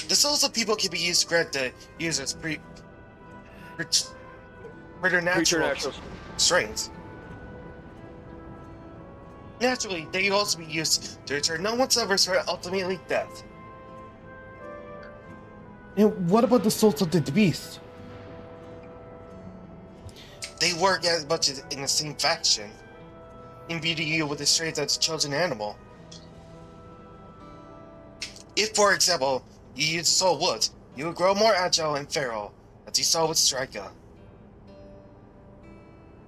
souls of people can be used to grant the users preternatural strength. Naturally, they can also be used to return no one suffers for ultimately death. And what about the souls of the beast? They work as much as in the same faction, imbuing you with the strength of the chosen animal. If, for example, you use Soul Wood, you will grow more agile and feral, as you saw with Strika.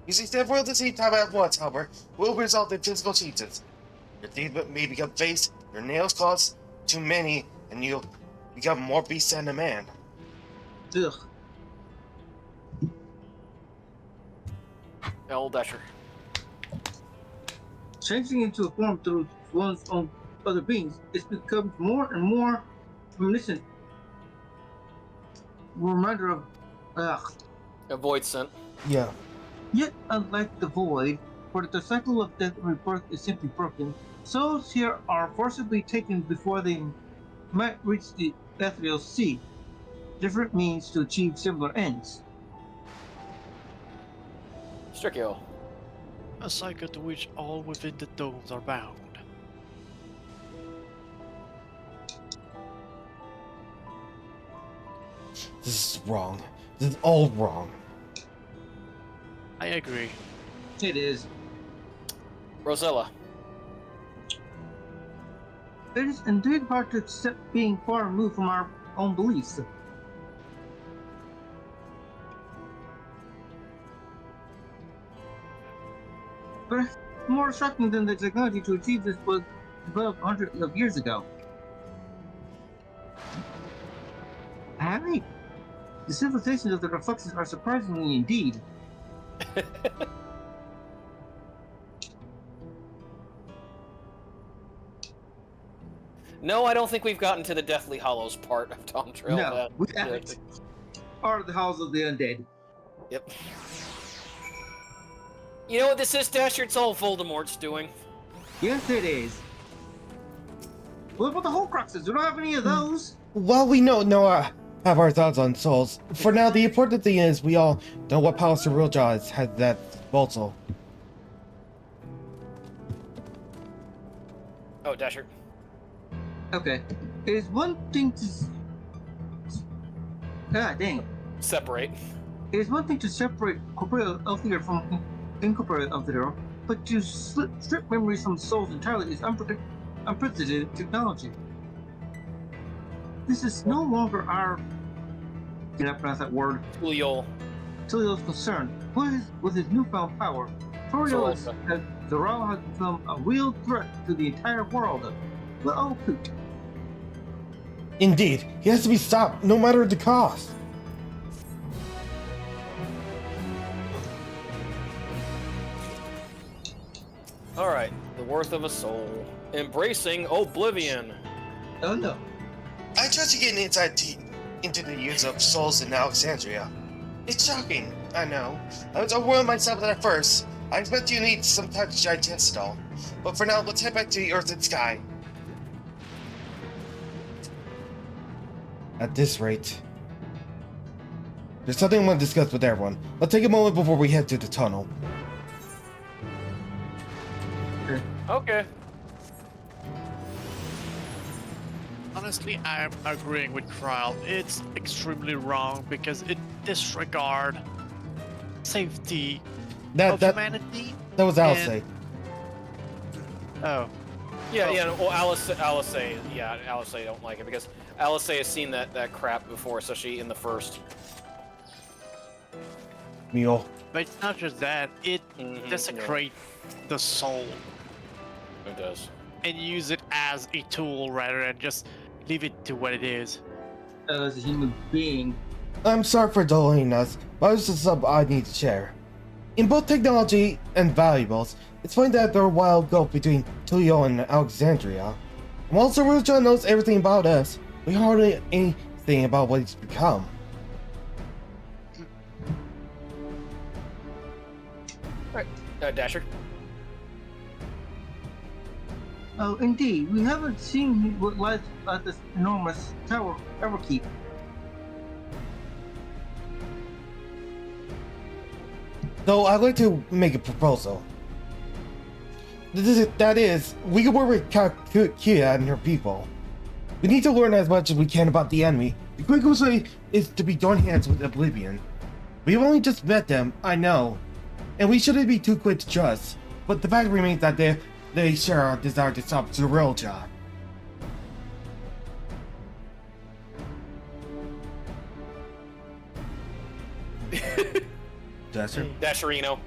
Using several at the same time at once, however, will result in physical changes. Your teeth may become face, your nails claws, too many, and you'll become more beast than a man. Ugh. Old Dasher. Changing into a form through one's own other beings, it becomes more and more reminiscent. Reminder of A void scent. Yeah. Yet, unlike the void, where the cycle of death and rebirth is simply broken, souls here are forcibly taken before they might reach the ethereal sea. Different means to achieve similar ends. Strikio. A cycle to which all within the domes are bound. This is wrong. This is all wrong. I agree. It is. Rosella. It is indeed hard to accept being far removed from our own beliefs. But more shocking than the technology to achieve this was developed hundreds of years ago. Harry, the civilizations of the reflections are surprisingly indeed. No, I don't think we've gotten to the Deathly Hollows part of Dawntrail. No, we haven't. Are the halls of the undead. Yep. You know what this is, Dasher? It's all Voldemort's doing. Yes, it is. What about the Horcruxes? We don't have any of those. While we have our thoughts on souls, for now the important thing is we all know what power Zeroja has that disposal. Oh, Dasher. Okay. It is one thing to... dang. Separate. It is one thing to separate corporeal Elthier from incorporeal Elthier, but to strip memories from souls entirely is unprecedented technology. This is no longer our... Can I pronounce that word? Tuliol's concern. With his newfound power, Tutorial that Zoral has become a real threat to the entire world. Well, poot. Indeed, he has to be stopped, no matter the cost. Alright, the worth of a soul. Embracing oblivion. Oh no. I tried to get an insight into the use of souls in Alexandria. It's shocking, I know. I was overwhelmed myself at first. I expect you need some type of digest all. But for now, let's head back to the Earth and Sky. At this rate, there's something I want to discuss with everyone. Let's take a moment before we head to the tunnel. Okay. Honestly, I'm agreeing with Trial. It's extremely wrong because it disregards safety of humanity. That was Alice. Oh. Yeah, well, Alice don't like it because Alice has seen that crap before, especially in the first. Mule. But it's not just that, it desecrates the soul. It does. And use it as a tool rather than just leave it to what it is. As a human being. I'm sorry for delaying us, but it's just something I need to share. In both technology and valuables, it's funny that there are a wild gulf between Tulio and Alexandria. And while Zeruja knows everything about us, we hardly know anything about what he's become. Alright, Dasher. Oh, indeed. We haven't seen what lies at this enormous tower ever keep. Though I'd like to make a proposal. That is, we can work with Kia and her people. We need to learn as much as we can about the enemy. The quickest way is to be joined hands with Oblivion. We've only just met them, I know. And we shouldn't be too quick to trust. But the fact remains that they share our desire to stop Zerilja. Dasherino.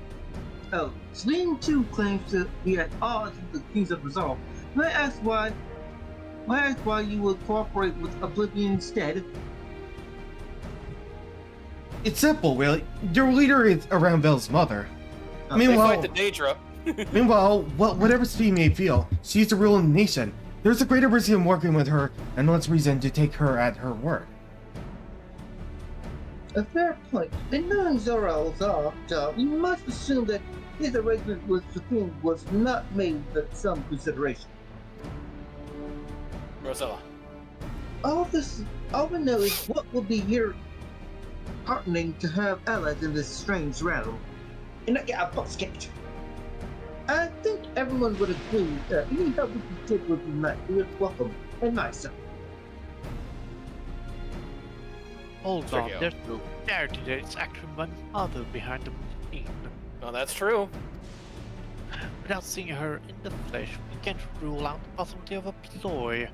Oh, Swing 2 claims to be at odds with the Kings of Resolve. May I ask why you would cooperate with Oblivion instead? It's simple, really. Your leader is Aranvel's mother. Meanwhile, they fight the Daedra. Meanwhile, whatever Speed may feel, she's the ruler of the nation. There's a greater reason in working with her, and less reason to take her at her word. A fair point. In knowing Zoral's job, you must assume that his arrangement with Supreme was not made with some consideration. Rosella. All we know is what will be here heartening to have allies in this strange rattle, and not get our butts kicked. I think everyone would agree that any help we can give would be welcome and nicer. Hold on, there's no clarity that it's actually my mother behind the machine. No, that's true. Without seeing her in the flesh, we can't rule out the possibility of a ploy.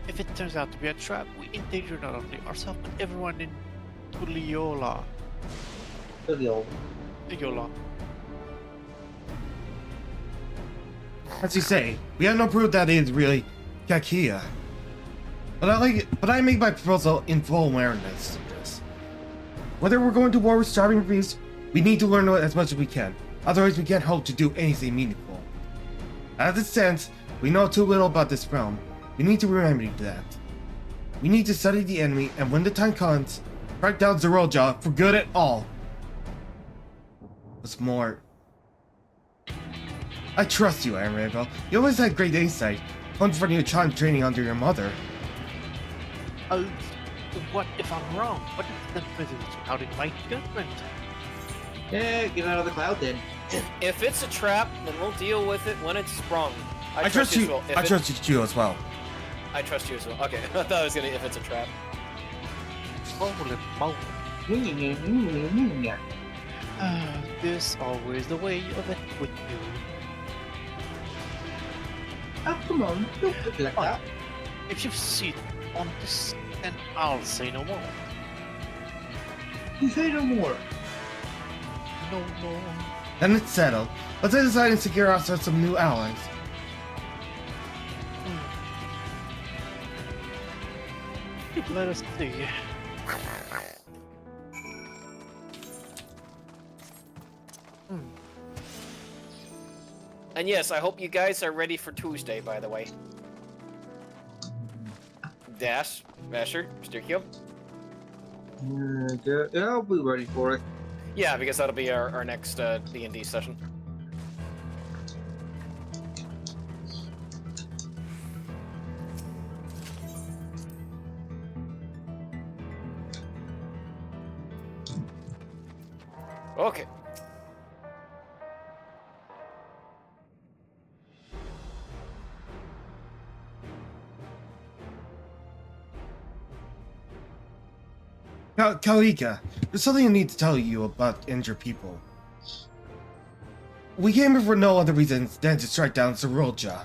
If it turns out to be a trap, we endanger not only ourselves but everyone in Tuliola. Tuliola. As you say, we have no proof that it is really Kakia. But I make my proposal in full awareness of this. Whether we're going to war with starving beasts, we need to learn as much as we can. Otherwise, we can't hope to do anything meaningful. As it stands, we know too little about this realm. We need to remember that. We need to study the enemy, and when the time comes, strike down Zerilja for good at all. What's more, I trust you, Aaron Rainbow. You always had great insight. Once for your time training under your mother. Oh, what if I'm wrong? What if the president's doubting my judgment? Yeah, get out of the cloud then. If it's a trap, then we'll deal with it when it's sprung. I trust you. I trust you as well. I trust you as well. Okay, I thought I was gonna if it's a trap. This always the way of it with you. Oh, come on, don't put it like that. If you sit on this, then I'll say no more. You say no more. no. Then it's settled. Let's decide to secure ourselves some new allies. Let us see. And yes, I hope you guys are ready for Tuesday, by the way. Dash, Masher, Sturkio. Yeah, I'll be ready for it. Yeah, because that'll be our next D&D session. Okay. Kalika, there's something I need to tell you about injured people. We came here for no other reason than to strike down Zorolja.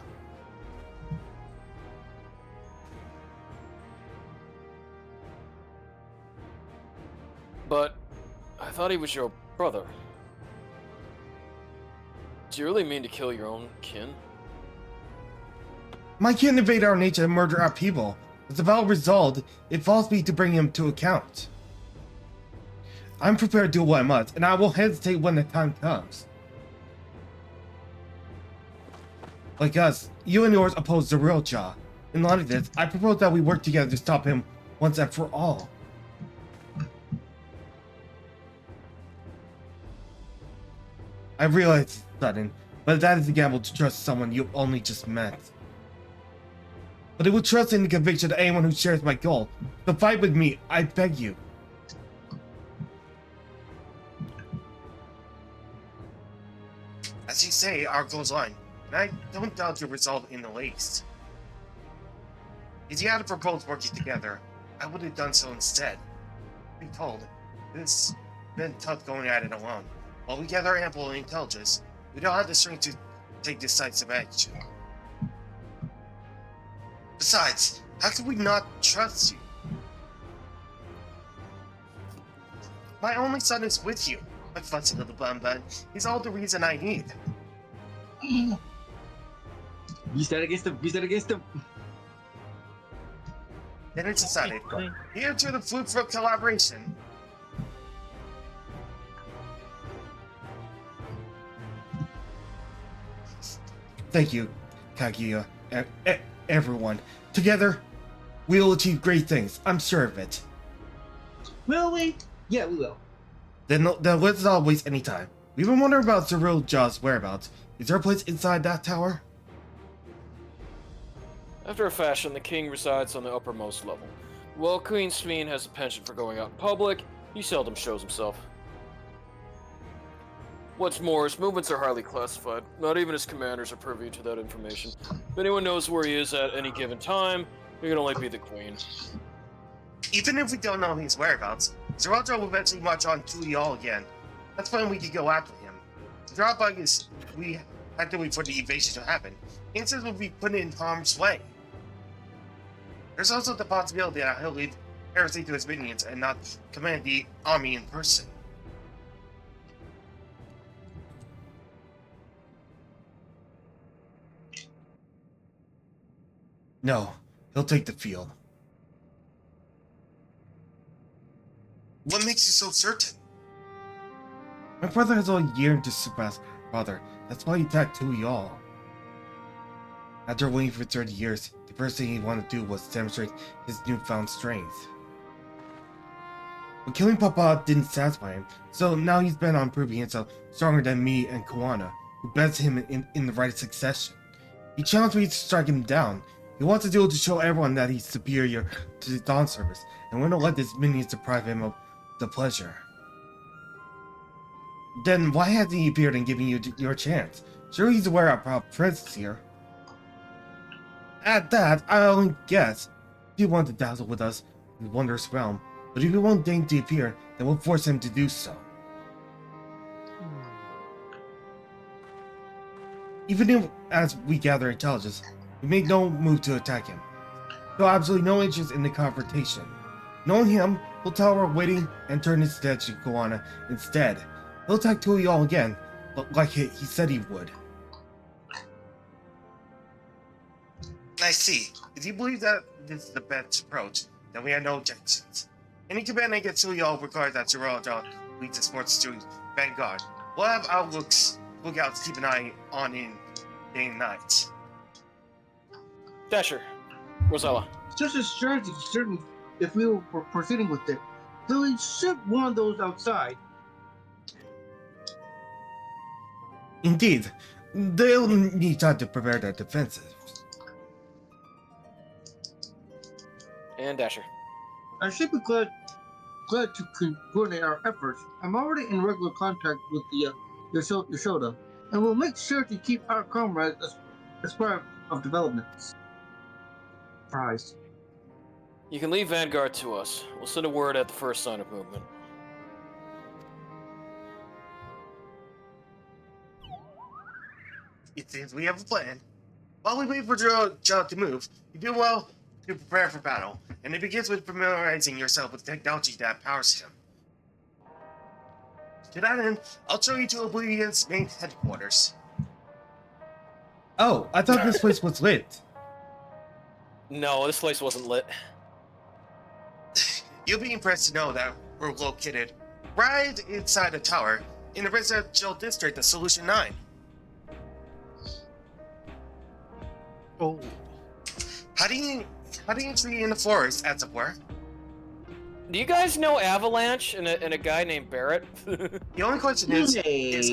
But I thought he was your brother. Do you really mean to kill your own kin? My kin invade our nature and murder our people. As a valid result, it falls me to bring him to account. I'm prepared to do what I must, and I will hesitate when the time comes. Like us, you and yours oppose Zorolja. In light of this, I propose that we work together to stop him once and for all. I realize it's sudden, but that is a gamble to trust someone you only just met. But I will trust in the conviction of anyone who shares my goal. So fight with me, I beg you. As you say, our goals align, and I don't doubt your resolve in the least. If you had proposed working together, I would have done so instead. Be told, it's been tough going at it alone. While we gather ample intelligence, we don't have the strength to take decisive action. Besides, how could we not trust you? My only son is with you. My fussy little bun. He's all the reason I need. Use that against him. Use that against him. Then it's decided. Here to the fruitful collaboration. Thank you, Kaguya, and everyone. Together, we will achieve great things. I'm sure of it. Will we? Yeah, we will. Then let's not waste any time. We've been wondering about Zorolja's whereabouts. Is there a place inside that tower? After a fashion, the king resides on the uppermost level. While Queen Sveen has a penchant for going out in public, he seldom shows himself. What's more, his movements are highly classified. Not even his commanders are privy to that information. If anyone knows where he is at any given time, it can only be the queen. Even if we don't know his whereabouts, Zorolja will eventually march on to y'all again. That's when we can go after him. The drawback is we have to wait for the invasion to happen. Instead, we'll be put in harm's way. There's also the possibility that he'll leave everything to his minions and not command the army in person. No, he'll take the field. What makes you so certain? My brother has all yearned to surpass father. That's why he attacked two y'all. After waiting for 30 years, the first thing he wanted to do was demonstrate his newfound strength. But killing Papa didn't satisfy him, so now he's bent on proving himself stronger than me and Kawana, who bets him in the right succession. He challenged me to strike him down. He wants to do it to show everyone that he's superior to the Dawn service, and we don't let his minions deprive him of the pleasure. Then why hasn't he appeared and given you your chance? Sure, he's aware of our presence here. At that, I only guess he wanted to dazzle with us in the wondrous realm, but if he won't deign to appear, then we'll force him to do so. Even if, as we gather intelligence, we make no move to attack him. So absolutely no interest in the confrontation. Knowing him, we'll tell we're waiting and turn his attention to Kawana instead. He'll talk to you all again, like he said he would. I see. If you believe that this is the best approach, then we have no objections. Any command against who y'all requires that Zeralda leads the sports to Vanguard. We'll have lookouts to keep an eye on in day and night. Dasher, Rosella. Just a strategy, certainly, if we were proceeding with it. Though we should warn those outside. Indeed, they'll need time to prepare their defenses. And Dasher. I should be glad to coordinate our efforts. I'm already in regular contact with the Yashoda, and we'll make sure to keep our comrades as part of developments. Prize. You can leave Vanguard to us. We'll send a word at the first sign of movement. It seems we have a plan. While we wait for Joe to move, you do well to prepare for battle, and it begins with familiarizing yourself with the technology that powers him. To that end, I'll show you to Oblivion's main headquarters. Oh, I thought this place was lit. No, this place wasn't lit. You'll be impressed to know that we're located right inside the tower in the residential district of Solution 9. Oh. How do you treat in the forest, as it were? Do you guys know Avalanche and a guy named Barrett? The only question is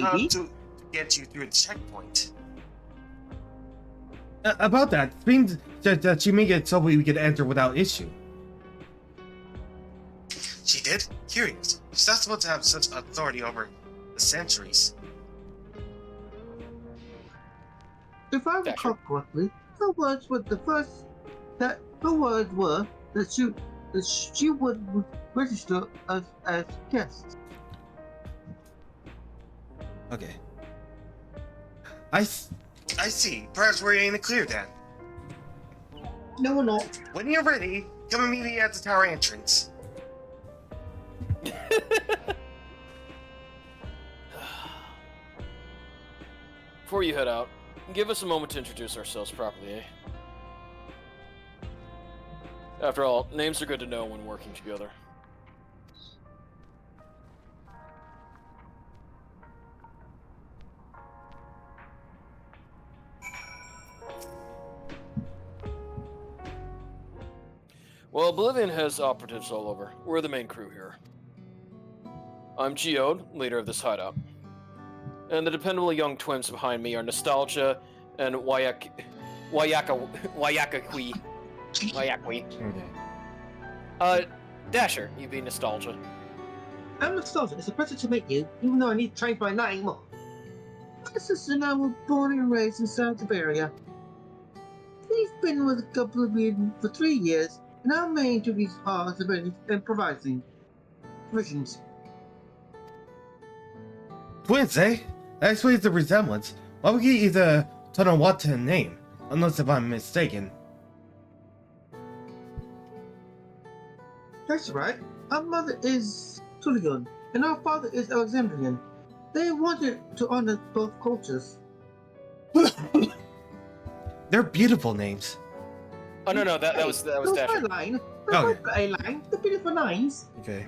how to get you through the checkpoint. About that, it means that you make it so we could enter without issue. She did? Curious. She's not supposed to have such authority over the centuries. If I recall correctly, the words were that she would register us as guests. Okay. I see. Perhaps we're in the clear then. No, we're not. When you're ready, come and meet me at the tower entrance. Before you head out, give us a moment to introduce ourselves properly, eh? After all, names are good to know when working together. Well, Oblivion has operatives all over. We're the main crew here. I'm Geode, leader of this hideout. And the dependable young twins behind me are Nostalgia and Wayakwi. Dasher, you be Nostalgia. I'm Nostalgia. It's a pleasure to meet you, even though I need to change my name. My sister and I were born and raised in South Siberia. We've been with Oblivion for 3 years, and our main duties are civilians and providing provisions. Twins, eh? That explains the resemblance. Why would you either Tonawata name? Unless if I'm mistaken. That's right. Our mother is Tulion, and our father is Alexandrian. They wanted to honor both cultures. They're beautiful names. Oh no, that was Dasher. Line. A line. The beautiful lines. Okay.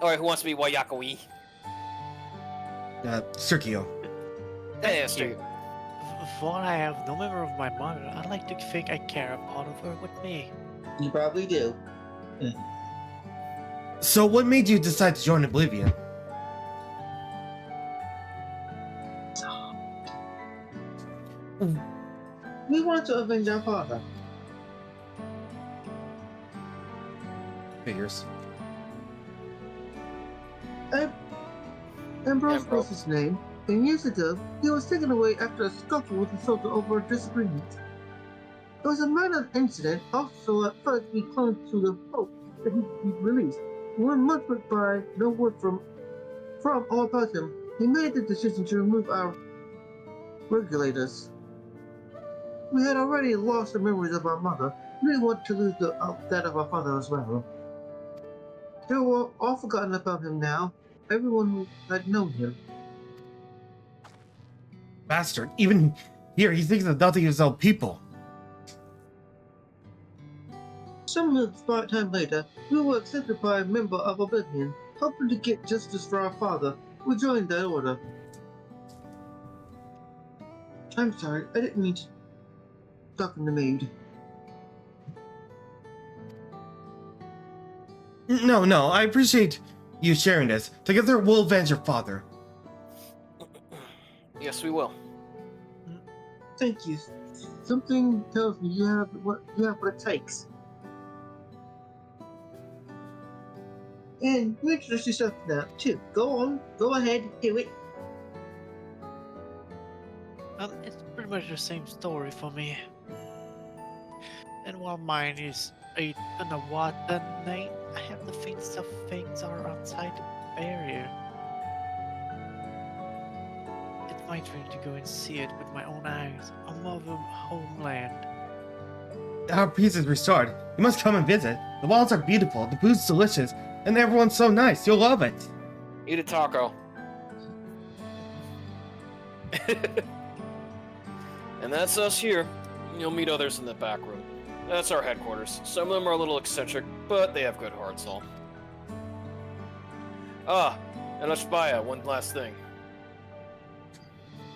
Alright, who wants to be Wayakawi? Sergio. Yeah, straight. While I have no memory of my mother, I like to think I carry a part of her with me. You probably do. So what made you decide to join Oblivion? We wanted to avenge our father. Figures. Ambrose was his name, and years ago, he was taken away after a scuffle with a soldier over a disagreement. It was a minor incident, also at first we clung to the hope that he'd be released. 1 month went by, no word from all about him. He made the decision to remove our regulators. We had already lost the memories of our mother. We didn't want to lose that of our father as well. They were all forgotten about him now. everyone who had known him. Bastard. Even here, he thinks of nothing of his own people. Some short time later, we were accepted by a member of Oblivion, hoping to get justice for our father. We joined that order. I'm sorry, I didn't mean to talk in the maid. No, I appreciate you sharing this. Together, we'll avenge your father. Yes, we will. Thank you. Something tells me you have what it takes. And you introduce yourself now, too. Go on, go ahead, do it. It's pretty much the same story for me. And while mine is a underwater night, I have the faintest of things are outside the barrier. It's my dream to go and see it with my own eyes, a mother homeland. Our peace is restored. You must come and visit. The walls are beautiful, the food's delicious, and everyone's so nice. You'll love it. Eat a taco. And that's us here. You'll meet others in the back room. That's our headquarters. Some of them are a little eccentric, but they have good hearts, all. Ah, and Ashbaya, one last thing.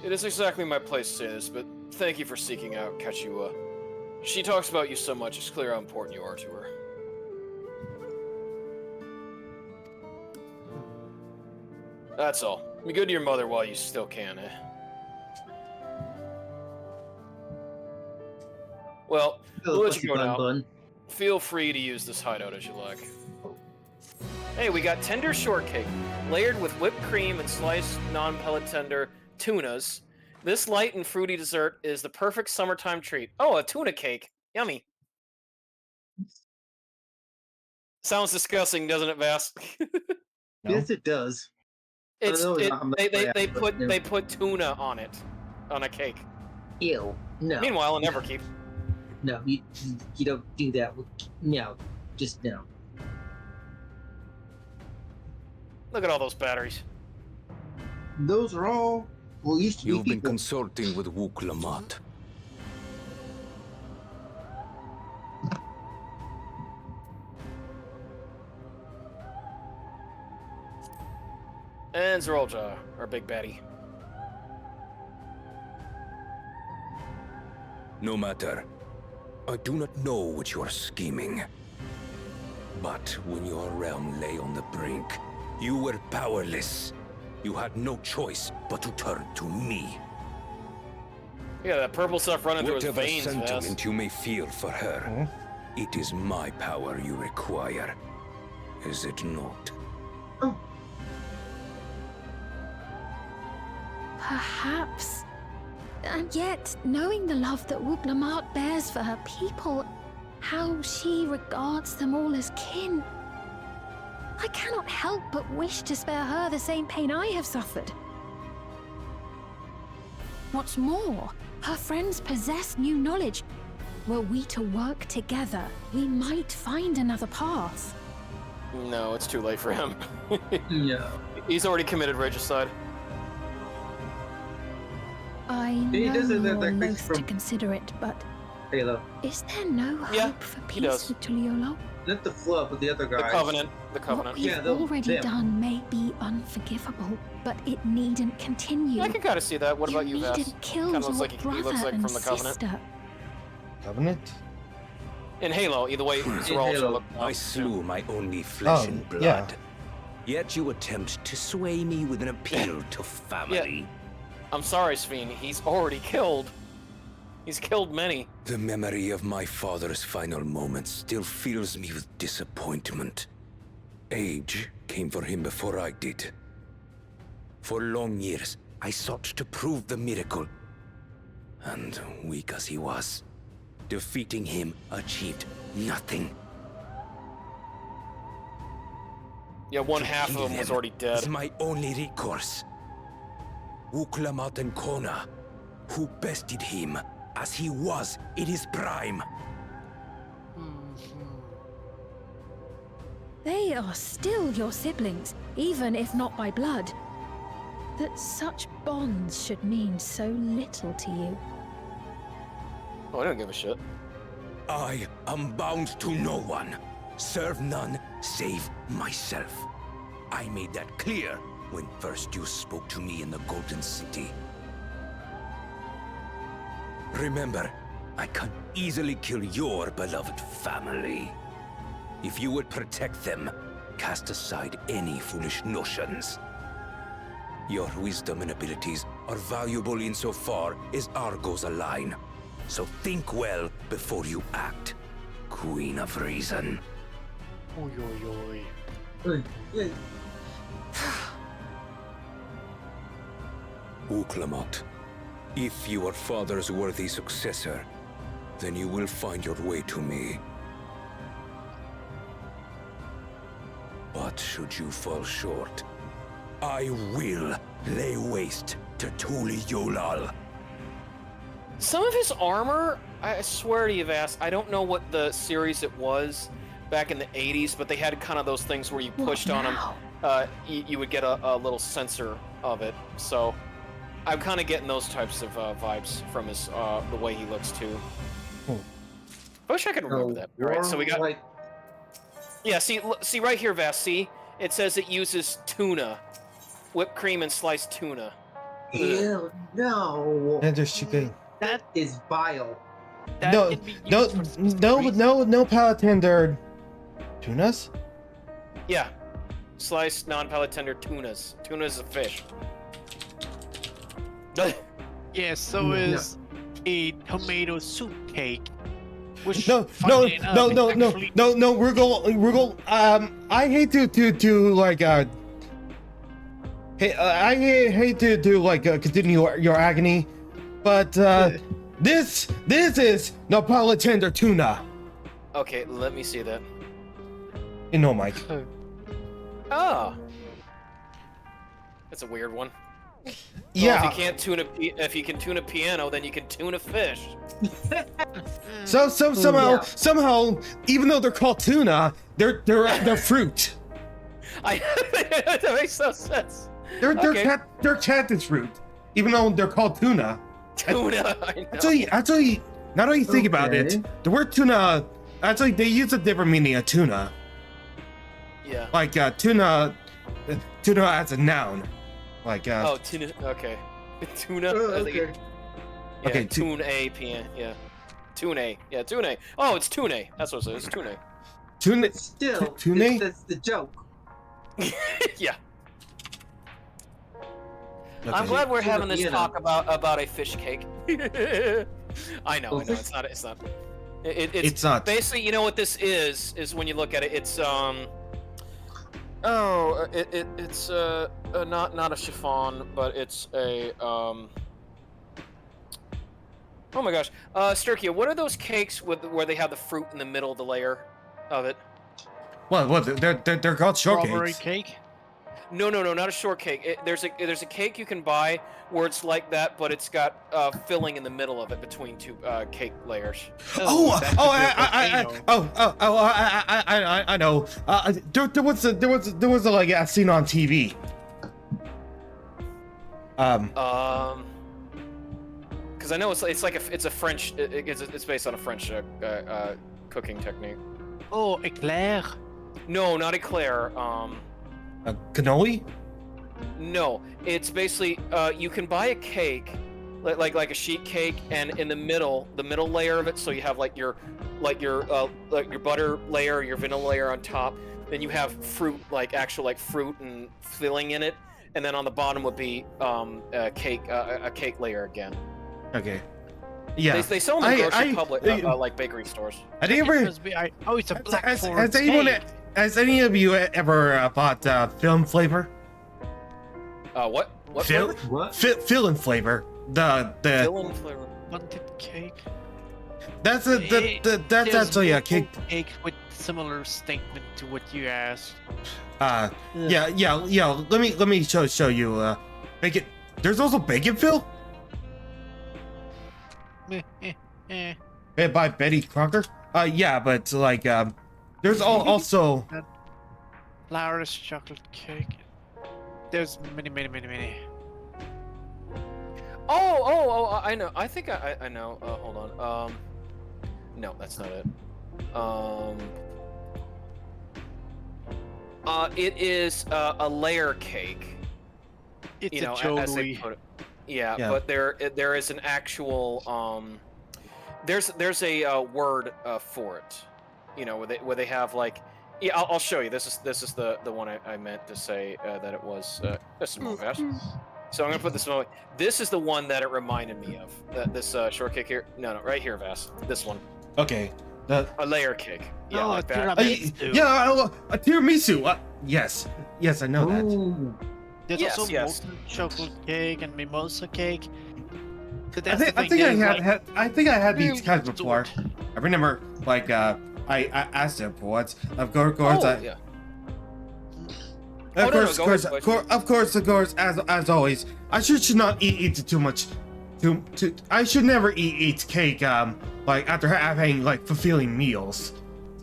It is exactly my place to say this, but thank you for seeking out Kachua. She talks about you so much, it's clear how important you are to her. That's all. Be good to your mother while you still can, eh? Well, we'll let you go now. Feel free to use this hideout as you like. Hey, we got tender shortcake, layered with whipped cream and sliced non-pellet tender tunas. This light and fruity dessert is the perfect summertime treat. Oh, a tuna cake. Yummy. Sounds disgusting, doesn't it, Vas? No. Yes, it does. They put tuna on it, on a cake. Ew. No. Meanwhile, in Everkeep. No, you don't do that. No, just no. Look at all those batteries. Those are all. Well, used to be You've been people. consulting with Wuk-Lamat. And Zerolja, our big baddie. No matter. I do not know what you are scheming. But when your realm lay on the brink, you were powerless. You had no choice but to turn to me. Yeah, that purple stuff running through his Whatever veins, sentiment you may feel for her, it is my power you require. Is it not? Perhaps. And yet, knowing the love that Wuk-Lamat bears for her people, how she regards them all as kin, I cannot help but wish to spare her the same pain I have suffered. What's more, her friends possess new knowledge. Were we to work together, we might find another path. No, it's too late for him. No. He's already committed regicide. I He know does it you're that loath from to consider it, but Halo. is there no hope for he peace does. with Tuliolo? Not the flub, but the other guys. The Covenant. What we've already done may be unforgivable, but it needn't continue. I can kind of see that. What about you, Vass? needn't kill Kind of looks your like he brother looks like and from the Covenant. sister. Covenant? In Halo, either way, Zerolja. I slew my only flesh Oh, and blood. yeah. Yet you attempt to sway me with an appeal to family. I'm sorry, Sveen. He's already killed. He's killed many. The memory of my father's final moments still fills me with disappointment. Age came for him before I did. For long years, I sought to prove the miracle. And weak as he was, defeating him achieved nothing. Yeah, one half of him was already dead. Is my only recourse. Wuk-Lamat and Kona, who bested him as he was in his prime. They are still your siblings, even if not by blood. That such bonds should mean so little to you. Oh, I don't give a shit. I am bound to no one. Serve none save myself. I made that clear when first you spoke to me in the Golden City. Remember, I can easily kill your beloved family. If you would protect them, cast aside any foolish notions. Your wisdom and abilities are valuable insofar as our goals align. So think well before you act, Queen of Reason. Oy, oy, oy. Uklamat, if you are father's worthy successor, then you will find your way to me. But should you fall short, I will lay waste to Tuli Yolal. Some of his armor, I swear to you, Vass, I don't know what the series it was back in the 80s, but they had kind of those things where you pushed on them, you would get a little sensor of it. So I'm kind of getting those types of vibes from his the way he looks too. I wish I could remember that. All right, so we got. Yeah, see right here, Vass. See, it says it uses tuna, whipped cream and sliced tuna. Ew, no. And there's chicken. That is vile. No palate tender tunas? Yeah, sliced non-palate tender tunas. Tuna's a fish. Yeah, so is a tomato soup cake. Which No, Rugal. I hate to like hey, I hate to like continue your agony, but this is Napoli tender tuna. Okay, let me see that. You know, Mike. Oh, that's a weird one. Yeah. Well, if you can tune a piano, then you can tune a fish. Somehow, even though they're called tuna, they're fruit. That makes no sense. They're cactus fruit, even though they're called tuna. Tuna, I know. Actually, now that you think about it, the word tuna, actually, they use a different meaning of tuna. Yeah. Like tuna as a noun. Like oh, tuna. Okay. Tuna. Okay. Yeah, Okay, tune a piano. Yeah. Tune a. Yeah, tune a. Oh, it's tune a. That's what it is. Tune a. Tune. Still, tune. that's the joke. Yeah. Okay. I'm glad we're having this piano. talk about a fish cake. I know. It's not. It's not. Basically, you know what this is when you look at it. It's it's not a chiffon, but it's a Oh my gosh, Sturkia, what are those cakes where they have the fruit in the middle of the layer of it? What? They're called shortcakes. Strawberry cake? No, not a shortcake. There's a cake you can buy where it's like that, but it's got filling in the middle of it between two cake layers. I know. There was like a scene on TV. Because I know it's a French. It's based on a French cooking technique. Oh, eclair. No, not eclair. Cannoli? No, it's basically you can buy a cake, like a sheet cake, and in the middle layer of it, so you have like your butter layer, your vanilla layer on top. Then you have fruit, like actual fruit and filling in it, and then on the bottom would be a cake layer again. Okay. Yeah. They sell them in grocery public, like bakery stores. Have you ever? It's a black Has any of you ever bought film flavor? What? Fill and flavor. The Fill and flavor. Bunted cake. That's actually a cake. Cake with similar statement to what you asked. Yeah. Let me show you. Bacon. There's also bacon fill. By Betty Crocker. Yeah, but like there's also Flowers, chocolate cake. There's many. Oh, I know. I think I know. Hold on. No, that's not it. It is a layer cake. It's you know, a as they jolly. put it. Yeah, but there is an actual there's a word for it. You know, where they have like. Yeah, I'll show you. This is the one I meant to say that it was. Just a moment, Vash. So I'm gonna put this one. This is the one that it reminded me of. This shortcake here. No, right here, Vass. This one. Okay. A layer cake. Yeah, like that. A tiramisu. Yes, I know that. There's also molten chocolate cake and mimosa cake. But I that's think the thing, I had these guys really before. I remember like I asked them for once. Of course, Of course, as always, I should not eat too much. I should never eat cake. Like after having like fulfilling meals,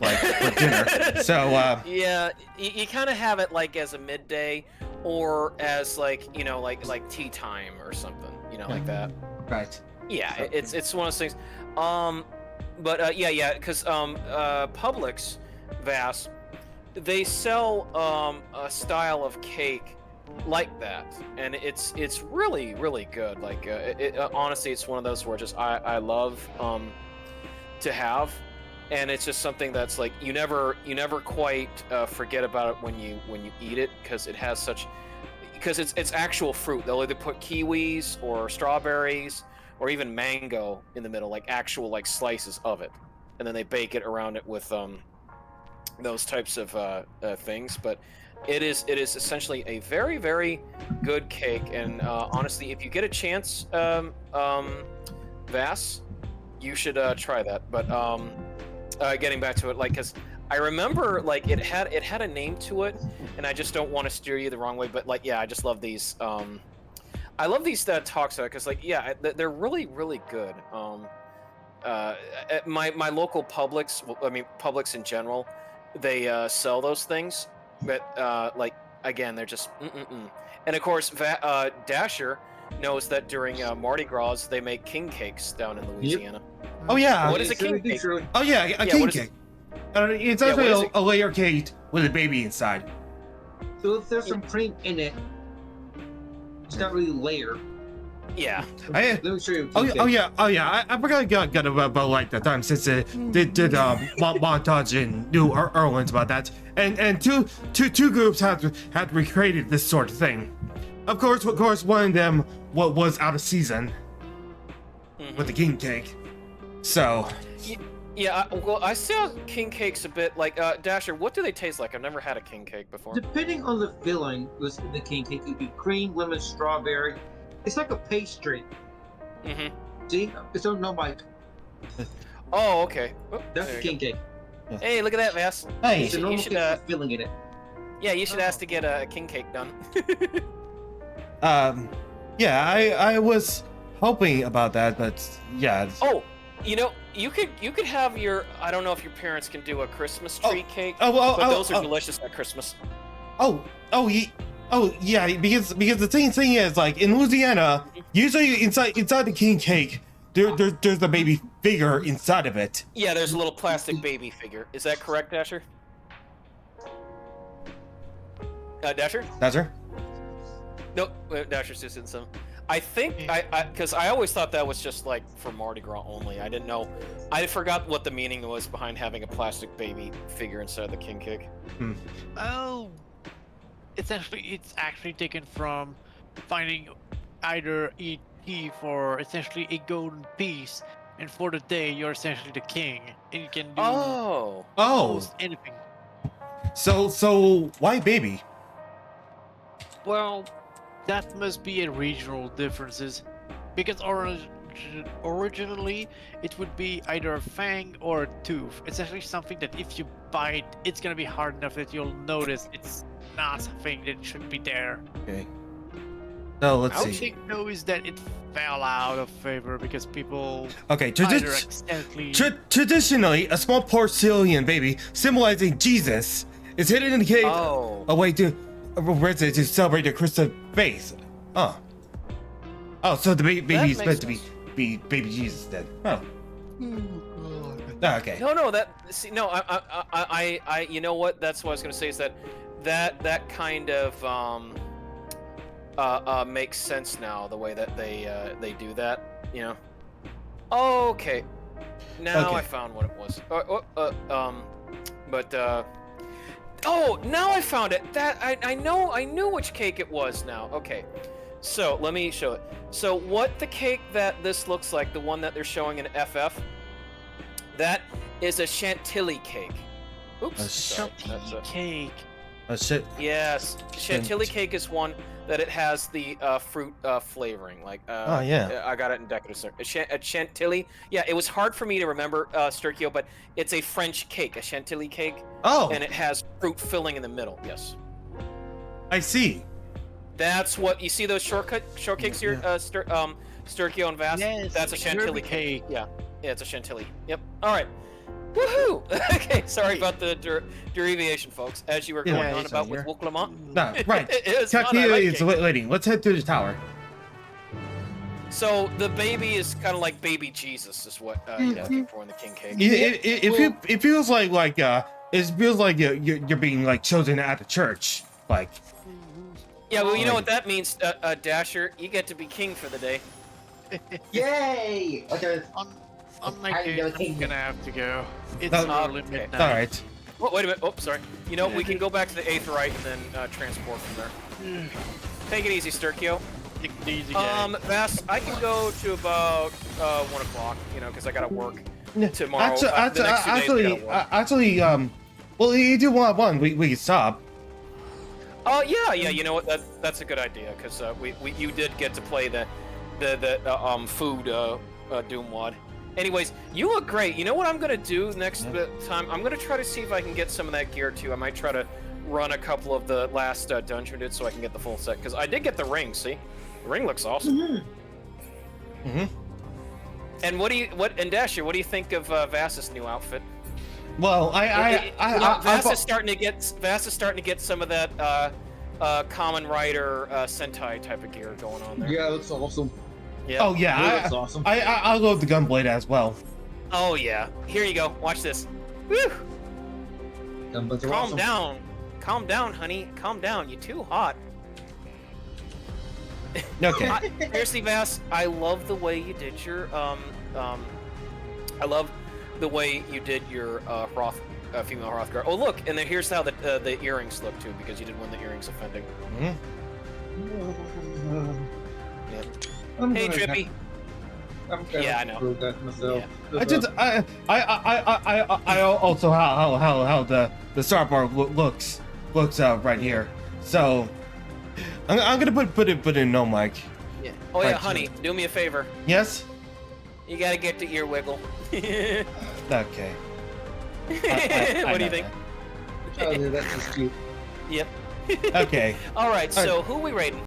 like for dinner. So yeah, you kind of have it like as a midday, or as like like tea time or something. Like that. Right. Yeah, it's one of those things. But yeah, because Publix, Vass, they sell a style of cake like that, and it's really good. Like honestly, it's one of those where just I love to have, and it's just something that's like you never quite forget about it when you eat it, because it has such it's actual fruit. They'll either put kiwis or strawberries or even mango in the middle, like actual like slices of it, and then they bake it around it with those types of things. But it is essentially a very, very good cake, and honestly, if you get a chance, Vass, you should try that. But getting back to it, like, because I remember like it had a name to it, and I just don't want to steer you the wrong way, but like, yeah, I just love these. I love these talks because, like, yeah, they're really, really good. At my local Publix, I mean Publix in general, they sell those things, but like again, they're just And of course, Dasher knows that during Mardi Gras they make king cakes down in Louisiana. Yep. Oh yeah. What is a king cake? Oh yeah, a king cake. It's actually a layer cake with a baby inside. So if there's some cream in it, it's not really layer. Yeah. Let me show you. Oh yeah. I forgot about like the time since they did montage in New Orleans about that, and two groups had recreated this sort of thing. Of course, one of them was out of season with the king cake. So. Yeah, well, I saw king cakes a bit like Dasher. What do they taste like? I've never had a king cake before. Depending on the filling, was the king cake could be cream, lemon, strawberry. It's like a pastry. See, it's on no mic. Oh, okay. Oh, that's the king cake. Hey, look at that, Vass. Hey, you should filling in it. Yeah, you should ask to get a king cake done. Yeah, I was hoping about that, but yeah. Oh. You could have your, I don't know if your parents can do a Christmas tree cake, but those are delicious at Christmas. Yeah, because the thing is, like, in Louisiana, usually inside the king cake, there's the baby figure inside of it. Yeah, there's a little plastic baby figure. Is that correct, Dasher? Dasher? Dasher? Nope, Dasher's just in some. I think because I always thought that was just like for Mardi Gras only. I didn't know. I forgot what the meaning was behind having a plastic baby figure inside the king cake. Oh, it's actually taken from finding either ET for essentially a golden piece, and for the day you're essentially the king, and you can do almost anything. So why baby? Well, that must be a regional differences, because originally it would be either a fang or a tooth. It's actually something that if you bite, it's gonna be hard enough that you'll notice it's not something that should be there. Okay. So let's see. I think though is that it fell out of favor because people traditionally a small porcelain baby symbolizing Jesus It's hidden in the cave. Oh. A way to to celebrate the Christmas faith. Oh. Oh, so the baby is meant to be baby Jesus then. Oh. Okay. No, I you know what? That's what I was gonna say is that kind of makes sense now, the way that they do that, you know. Okay. Now I found what it was. Oh, now I found it. That I knew which cake it was now. Okay. So let me show it. So what the cake that this looks like, the one that they're showing in FF, that is a chantilly cake. Oops. A chantilly cake. A shit. Yes, chantilly cake is one that it has the fruit flavoring. Like, oh yeah, I got it in Decadus. A chantilly. Yeah, it was hard for me to remember, Sturkio, but it's a French cake, a chantilly cake. Oh. And it has fruit filling in the middle. Yes. I see. That's what you see. Those shortcakes here, Sturkio and Vas. Yes, that's a chantilly cake. Yeah, it's a chantilly. Yep. All right. Woohoo! Okay, sorry about the derivation, folks. As you were going on about with Wuklamont. No, right. Kakio is waiting. Let's head to the tower. So the baby is kind of like baby Jesus, is what you're looking for in the king cake. It feels like you're being like chosen at the church, like. Yeah, well, you know what that means, Dasher. You get to be king for the day. Yay! Okay. On my case, I'm gonna have to go. It's early midnight. Alright. Oh, wait a minute. Oh, sorry. You know, we can go back to the 8th right and then transport from there. Take it easy, Sturkio. Take it easy, guys. Vass, I can go to about 1 o'clock, you know, because I gotta work tomorrow. Actually, well, you do one. We can stop. Oh yeah, you know what? That's a good idea, because you did get to play the food Doom WOD. Anyways, you look great. You know what I'm gonna do next time? I'm gonna try to see if I can get some of that gear too. I might try to run a couple of the last dungeon dudes so I can get the full set, because I did get the ring. See, the ring looks awesome. And Dasher, what do you think of Vass's new outfit? Well, Vass is starting to get some of that Common Rider Sentai type of gear going on there. Yeah, it looks awesome. Yeah. Oh yeah, that's awesome. I'll load the gunblade as well. Oh yeah. Here you go. Watch this. Woo! Calm down. Calm down, honey. Calm down. You're too hot. Okay. Seriously, Vass, I love the way you did your I love the way you did your female Hrothgar. Oh look, and then here's how the earrings look too, because you did one of the earrings offending. Yeah. Hey, Drippy. Yeah, I know. That myself. Yeah. I also how the star bar looks right here. So I'm gonna put it in no mic. Yeah. Oh yeah, honey, do me a favor. Yes. You gotta get the ear wiggle. Okay. What do you think? That's just cute. Yep. Okay. All right. So who are we rating?